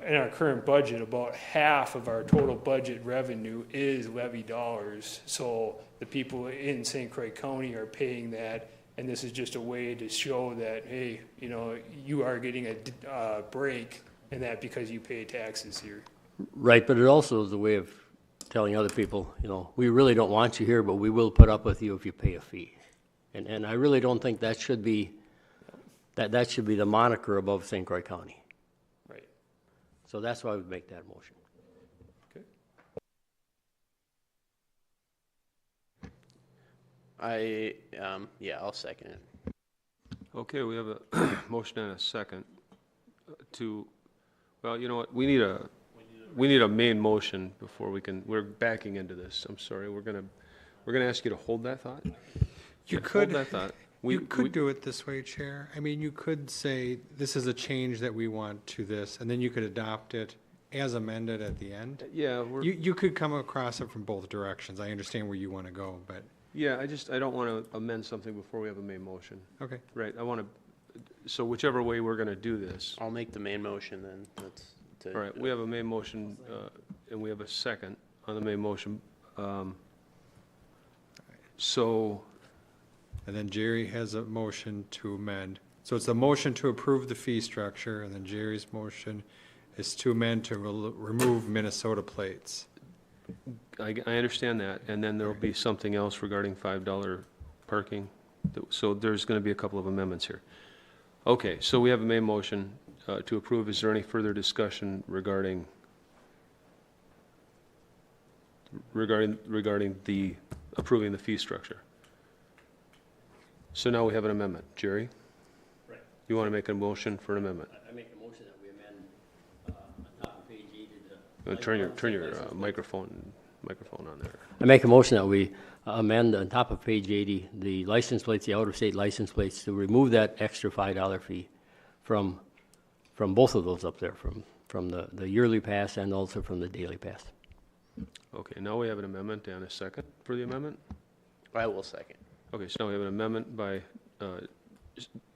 in our current budget, about half of our total budget revenue is levy dollars. So the people in St. Croix County are paying that, and this is just a way to show that, hey, you know, you are getting a break in that because you pay taxes here. Right, but it also is a way of telling other people, you know, we really don't want you here, but we will put up with you if you pay a fee. And I really don't think that should be, that should be the moniker above St. Croix County. Right. So that's why I would make that motion. Okay. I'll second it. Okay, we have a motion and a second well, you know what, we need a main motion before we're backing into this. I'm sorry, we're gonna ask you to hold that thought. You Hold could, that thought. you could do it this way, Chair. I mean, you could say, this is a change that we want to this, and then you could adopt it as amended at the end. Yeah, You could come across it from both directions. I understand where you want to go, but, yeah, I don't want to amend something before we have a main motion. okay. Right, so whichever way we're gonna do this. I'll make the main motion then. All right, we have a main motion, and we have a second on the main motion. So, And then Jerry has a motion to amend. So it's a motion to approve the fee structure, and then Jerry's motion is to amend to remove Minnesota plates. I understand that, and then there'll be something else regarding $5 parking. So there's gonna be a couple of amendments here. Okay, so we have a main motion to approve. Is there any further discussion regarding the approving the fee structure? So now we have an amendment. Jerry? Right. You want to make a motion for an amendment? I make a motion that we amend on top of page 80, Turn your microphone on there. I make a motion that we amend on top of page 80, the license plates, the out-of-state license plates, to remove that extra $5 fee from both of those up there, from the yearly pass and also from the daily pass. Okay, now we have an amendment and a second for the amendment. I will second. Okay, so now we have an amendment by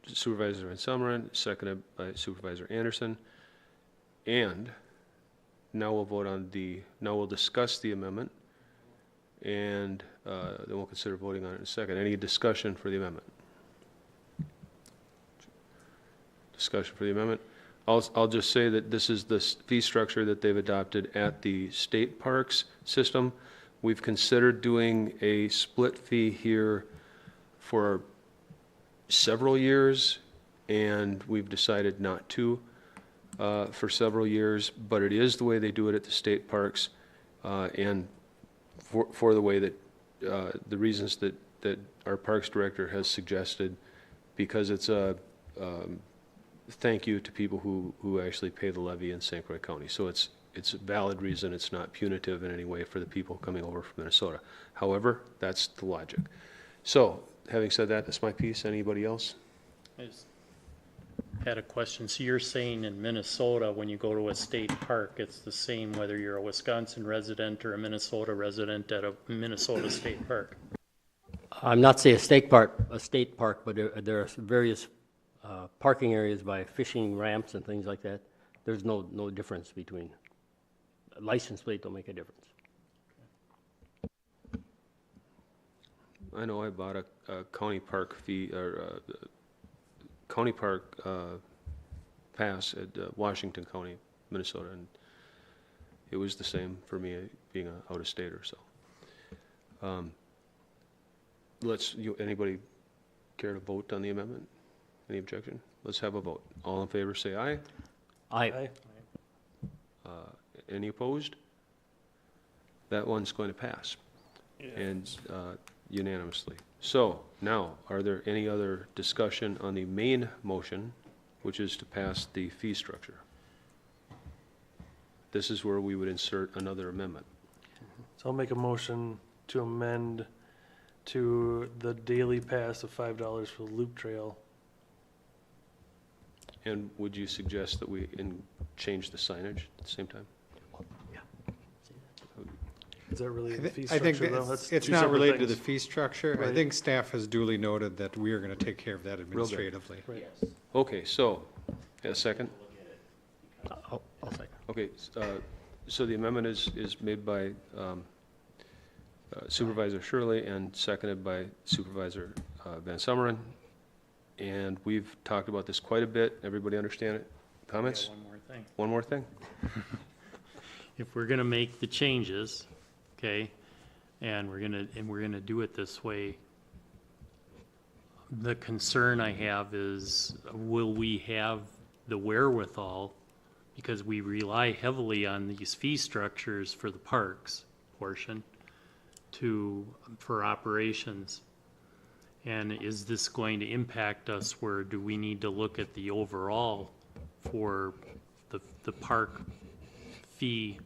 Supervisor Van Summeren, seconded by Supervisor Anderson. And now we'll vote on now we'll discuss the amendment, and then we'll consider voting on it in a second. Any discussion for the amendment? Discussion for the amendment? I'll just say that this is the fee structure that they've adopted at the state parks system. We've considered doing a split fee here for several years, and we've decided not to for several years, but it is the way they do it at the state parks, and for the way that, the reasons that our parks director has suggested, because it's a thank you to people who actually pay the levy in St. Croix County. So it's a valid reason. It's not punitive in any way for the people coming over from Minnesota. However, that's the logic. So, having said that, that's my piece. Anybody else? I just had a question. So you're saying in Minnesota, when you go to a state park, it's the same whether you're a Wisconsin resident or a Minnesota resident at a Minnesota state park? I'm not saying a state park, but there are various parking areas by fishing ramps and things like that. There's no difference between. A license plate don't make a difference. I know I bought a county park fee, or county park pass at Washington County, Minnesota, and it was the same for me being an out-of-stater, so. Anybody care to vote on the amendment? Any objection? Let's have a vote. All in favor, say aye. Aye. Any opposed? That one's going to pass, and unanimously. So, now, are there any other discussion on the main motion, which is to pass the fee structure? This is where we would insert another amendment. So I'll make a motion to amend to the daily pass of $5 for the loop trail. And would you suggest that we change the signage at the same time? Is that really the fee I think structure though? That's it's two not separate related to the things. fee structure. I Right. think staff has duly noted that we are going to take care of that good. administratively. Right. Okay, so, a second? I'll second. Okay, so the amendment is made by Supervisor Shirley and seconded by Supervisor Van Summeren. And we've talked about this quite a bit. Everybody understand it? Comments? One more thing. One more thing? If we're gonna make the changes, okay, and we're gonna do it this way, the concern I have is, will we have the wherewithal, because we rely heavily on these fee structures for the parks portion for operations. And is this going to impact us, where do we need to look at the overall for the park fee?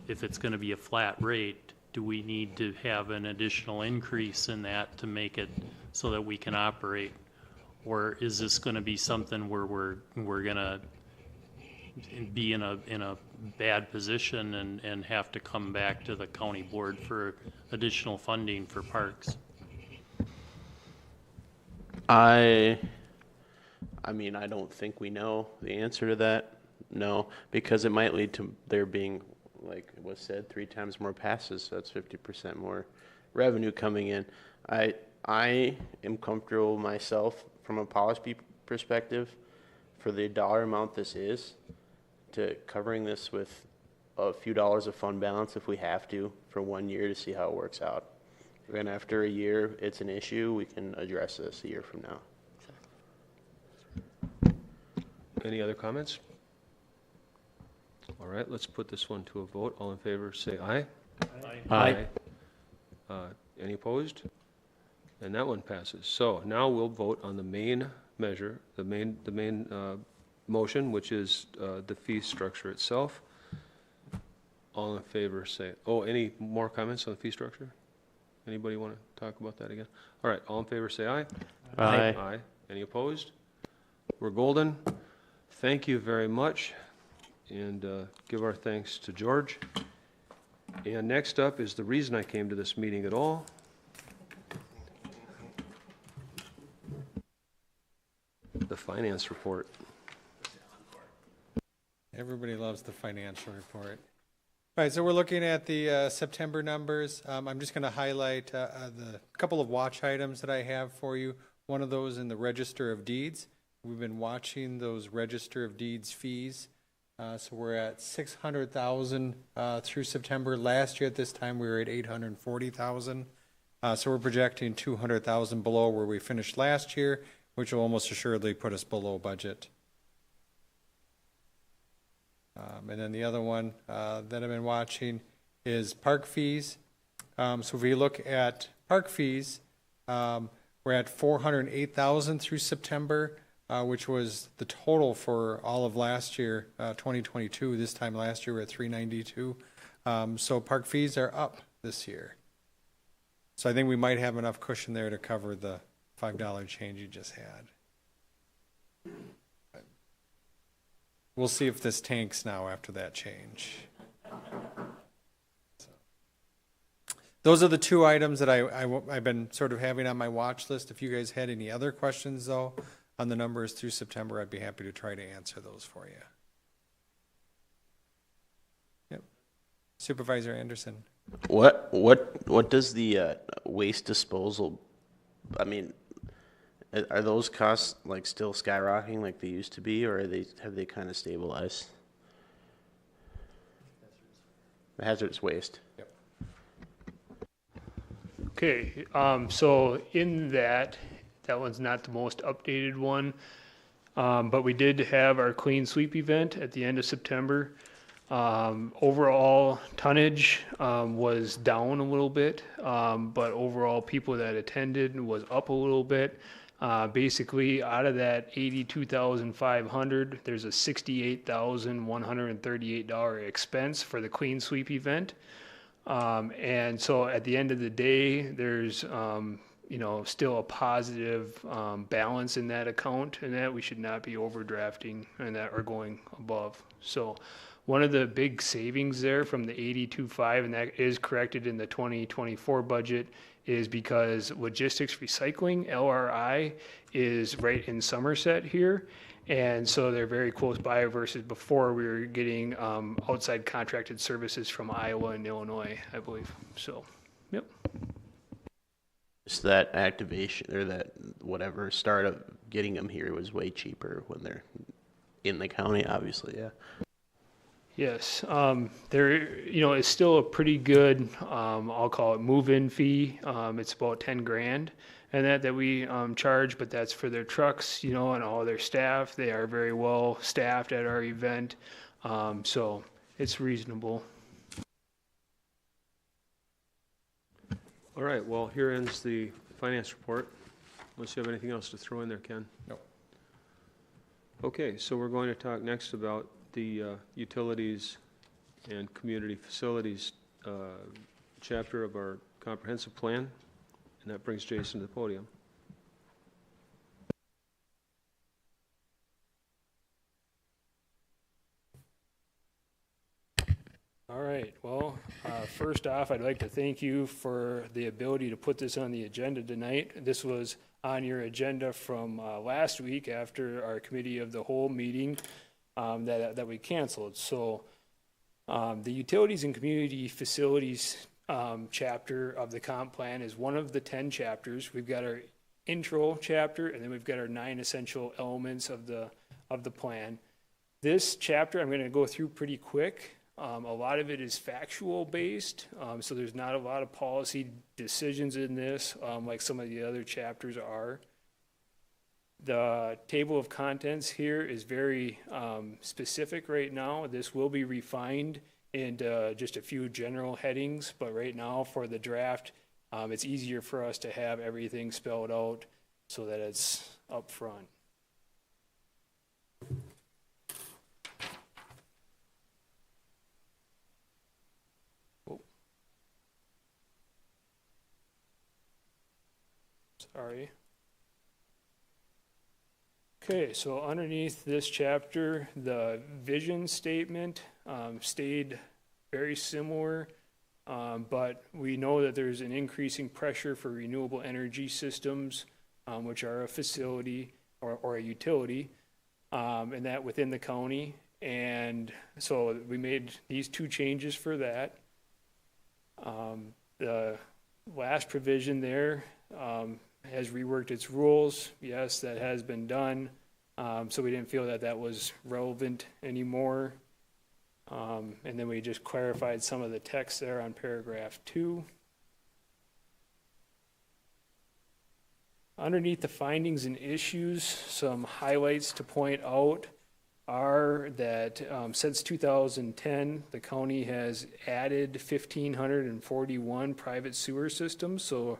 If it's gonna be a flat rate, do we need to have an additional increase in that to make it so that we can operate? Or is this gonna be something where we're gonna be in a bad position and have to come back to the county board for additional funding for parks? I mean, I don't think we know the answer to that. No, because it might lead to there being, like was said, 3 times more passes. So that's 50% more revenue coming in. I am comfortable myself from a policy perspective for the dollar amount this is, to covering this with a few dollars of fund balance if we have to for 1 year to see how it works out. And after a year, it's an issue, we can address this a year from now. Any other comments? All right, let's put this one to a vote. All in favor, say aye. Aye. Any opposed? And that one passes. So now we'll vote on the main measure, the main motion, which is the fee structure itself. All in favor, say, oh, any more comments on the fee structure? Anybody want to talk about that again? All right, all in favor, say aye. Aye. Aye. Any opposed? We're golden. Thank you very much, and give our thanks to George. And next up is the reason I came to this meeting at all. The finance report. Everybody loves the financial report. All right, so we're looking at the September numbers. I'm just going to highlight the couple of watch items that I have for you. One of those in the Register of Deeds. We've been watching those Register of Deeds fees. So we're at 600,000 through September. Last year at this time we were at 840,000. So we're projecting 200,000 below where we finished last year, which will almost assuredly put us below budget. And then the other one that I've been watching is park fees. So if we look at park fees, we're at 408,000 through September, which was the total for all of last year, 2022. This time last year we were at 392. So park fees are up this year. So I think we might have enough cushion there to cover the $5 change you just had. We'll see if this tanks now after that change. So, those are the two items that I've been sort of having on my watch list. If you guys had any other questions, though, on the numbers through September, I'd be happy to try to answer those for you. Yep. Supervisor Anderson. What does the waste disposal, I mean, are those costs like still skyrocketing like they used to be, or have they kind of stabilized? The hazardous waste. Yep. Okay, so in that one's not the most updated one, but we did have our clean sweep event at the end of September. Overall tonnage was down a little bit, but overall people that attended was up a little bit. Basically, out of that 82,500, there's a $68,138 expense for the clean sweep event. And so at the end of the day, there's still a positive balance in that account, and that we should not be overdrafting and that are going above. So one of the big savings there from the 82.5, and that is corrected in the 2024 budget, is because Logistics Recycling, LRI, is right in Somerset here. And so they're very close by versus before we were getting outside contracted services from Iowa and Illinois, I believe. So, yep. Just that activation or that whatever startup getting them here was way cheaper when they're in the county, obviously, yeah. Yes, there, is still a pretty good, I'll call it move-in fee. It's about 10 grand and that we charge, but that's for their trucks, and all their staff. They are very well staffed at our event, so it's reasonable. All right, well, here ends the finance report. Unless you have anything else to throw in there, Ken? No. Okay, so we're going to talk next about the utilities and community facilities chapter of our comprehensive plan, and that brings Jason to the podium. All right, well, first off, I'd like to thank you for the ability to put this on the agenda tonight. This was on your agenda from last week after our committee of the whole meeting that we canceled. So the utilities and community facilities chapter of the comp plan is one of the 10 chapters. We've got our intro chapter, and then we've got our 9 essential elements of the plan. This chapter I'm going to go through pretty quick. A lot of it is factual based, so there's not a lot of policy decisions in this like some of the other chapters are. The table of contents here is very specific right now. This will be refined into just a few general headings, but right now for the draft, it's easier for us to have everything spelled out so that it's up front. Sorry. Okay, so underneath this chapter, the vision statement stayed very similar, but we know that there's an increasing pressure for renewable energy systems, which are a facility or a utility, and that within the county. And so we made these two changes for that. The last provision there has reworked its rules. Yes, that has been done. So we didn't feel that that was relevant anymore. And then we just clarified some of the text there on paragraph 2. Underneath the findings and issues, some highlights to point out are that since 2010, the county has added 1,541 private sewer systems. So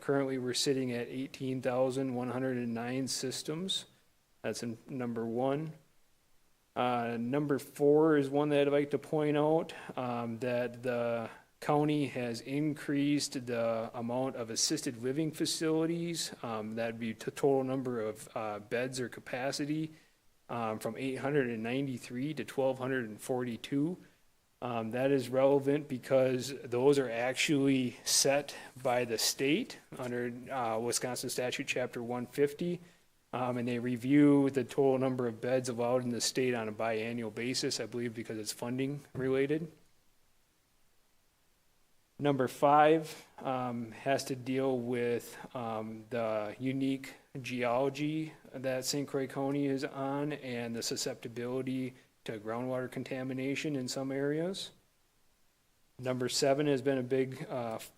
currently we're sitting at 18,109 systems. That's in number 1. Number 4 is one that I'd like to point out, that the county has increased the amount of assisted living facilities. That'd be the total number of beds or capacity. From 893 to 1,242. That is relevant because those are actually set by the state under Wisconsin Statute Chapter 150, and they review the total number of beds allowed in the state on a biannual basis, I believe because it's funding related. Number 5 has to deal with the unique geology that St. Croix County is on and the susceptibility to groundwater contamination in some areas. Number 7 has been a big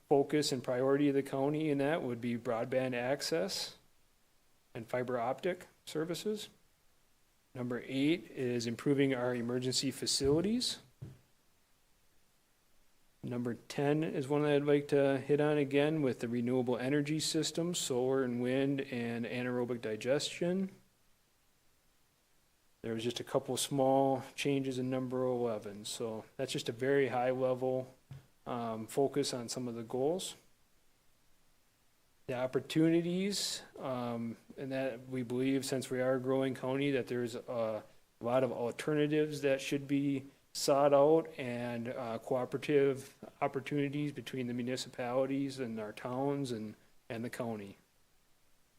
focus and priority of the county, and that would be broadband access and fiber optic services. Number 8 is improving our emergency facilities. Number 10 is one that I'd like to hit on again with the renewable energy systems, solar and wind, and anaerobic digestion. There was just a couple small changes in number 11. So that's just a very high level focus on some of the goals. The opportunities, and that we believe, since we are a growing county, that there's a lot of alternatives that should be sought out, and cooperative opportunities between the municipalities and our towns and the county.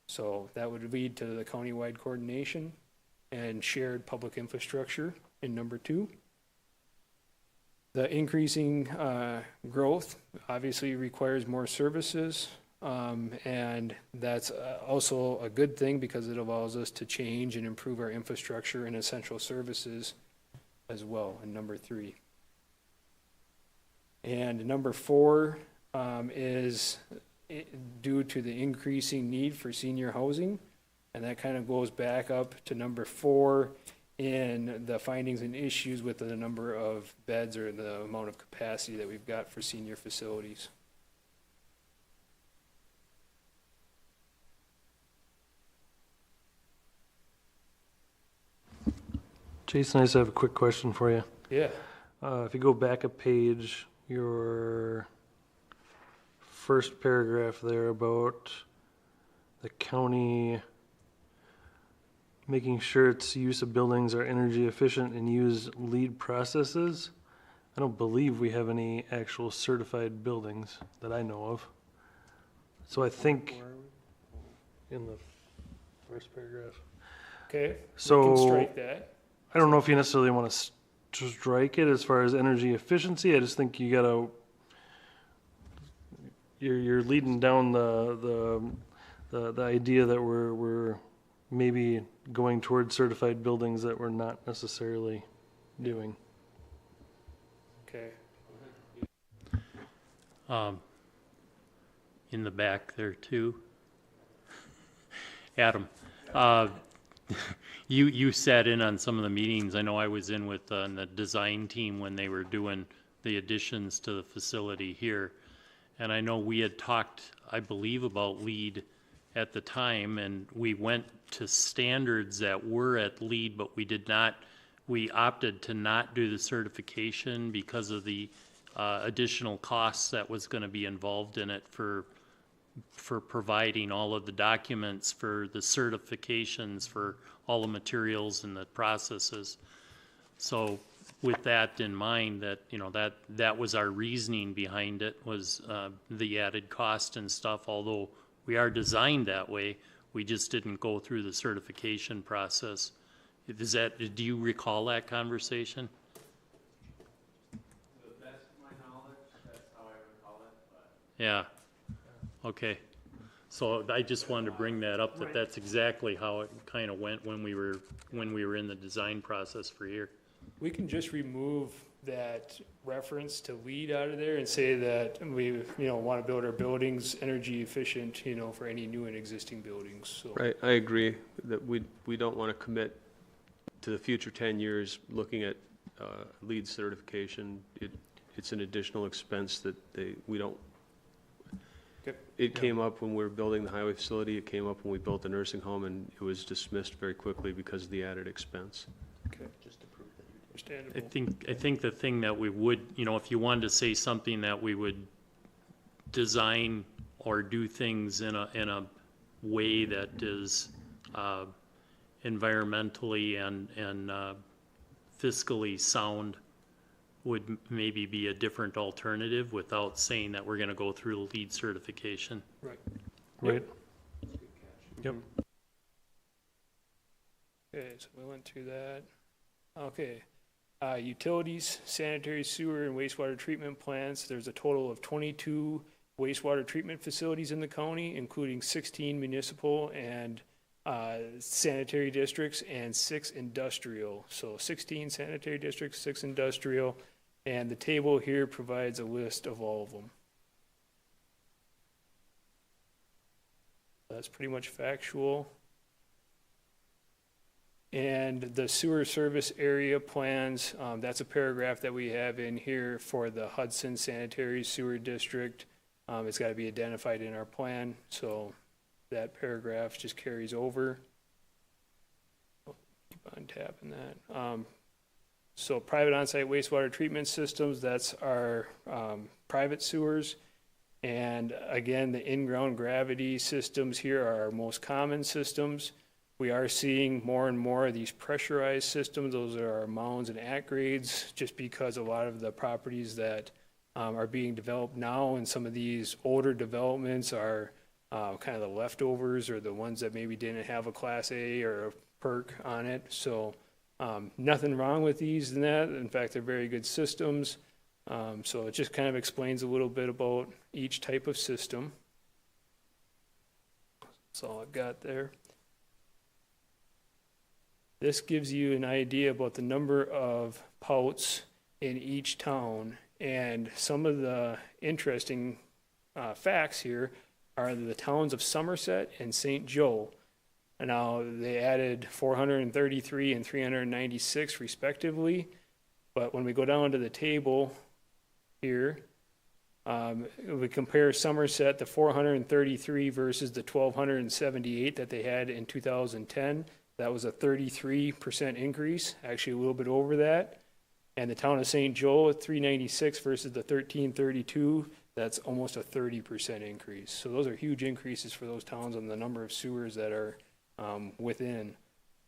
So that would lead to the countywide coordination and shared public infrastructure in number 2. The increasing growth obviously requires more services, and that's also a good thing because it allows us to change and improve our infrastructure and essential services as well in number 3. And number 4 is due to the increasing need for senior housing, and that kind of goes back up to number 4 in the findings and issues with the number of beds or the amount of capacity that we've got for senior facilities. Jason, I just have a quick question for you. Yeah. If you go back a page, your first paragraph there about the county making sure its use of buildings are energy efficient and use LEED processes. I don't believe we have any actual certified buildings that I know of. So I think in the first paragraph. Okay. So we can strike that. I don't know if you necessarily want to strike it as far as energy efficiency. I just think you gotta, you're leading down the idea that we're maybe going towards certified buildings that we're not necessarily doing. Okay. In the back there too. Adam, you sat in on some of the meetings. I know I was in with the design team when they were doing the additions to the facility here. And I know we had talked, I believe, about LEED at the time, and we went to standards that were at LEED, but we opted to not do the certification because of the additional costs that was going to be involved in it for for providing all of the documents for the certifications for all the materials and the processes. So with that in mind, that, you know, that was our reasoning behind it, was the added cost and stuff. Although we are designed that way, we just didn't go through the certification process. Is that, do you recall that conversation? To the best of my knowledge, that's how I recall it, but. Yeah, okay. So I just wanted to bring that up, that that's exactly how it kind of went when we were in the design process for here. We can just remove that reference to LEED out of there and say that we, you know, want to build our buildings energy efficient, you know, for any new and existing buildings, so. Right, I agree that we don't want to commit to the future 10 years looking at LEED certification. It's an additional expense that we don't. Okay. It came up when we were building the highway facility, it came up when we built the nursing home, and it was dismissed very quickly because of the added expense. Okay. Just to prove that. I think the thing that we would, you know, if you wanted to say something that we would design or do things in a way that is environmentally and fiscally sound, would maybe be a different alternative without saying that we're gonna go through LEED certification. Right. Right. Yep. Okay, so we went through that. Okay. Utilities, sanitary sewer, and wastewater treatment plants. There's a total of 22 wastewater treatment facilities in the county, including 16 municipal and sanitary districts and 6 industrial. So 16 sanitary districts, 6 industrial, and the table here provides a list of all of them. That's pretty much factual. And the sewer service area plans, that's a paragraph that we have in here for the Hudson Sanitary Sewer District. It's got to be identified in our plan, so that paragraph just carries over. Keep on tapping that. So private on-site wastewater treatment systems, that's our private sewers. And again, the in-ground gravity systems here are our most common systems. We are seeing more and more of these pressurized systems. Those are our mounds and at-grades, just because a lot of the properties that are being developed now, and some of these older developments are kind of the leftovers, or the ones that maybe didn't have a Class A or a perk on it. So nothing wrong with these and that. In fact, they're very good systems. So it just kind of explains a little bit about each type of system. That's all I've got there. This gives you an idea about the number of pouts in each town, and some of the interesting facts here are the towns of Somerset and St. Joe. And now they added 433 and 396 respectively, but when we go down to the table here, we compare Somerset, the 433 versus the 1,278 that they had in 2010. That was a 33% increase, actually a little bit over that. And the town of St. Joe at 396 versus the 1332, that's almost a 30% increase. So those are huge increases for those towns on the number of sewers that are within.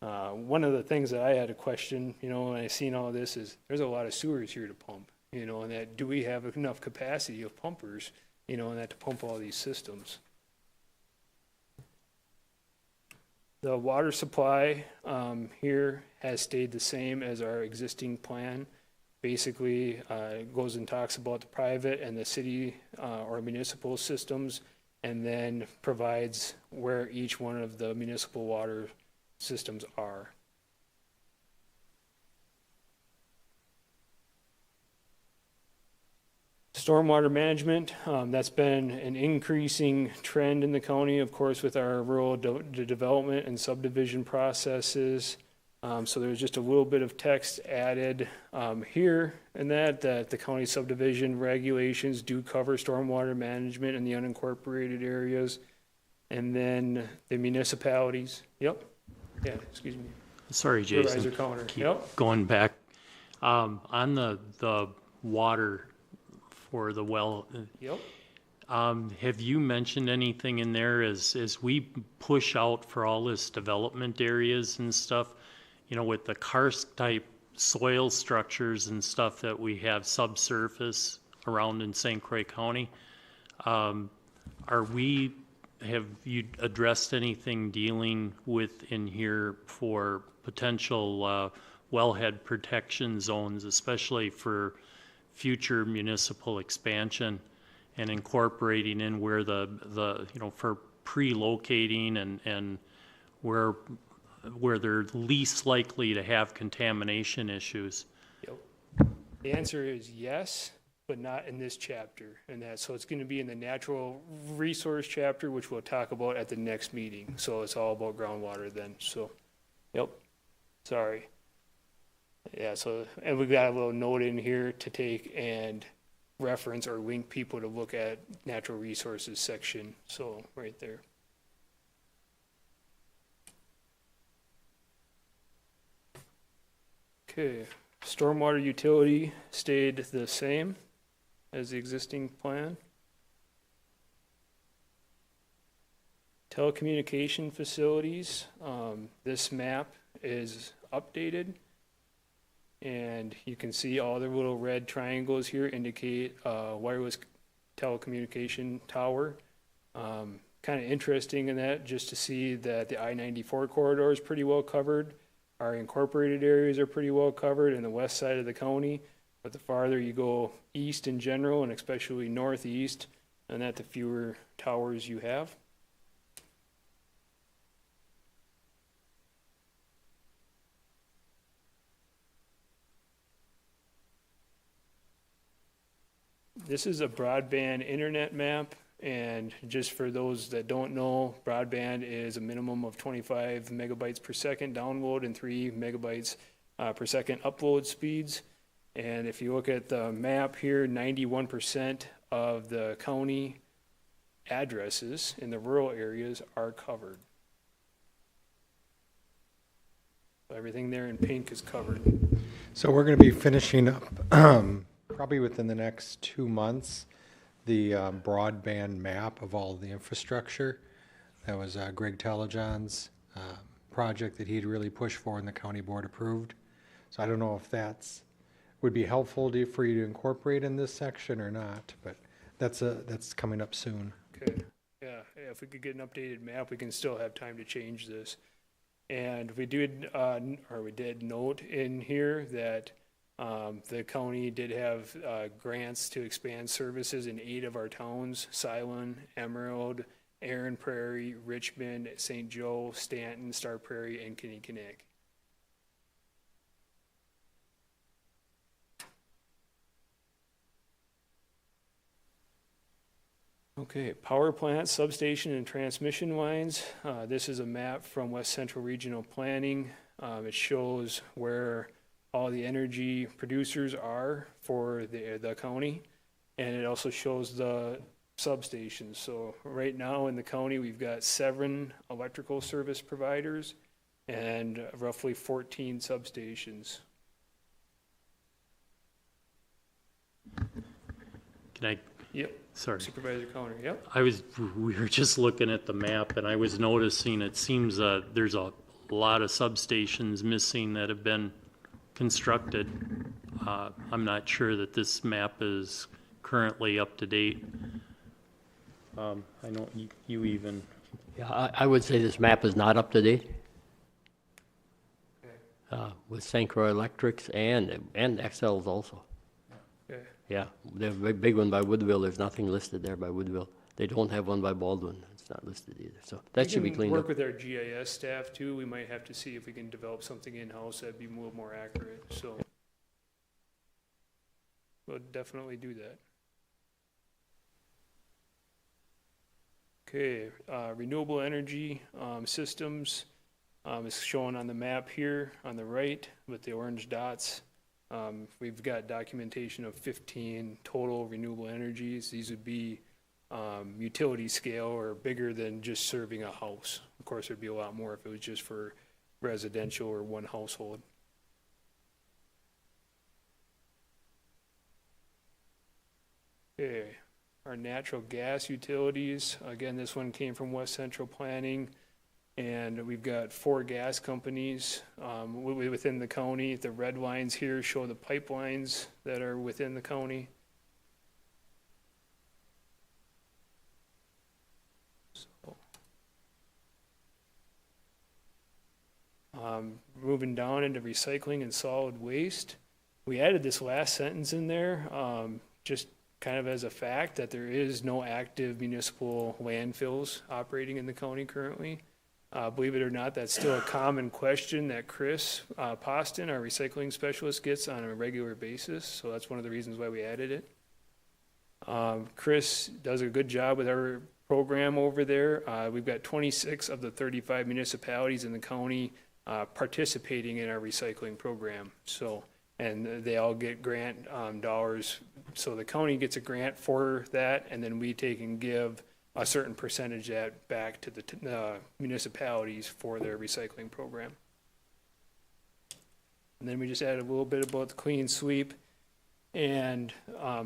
One of the things that I had a question, you know, when I seen all this is there's a lot of sewers here to pump, you know, and that do we have enough capacity of pumpers, you know, and that to pump all these systems. The water supply here has stayed the same as our existing plan. Basically, it goes and talks about the private and the city or municipal systems, and then provides where each one of the municipal water systems are. Stormwater management, that's been an increasing trend in the county, of course, with our rural development and subdivision processes. So there's just a little bit of text added here, and that the county subdivision regulations do cover stormwater management in the unincorporated areas. And then the municipalities, yep, yeah, excuse me. Sorry, Jason. Supervisor Counter, Keep yep. going back. On the water for the well, Yep. Have you mentioned anything in there as we push out for all this development areas and stuff, you know, with the karst type soil structures and stuff that we have subsurface around in St. Croix County? Have you addressed anything dealing with in here for potential wellhead protection zones, especially for future municipal expansion, and incorporating in where the you know, for pre-locating and where they're least likely to have contamination issues? Yep. The answer is yes, but not in this chapter. And that, so it's going to be in the natural resource chapter, which we'll talk about at the next meeting. So it's all about groundwater then. So, yep. Sorry. Yeah. So, and we've got a little note in here to take and reference or link people to look at natural resources section. So right there. Okay. Stormwater utility stayed the same as the existing plan. Telecommunication facilities, this map is updated. And you can see all the little red triangles here indicate wireless telecommunication tower. Kind of interesting in that, just to see that the I-94 corridor is pretty well covered. Our incorporated areas are pretty well covered in the west side of the county. But the farther you go east in general, and especially northeast, and that the fewer towers you have. This is a broadband internet map, and just for those that don't know, broadband is a minimum of 25 megabytes per second download and 3 megabytes per second upload speeds. And if you look at the map here, 91% of the county addresses in the rural areas are covered. Everything there in pink is covered. So we're going to be finishing up, probably within the next 2 months, the broadband map of all the infrastructure. That was Greg Telejohn's project that he'd really pushed for and the county board approved. So I don't know if that's would be helpful for you to incorporate in this section or not, but that's coming up soon. Okay, yeah, if we could get an updated map, we can still have time to change this. And we did note in here that the county did have grants to expand services in 8 of our towns: Silen, Emerald, Aaron Prairie, Richmond, St. Joe, Stanton, Star Prairie, and Kinnickinnick. Okay, power plant, substation, and transmission lines. This is a map from West Central Regional Planning. It shows where all the energy producers are for the county, and it also shows the substations. So right now in the county, we've got 7 electrical service providers and roughly 14 substations. Can I? Yep. Sorry. Supervisor Coner, yep. We were just looking at the map and I was noticing it seems there's a lot of substations missing that have been constructed. I'm not sure that this map is currently up to date. I know you even. Yeah, I would say this map is not up to date. With St. Croix Electrics and XL's also. Okay. Yeah, they have a big one by Woodville. There's nothing listed there by Woodville. They don't have one by Baldwin. It's not listed either. So that should be cleaned Work up. with our GIS staff too. We might have to see if we can develop something in-house that'd be a little more accurate, so. We'll definitely do that. Okay, renewable energy systems is shown on the map here on the right with the orange dots. We've got documentation of 15 total renewable energies. These would be utility scale or bigger than just serving a house. Of course, there'd be a lot more if it was just for residential or one household. Okay, our our natural gas utilities. Again, this one came from West Central Planning. And we've got 4 gas companies within the county. The red lines here show the pipelines that are within the county. Moving down into recycling and solid waste. We added this last sentence in there, just kind of as a fact that there is no active municipal landfills operating in the county currently. Believe it or not, that's still a common question that Chris Poston, our recycling specialist, gets on a regular basis. So that's one of the reasons why we added it. Chris does a good job with our program over there. We've got 26 of the 35 municipalities in the county participating in our recycling program. So, and they all get grant dollars. So the county gets a grant for that, and then we take and give a certain percentage of that back to the municipalities for their recycling program. And then we just added a little bit about the clean sweep. And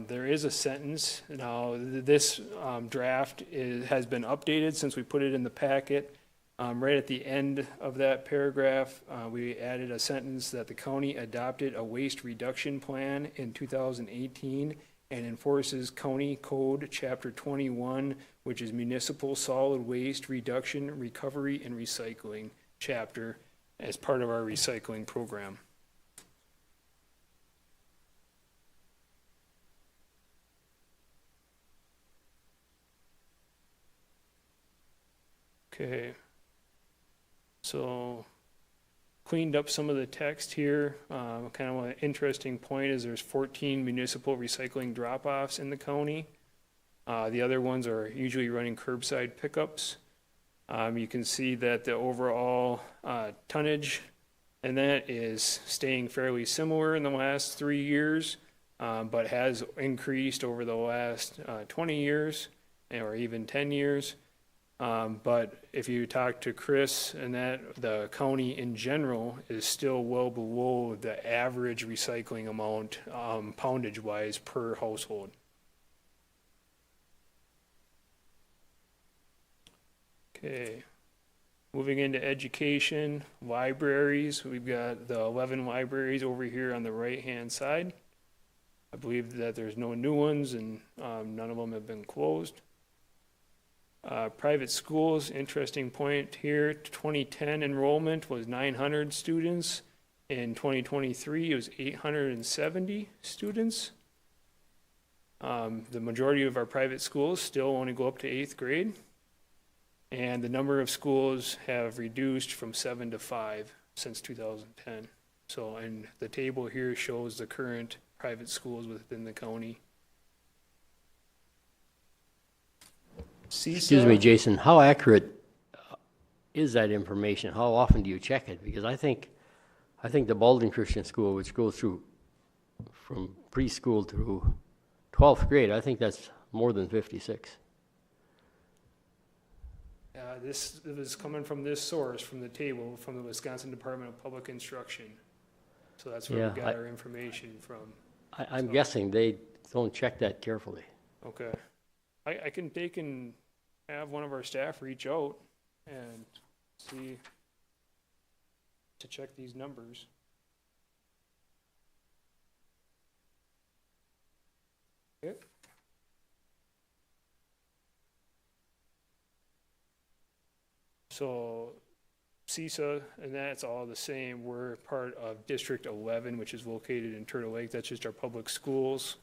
there is a sentence. Now, this draft has been updated since we put it in the packet. Right at the end of that paragraph, we added a sentence that the county adopted a waste reduction plan in 2018 and enforces County Code Chapter 21, which is Municipal Solid Waste Reduction, Recovery, and Recycling chapter as part of our recycling program. Okay. So cleaned up some of the text here. Kind of an interesting point is there's 14 municipal recycling drop-offs in the county. The other ones are usually running curbside pickups. You can see that the overall tonnage and that is staying fairly similar in the last 3 years, but has increased over the last 20 years or even 10 years. But if you talk to Chris, and that the county in general is still well below the average recycling amount, poundage-wise per household. Okay, moving into education, libraries. We've got the 11 libraries over here on the right-hand side. I believe that there's no new ones, and none of them have been closed. Private schools, interesting point here, 2010 enrollment was 900 students. In 2023, it was 870 students. The majority of our private schools still only go up to 8th grade. And the number of schools have reduced from 7 to 5 since 2010. So, and the table here shows the current private schools within the county. Excuse me, Jason, how accurate is that information? How often do you check it? Because I think the Baldwin Christian School, which goes through from preschool through 12th grade, I think that's more than 56. This is coming from this source, from the table, from the Wisconsin Department of Public Instruction. So that's where we got our information from. I'm guessing they don't check that carefully. Okay. I can take and have one of our staff reach out and see to check these numbers. Okay. So CISA, and that's all the same. We're part of District 11, which is located in Turtle Lake. That's just our public schools.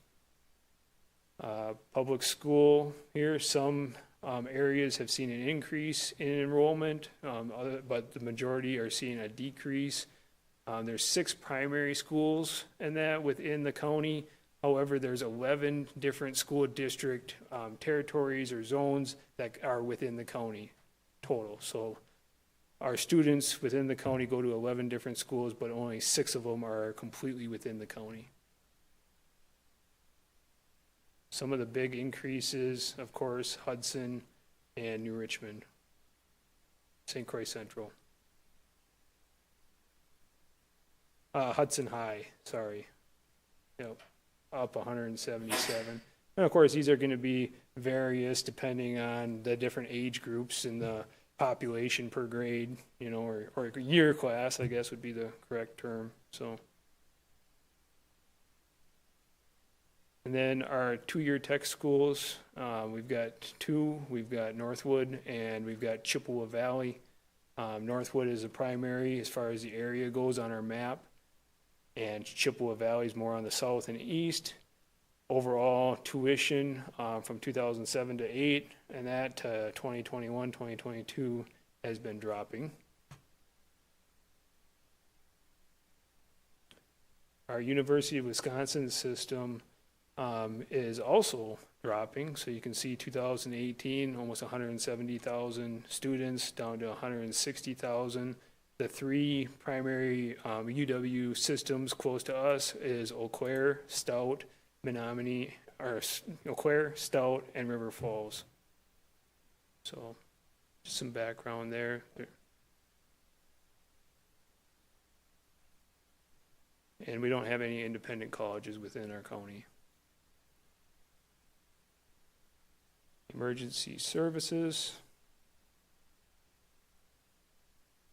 Public school here, some areas have seen an increase in enrollment, but the majority are seeing a decrease. There's 6 primary schools and that within the county. However, there's 11 different school district territories or zones that are within the county total. So our students within the county go to 11 different schools, but only 6 of them are completely within the county. Some of the big increases, of course, Hudson and New Richmond, St. Croix Central. Hudson High, sorry. Yep, up 177. And of course, these are going to be various depending on the different age groups and the population per grade, you know, or year class, I guess would be the correct term, so. And then our two-year tech schools, we've got two. We've got Northwood and we've got Chippewa Valley. Northwood is a primary as far as the area goes on our map, and Chippewa Valley is more on the south and east. Overall tuition from 2007 to 8, and that to 2021, 2022 has been dropping. Our University of Wisconsin system is also dropping. So you can see 2018, almost 170,000 students down to 160,000. The three primary UW systems close to us is Eau Claire, Stout, Menominee, or Eau Claire, Stout, and River Falls. So just some background there. And we don't have any independent colleges within our county. Emergency services.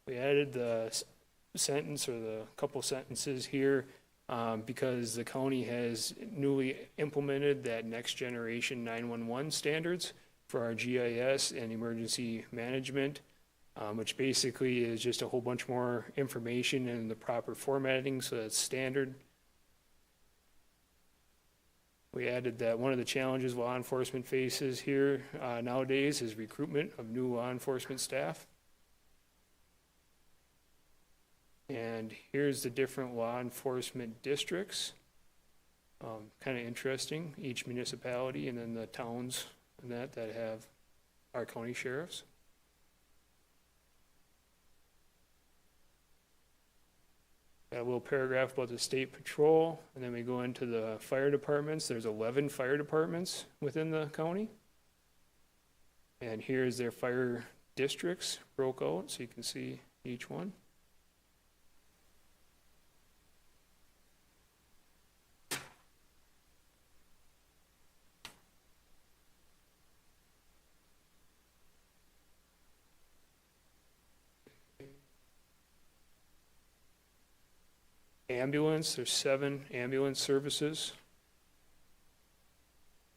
We added the sentence or the couple sentences here because the county has newly implemented that next generation 911 standards for our GIS and emergency management, which basically is just a whole bunch more information in the proper formatting, so that's standard. We added that one of the challenges law enforcement faces here nowadays is recruitment of new law enforcement staff. And here's the different law enforcement districts. Kind of interesting, each municipality and then the towns and that have our county sheriffs. Got a little paragraph about the state patrol, and then we go into the fire departments. There's 11 fire departments within the county. And here's their fire districts broke out, so you can see each one. Ambulance, there's 7 ambulance services.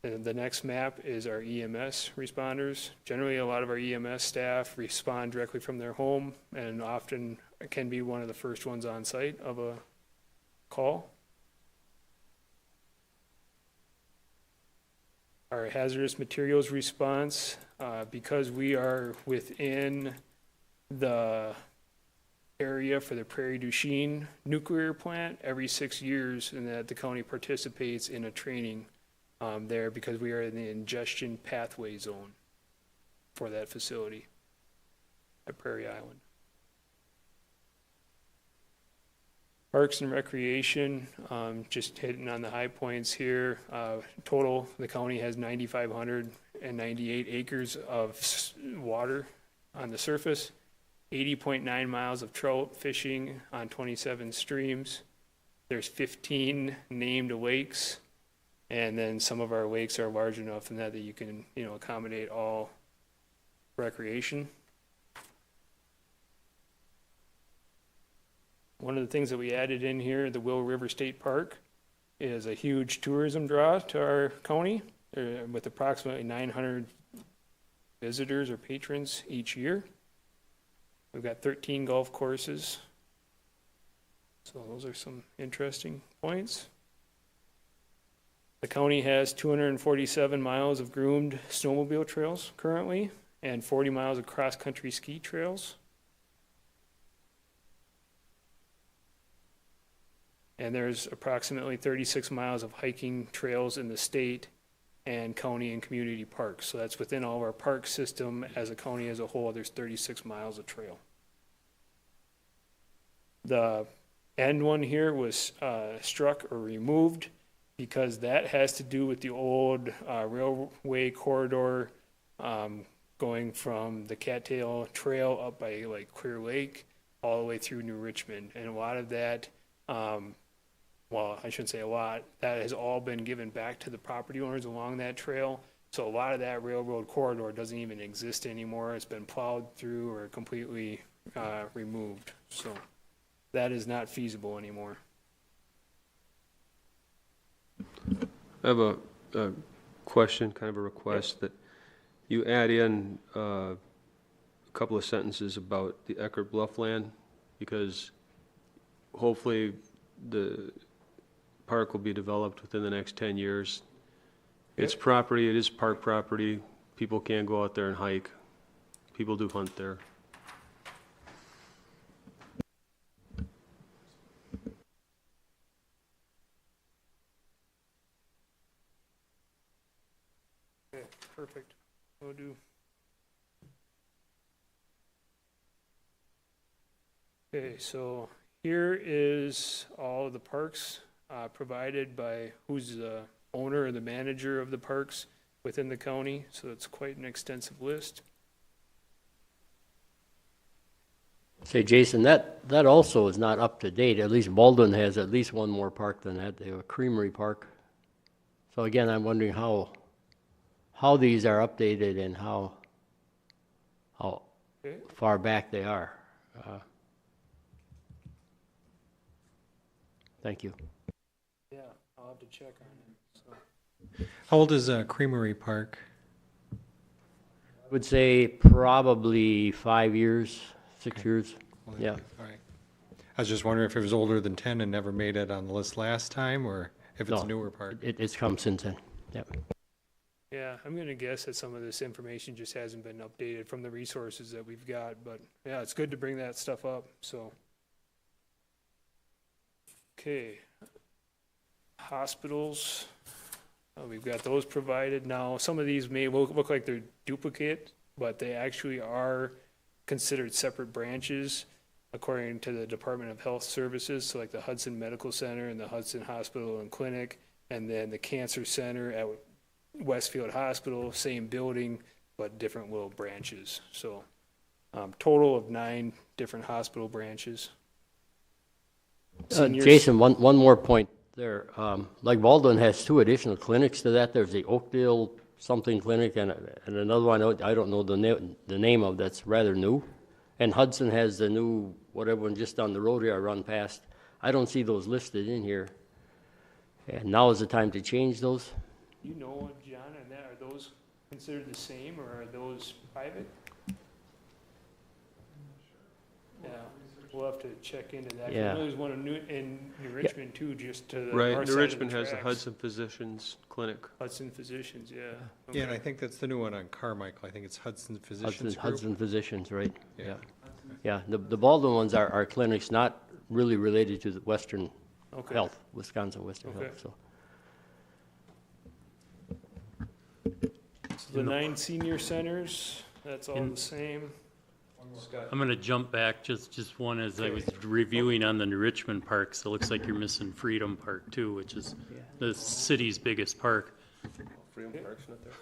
And the next map is our EMS responders. Generally, a lot of our EMS staff respond directly from their home and often can be one of the first ones on site of a call. Our hazardous materials response, because we are within the area for the Prairie du Chien nuclear plant every 6 years, and that the county participates in a training there because we are in the ingestion pathway zone for that facility at Prairie Island. Parks and Recreation, just hitting on the high points here. Total, the county has 9,598 acres of water on the surface. 80.9 miles of trout fishing on 27 streams. There's 15 named lakes, and then some of our lakes are large enough in that you can, accommodate all recreation. One of the things that we added in here, the Will River State Park, is a huge tourism draw to our county, with approximately 900 visitors or patrons each year. We've got 13 golf courses. So those are some interesting points. The county has 247 miles of groomed snowmobile trails currently and 40 miles of cross-country ski trails. And there's approximately 36 miles of hiking trails in the state and county and community parks. So that's within all of our park system as a county as a whole, there's 36 miles of trail. The end one here was struck or removed because that has to do with the old railway corridor going from the Cattail Trail up by like Clear Lake all the way through New Richmond. And a lot of that well, I shouldn't say a lot, that has all been given back to the property owners along that trail. So a lot of that railroad corridor doesn't even exist anymore. It's been plowed through or completely removed. So that is not feasible anymore. I have a question, kind of a request, that you add in a couple of sentences about the Eckert Bluff land, because hopefully the park will be developed within the next 10 years. It's property, it is park property. People can go out there and hike. People do hunt there. Okay, perfect. Will do. Okay, so here is all of the parks provided by who's the owner or the manager of the parks within the county. So it's quite an extensive list. Say, Jason, that also is not up to date. At least Baldwin has at least one more park than that. They have a Creamery Park. So again, I'm wondering how these are updated and how Okay. far back they are. Thank you. Yeah, I'll have to check on it. So. How old is Creamery Park? I would say probably 5 years, 6 years. Yeah. All right. I was just wondering if it was older than 10 and never made it on the list last time, or if it's a No, newer park. It's come since then. Yep. Yeah, I'm gonna guess that some of this information just hasn't been updated from the resources that we've got, but yeah, it's good to bring that stuff up, so. Okay. Hospitals, we've got those provided. Now, some of these may look like they're duplicate, but they actually are considered separate branches according to the Department of Health Services, so like the Hudson Medical Center and the Hudson Hospital and Clinic, and then the Cancer Center at Westfield Hospital, same building, but different little branches. So total of 9 different hospital branches. Seniors- Jason, one more point there. Like Baldwin has 2 additional clinics to that. There's the Oakdale something clinic and another one I don't know the name of, that's rather new. And Hudson has the new whatever one just down the road here I run past. I don't see those listed in here. And now is the time to change those. You know, John, and that, are those considered the same, or are those private? Yeah, we'll have to check into that. Yeah. I know there's one in New Richmond too, just to the Right, north New side of Richmond the has the tracks. Hudson Physicians Clinic. Hudson Physicians, yeah. Yeah, and Okay. I think that's the new one on Carmichael. I think it's Hudson Physicians Group. Hudson Physicians, right? Yeah. Yeah, the Baldwin ones are clinics not really related to the Western Okay. Health, Wisconsin Western Okay. Health, so. So the 9 senior centers, that's all the same. I'm gonna jump back just one, as I was reviewing on the New Richmond parks, it looks like you're missing Freedom Park too, which is the city's biggest park. Freedom Park's not there.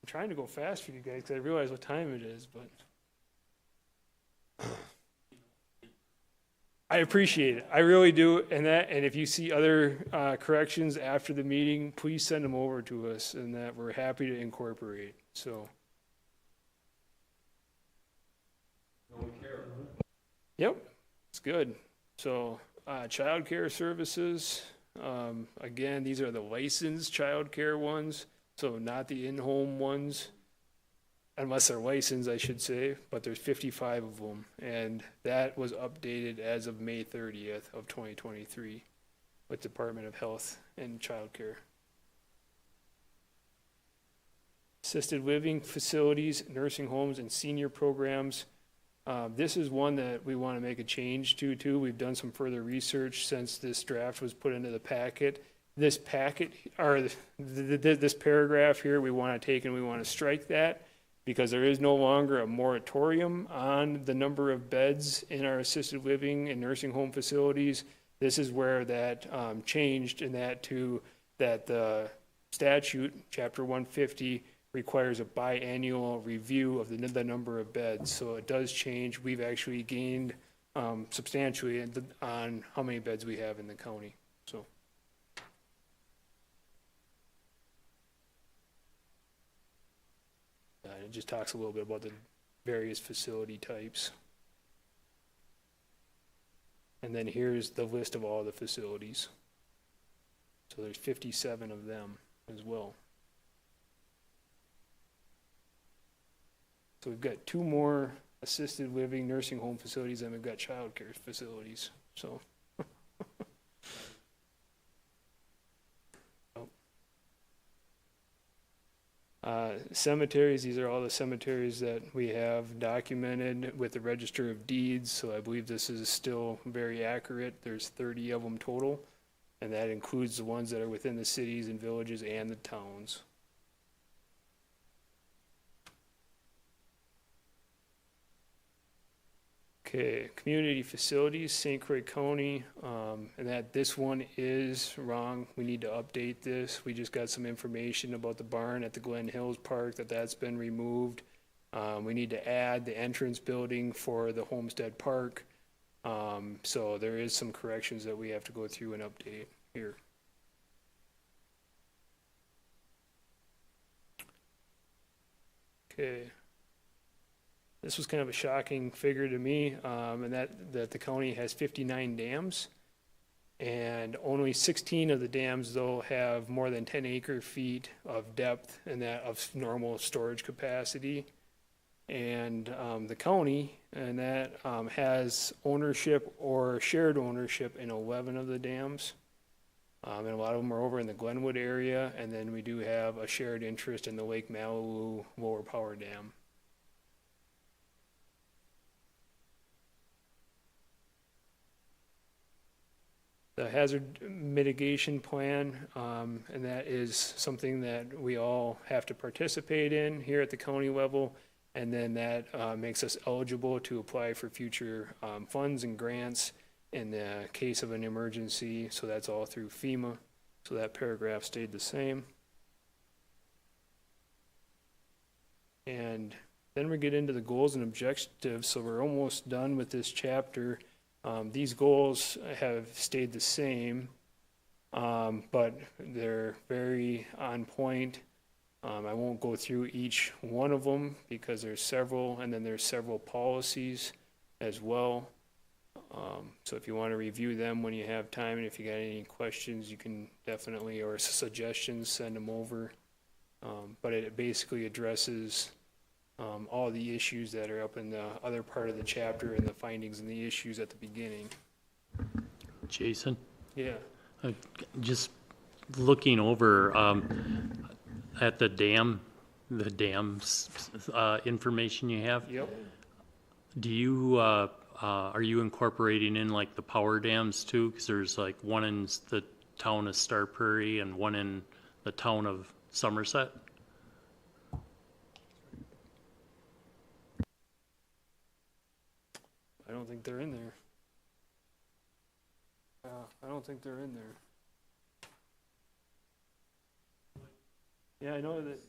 I'm trying to go fast for you guys, because I realize what time it is, but. I appreciate it. I really do. And if you see other corrections after the meeting, please send them over to us, and that we're happy to incorporate. So. Yep, it's good. So, childcare services, again, these are the licensed childcare ones, so not the in-home ones. Unless they're licensed, I should say, but there's 55 of them, and that was updated as of May 30th of 2023 with Department of Health and Childcare. Assisted living facilities, nursing homes, and senior programs. This is one that we want to make a change to, too. We've done some further research since this draft was put into the packet. This packet, or this paragraph here, we want to take and we want to strike that, because there is no longer a moratorium on the number of beds in our assisted living and nursing home facilities. This is where that changed, in that the statute, chapter 150, requires a biannual review of the number of beds. So it does change. We've actually gained substantially on how many beds we have in the county, so. It just talks a little bit about the various facility types. And then here's the list of all the facilities. So there's 57 of them as well. So we've got 2 more assisted living nursing home facilities, and we've got childcare facilities, so. Cemeteries, these are all the cemeteries that we have documented with the Register of Deeds, so I believe this is still very accurate. There's 30 of them total, and that includes the ones that are within the cities and villages and the towns. Okay, community facilities, St. Croix County, and that this one is wrong. We need to update this. We just got some information about the barn at the Glen Hills Park, that's been removed. We need to add the entrance building for the Homestead Park. So there is some corrections that we have to go through and update here. Okay. This was kind of a shocking figure to me, and that the county has 59 dams, and only 16 of the dams, though, have more than 10 acre-feet of depth and that of normal storage capacity. And the county, and that has ownership or shared ownership in 11 of the dams. And a lot of them are over in the Glenwood area, and then we do have a shared interest in the Lake Malibu Lower Power Dam. The hazard mitigation plan, and that is something that we all have to participate in here at the county level, and then that makes us eligible to apply for future funds and grants in the case of an emergency, so that's all through FEMA, so that paragraph stayed the same. And then we get into the goals and objectives, so we're almost done with this chapter. These goals have stayed the same, but they're very on point. I won't go through each one of them because there's several, and then there's several policies as well. So if you want to review them when you have time, and if you got any questions, you can definitely, or suggestions, send them over. But it basically addresses all the issues that are up in the other part of the chapter and the findings and the issues at the beginning. Jason, Yeah. just looking over at the dams information you have, Yep. do you, are you incorporating in like the power dams too? Because there's like one in the town of Star Prairie and one in the town of Somerset. I don't think they're in there. I don't think they're in there. Yeah, I know that.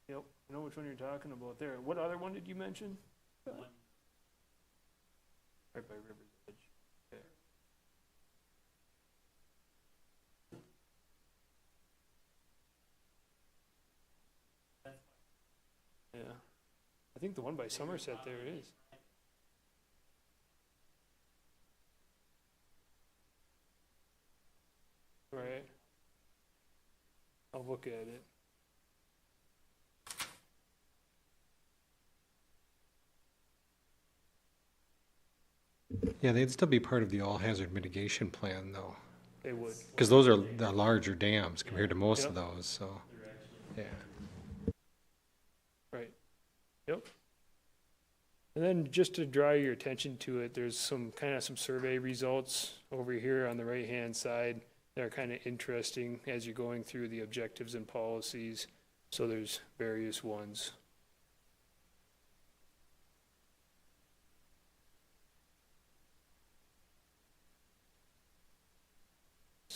Yep, I know which one you're talking about there. What other one did you mention? Right by River's Edge. Okay. Yeah, I think the one by Somerset there is. Right. I'll look at it. Yeah, they'd still be part of the all hazard mitigation plan though, They would. because those are the larger dams compared to most of Yep. those, so, yeah. Right. Yep. And then just to draw your attention to it, there's some survey results over here on the right-hand side. They're kind of interesting as you're going through the objectives and policies. So there's various ones.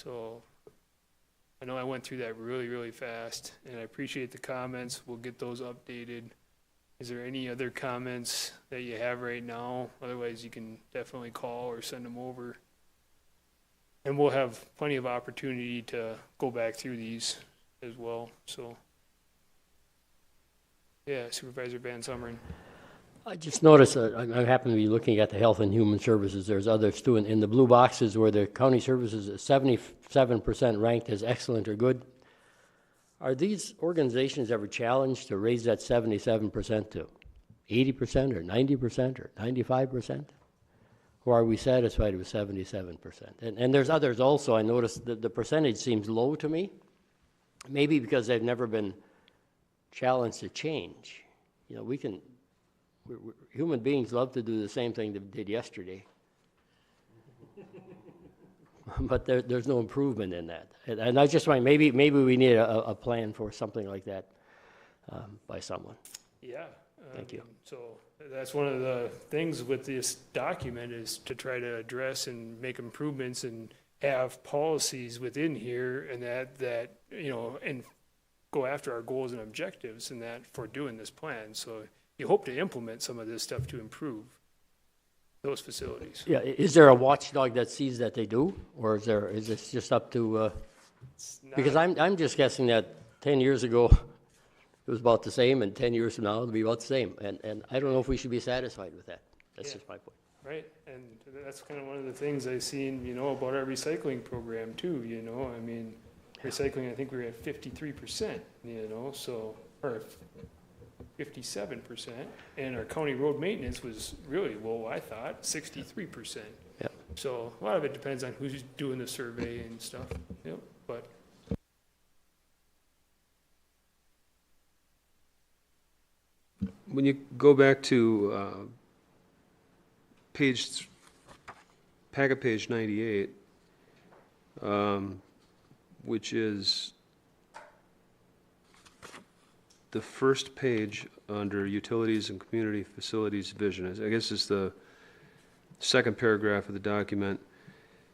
So I know I went through that really, really fast, and I appreciate the comments. We'll get those updated. Is there any other comments that you have right now? Otherwise, you can definitely call or send them over. And we'll have plenty of opportunity to go back through these as well, so. Yeah, Supervisor Van Summeren. I just noticed, I happen to be looking at the Health and Human Services, there's others too, in the blue boxes where the county services is 77% ranked as excellent or good. Are these organizations ever challenged to raise that 77% to 80% or 90% or 95%? Or are we satisfied with 77%? And there's others also, I noticed that the percentage seems low to me, maybe because they've never been challenged to change. You know, human beings love to do the same thing they did yesterday. But there's no improvement in that. And I just want, maybe we need a plan for something like that by someone. Yeah. Thank you. So that's one of the things with this document is to try to address and make improvements and have policies within here and that, you know, and go after our goals and objectives and that for doing this plan. So you hope to implement some of this stuff to improve those facilities. Yeah, is there a watchdog that sees that they do? Or is this just up to, because I'm just guessing that 10 years ago, it was about the same, and 10 years from now, it'll be about the same. And I don't know if we should be satisfied with that. That's just my point. Right, and that's kind of one of the things I've seen, you know, about our recycling program too, you know, I mean, recycling, I think we were at 53%, you know, so, or 57%, and our county road maintenance was really low, I thought, 63%. Yep. So a lot of it depends on who's doing the survey and stuff, yep, but. When you go back to packet page 98, which is the first page under Utilities and Community Facilities Vision. I guess it's the second paragraph of the document.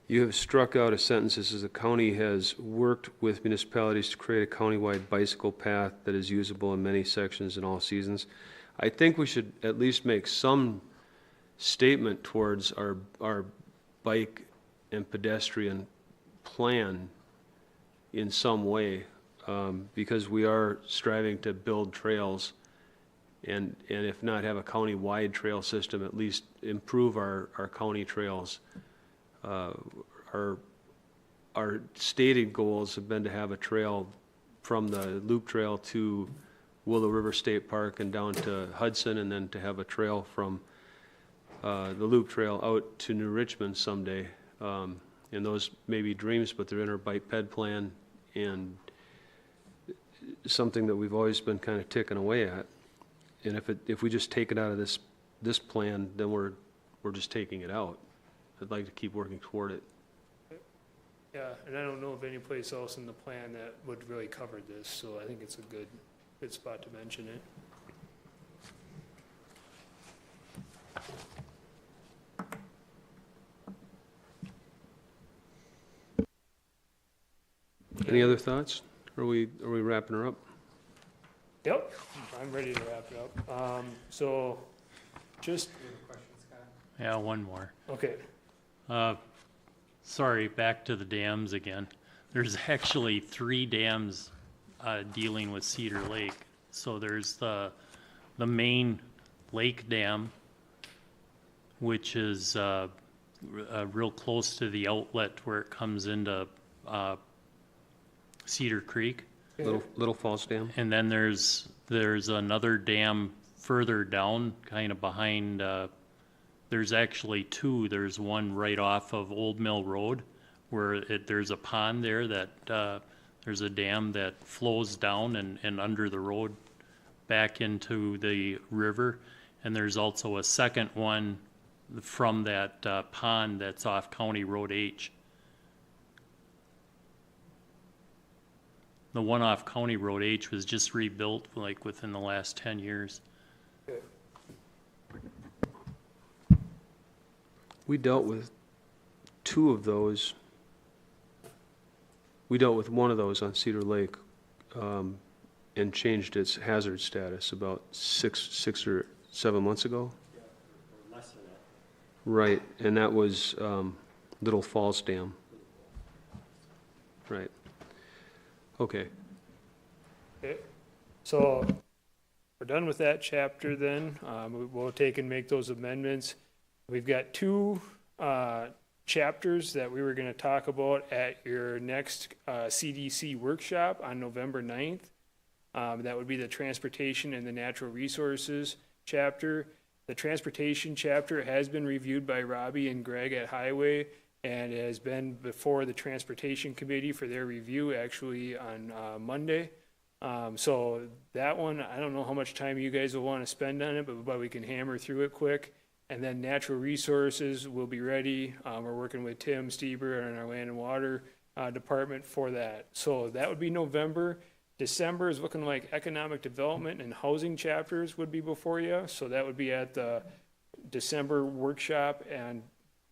You have struck out a sentence that says the county has worked with municipalities to create a countywide bicycle path that is usable in many sections in all seasons. I think we should at least make some statement towards our bike and pedestrian plan in some way, because we are striving to build trails and if not have a county-wide trail system, at least improve our county trails. Our stated goals have been to have a trail from the Loop Trail to Willow River State Park and down to Hudson, and then to have a trail from the Loop Trail out to New Richmond someday. And those may be dreams, but they're in our bike ped plan and something that we've always been kind of ticking away at. And if we just take it out of this plan, then we're just taking it out. I'd like to keep working toward it. Yeah, and I don't know of any place else in the plan that would really cover this, so I think it's a good spot to mention it. Any other thoughts? Are we wrapping her up? Yep, I'm ready to wrap it up. So, just, Yeah, one more. okay, Sorry, back to the dams again. There's actually 3 dams dealing with Cedar Lake. So there's the main lake dam, which is real close to the outlet where it comes into Cedar Creek. Little Falls Dam? And then there's another dam further down, kind of behind, there's actually 2. There's one right off of Old Mill Road where there's a pond there that, there's a dam that flows down and under the road back into the river. And there's also a second one from that pond that's off County Road H. The one off County Road H was just rebuilt like within the last 10 years. We dealt with 2 of those We dealt with one of those on Cedar Lake, and changed its hazard status about six or 7 months ago. Right, and that was Little Falls Dam. Right. Okay. Okay, so we're done with that chapter then. We'll take and make those amendments. We've got two chapters that we were going to talk about at your next CDC workshop on November 9th. That would be the transportation and the natural resources chapter. The transportation chapter has been reviewed by Robbie and Greg at Highway, and it has been before the transportation committee for their review actually on Monday. So that one, I don't know how much time you guys will want to spend on it, but we can hammer through it quick. And then natural resources will be ready. We're working with Tim Stieber and our land and water department for that. So that would be November. December is looking like economic development and housing chapters would be before you. So that would be at the December workshop and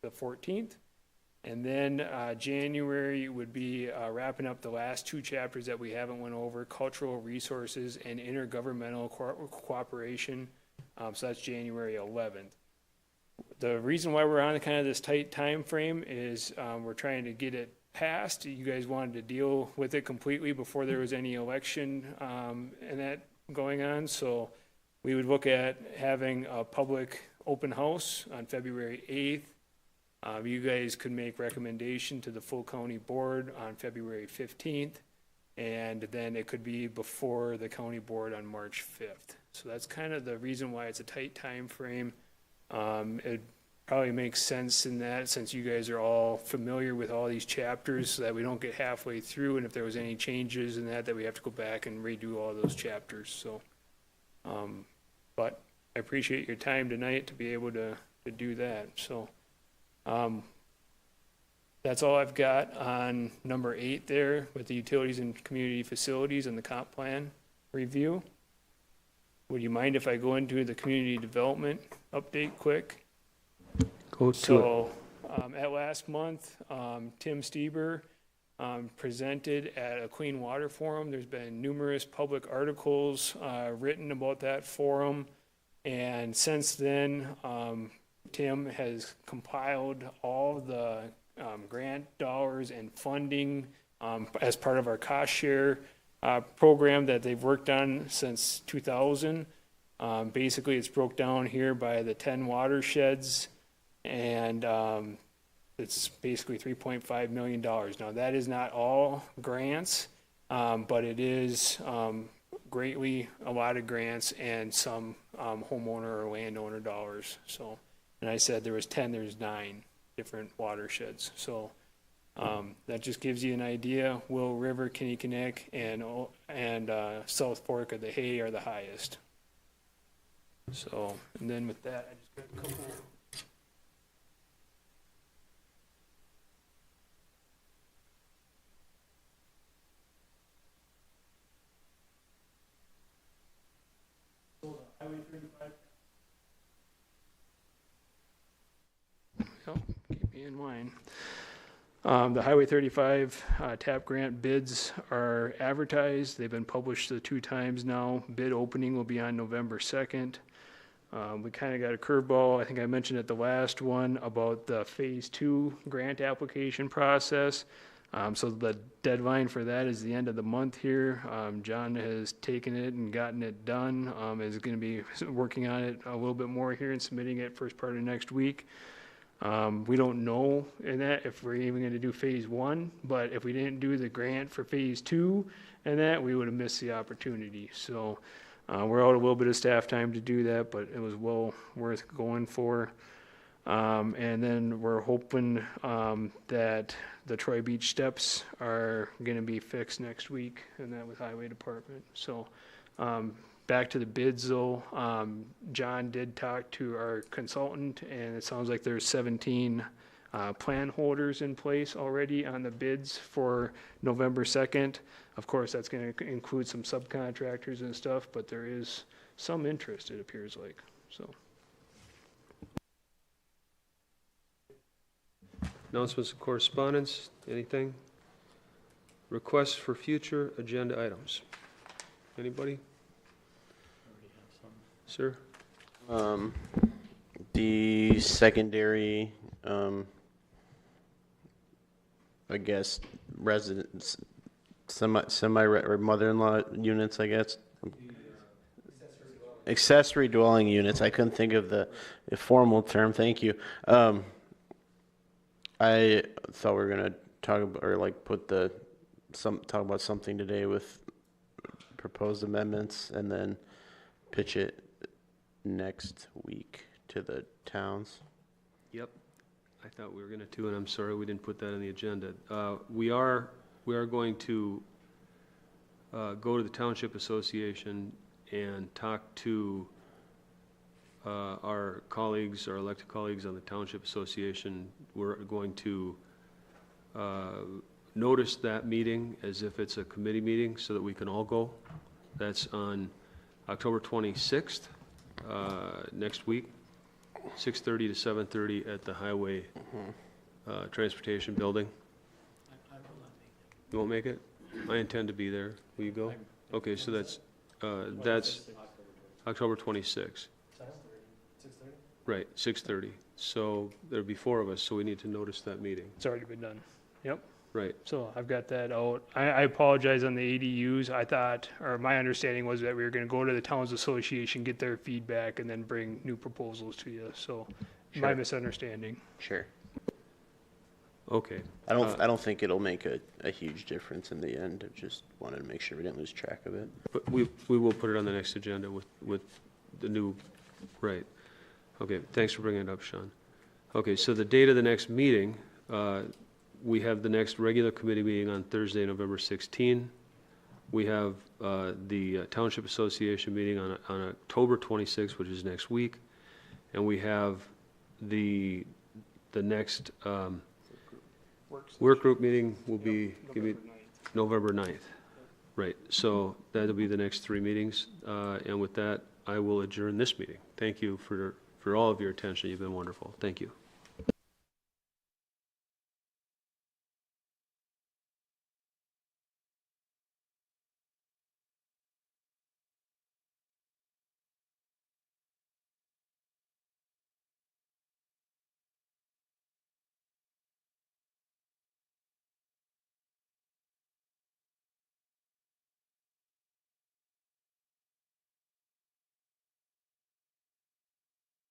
the 14th. And then January would be wrapping up the last two chapters that we haven't went over, cultural resources and intergovernmental cooperation. So that's January 11th. The reason why we're on kind of this tight time frame is we're trying to get it passed. You guys wanted to deal with it completely before there was any election and that going on. So we would look at having a public open house on February 8th. You guys could make recommendation to the full county board on February 15th, and then it could be before the county board on March 5th. So that's kind of the reason why it's a tight time frame. It probably makes sense in that since you guys are all familiar with all these chapters so that we don't get halfway through, and if there was any changes in that we have to go back and redo all those chapters. So, but I appreciate your time tonight to be able to do that. So, that's all I've got on number 8 there with the utilities and community facilities and the comp plan review. Would you mind if I go into the community development update quick? Go to it. So, at last month, Tim Stieber presented at a Clean Water Forum. There's been numerous public articles written about that forum. And since then, Tim has compiled all the grant dollars and funding as part of our cost share program that they've worked on since 2000. Basically, it's broke down here by the 10 watersheds, and it's basically $3.5 million. Now, that is not all grants, but it is greatly a lot of grants and some homeowner or landowner dollars. So, and I said there was 10, there's 9 different watersheds. So that just gives you an idea. Will River, Kinnickinnick, and South Fork of the Hay are the highest. So, and then with that, I just got a couple. Highway 35. Oh, keep me in line. The Highway 35 TAP grant bids are advertised. They've been published 2 times now. Bid opening will be on November 2nd. We kind of got a curveball. I think I mentioned at the last one about the Phase 2 grant application process. So the deadline for that is the end of the month here. John has taken it and gotten it done. Is going to be working on it a little bit more here and submitting it first part of next week. We don't know in that if we're even going to do Phase 1, but if we didn't do the grant for Phase 2 and that, we would have missed the opportunity. So we're out a little bit of staff time to do that, but it was well worth going for. And then we're hoping that the Troy Beach steps are going to be fixed next week, and that with Highway Department. So back to the bids though, John did talk to our consultant, and it sounds like there's 17 plan holders in place already on the bids for November 2nd. Of course, that's going to include some subcontractors and stuff, but there is some interest, it appears like. So. Announcements and correspondence, anything? Requests for future agenda items. Anybody? Sir? The secondary, I guess, residence, or mother-in-law units, I guess. Accessory dwelling units, I couldn't think of the formal term, thank you. I thought we were gonna talk about, or like talk about something today with proposed amendments and then pitch it next week to the towns. Yep. I thought we were gonna too, and I'm sorry we didn't put that on the agenda. We are going to go to the Township Association and talk to our colleagues, our elected colleagues on the Township Association. We're going to notice that meeting as if it's a committee meeting so that we can all go. That's on October 26th, next week, 6:30 to 7:30 at the Highway Transportation Building. You won't make it? I intend to be there. Will you go? Okay, so that's October 26th. Right, 6:30. So there'll be 4 of us, so we need to notice that meeting. It's already been done. Yep. Right. So I've got that out. I apologize on the ADUs. I thought, or my understanding was that we were gonna go to the Towns Association, get their feedback, and then bring new proposals to you. So my Sure. misunderstanding. Sure. Okay. I don't think it'll make a huge difference in the end. I just wanted to make sure we didn't lose track of it. But we will put it on the next agenda with the new, right. Okay, thanks for bringing it up, Sean. Okay, so the date of the next meeting, we have the next regular committee meeting on Thursday, November 16. We have the Township Association meeting on October 26, which is next week. And we have the next work group meeting will be November 9th. Right, so that'll be the next 3 meetings. And with that, I will adjourn this meeting. Thank you for all of your attention. You've been wonderful. Thank you.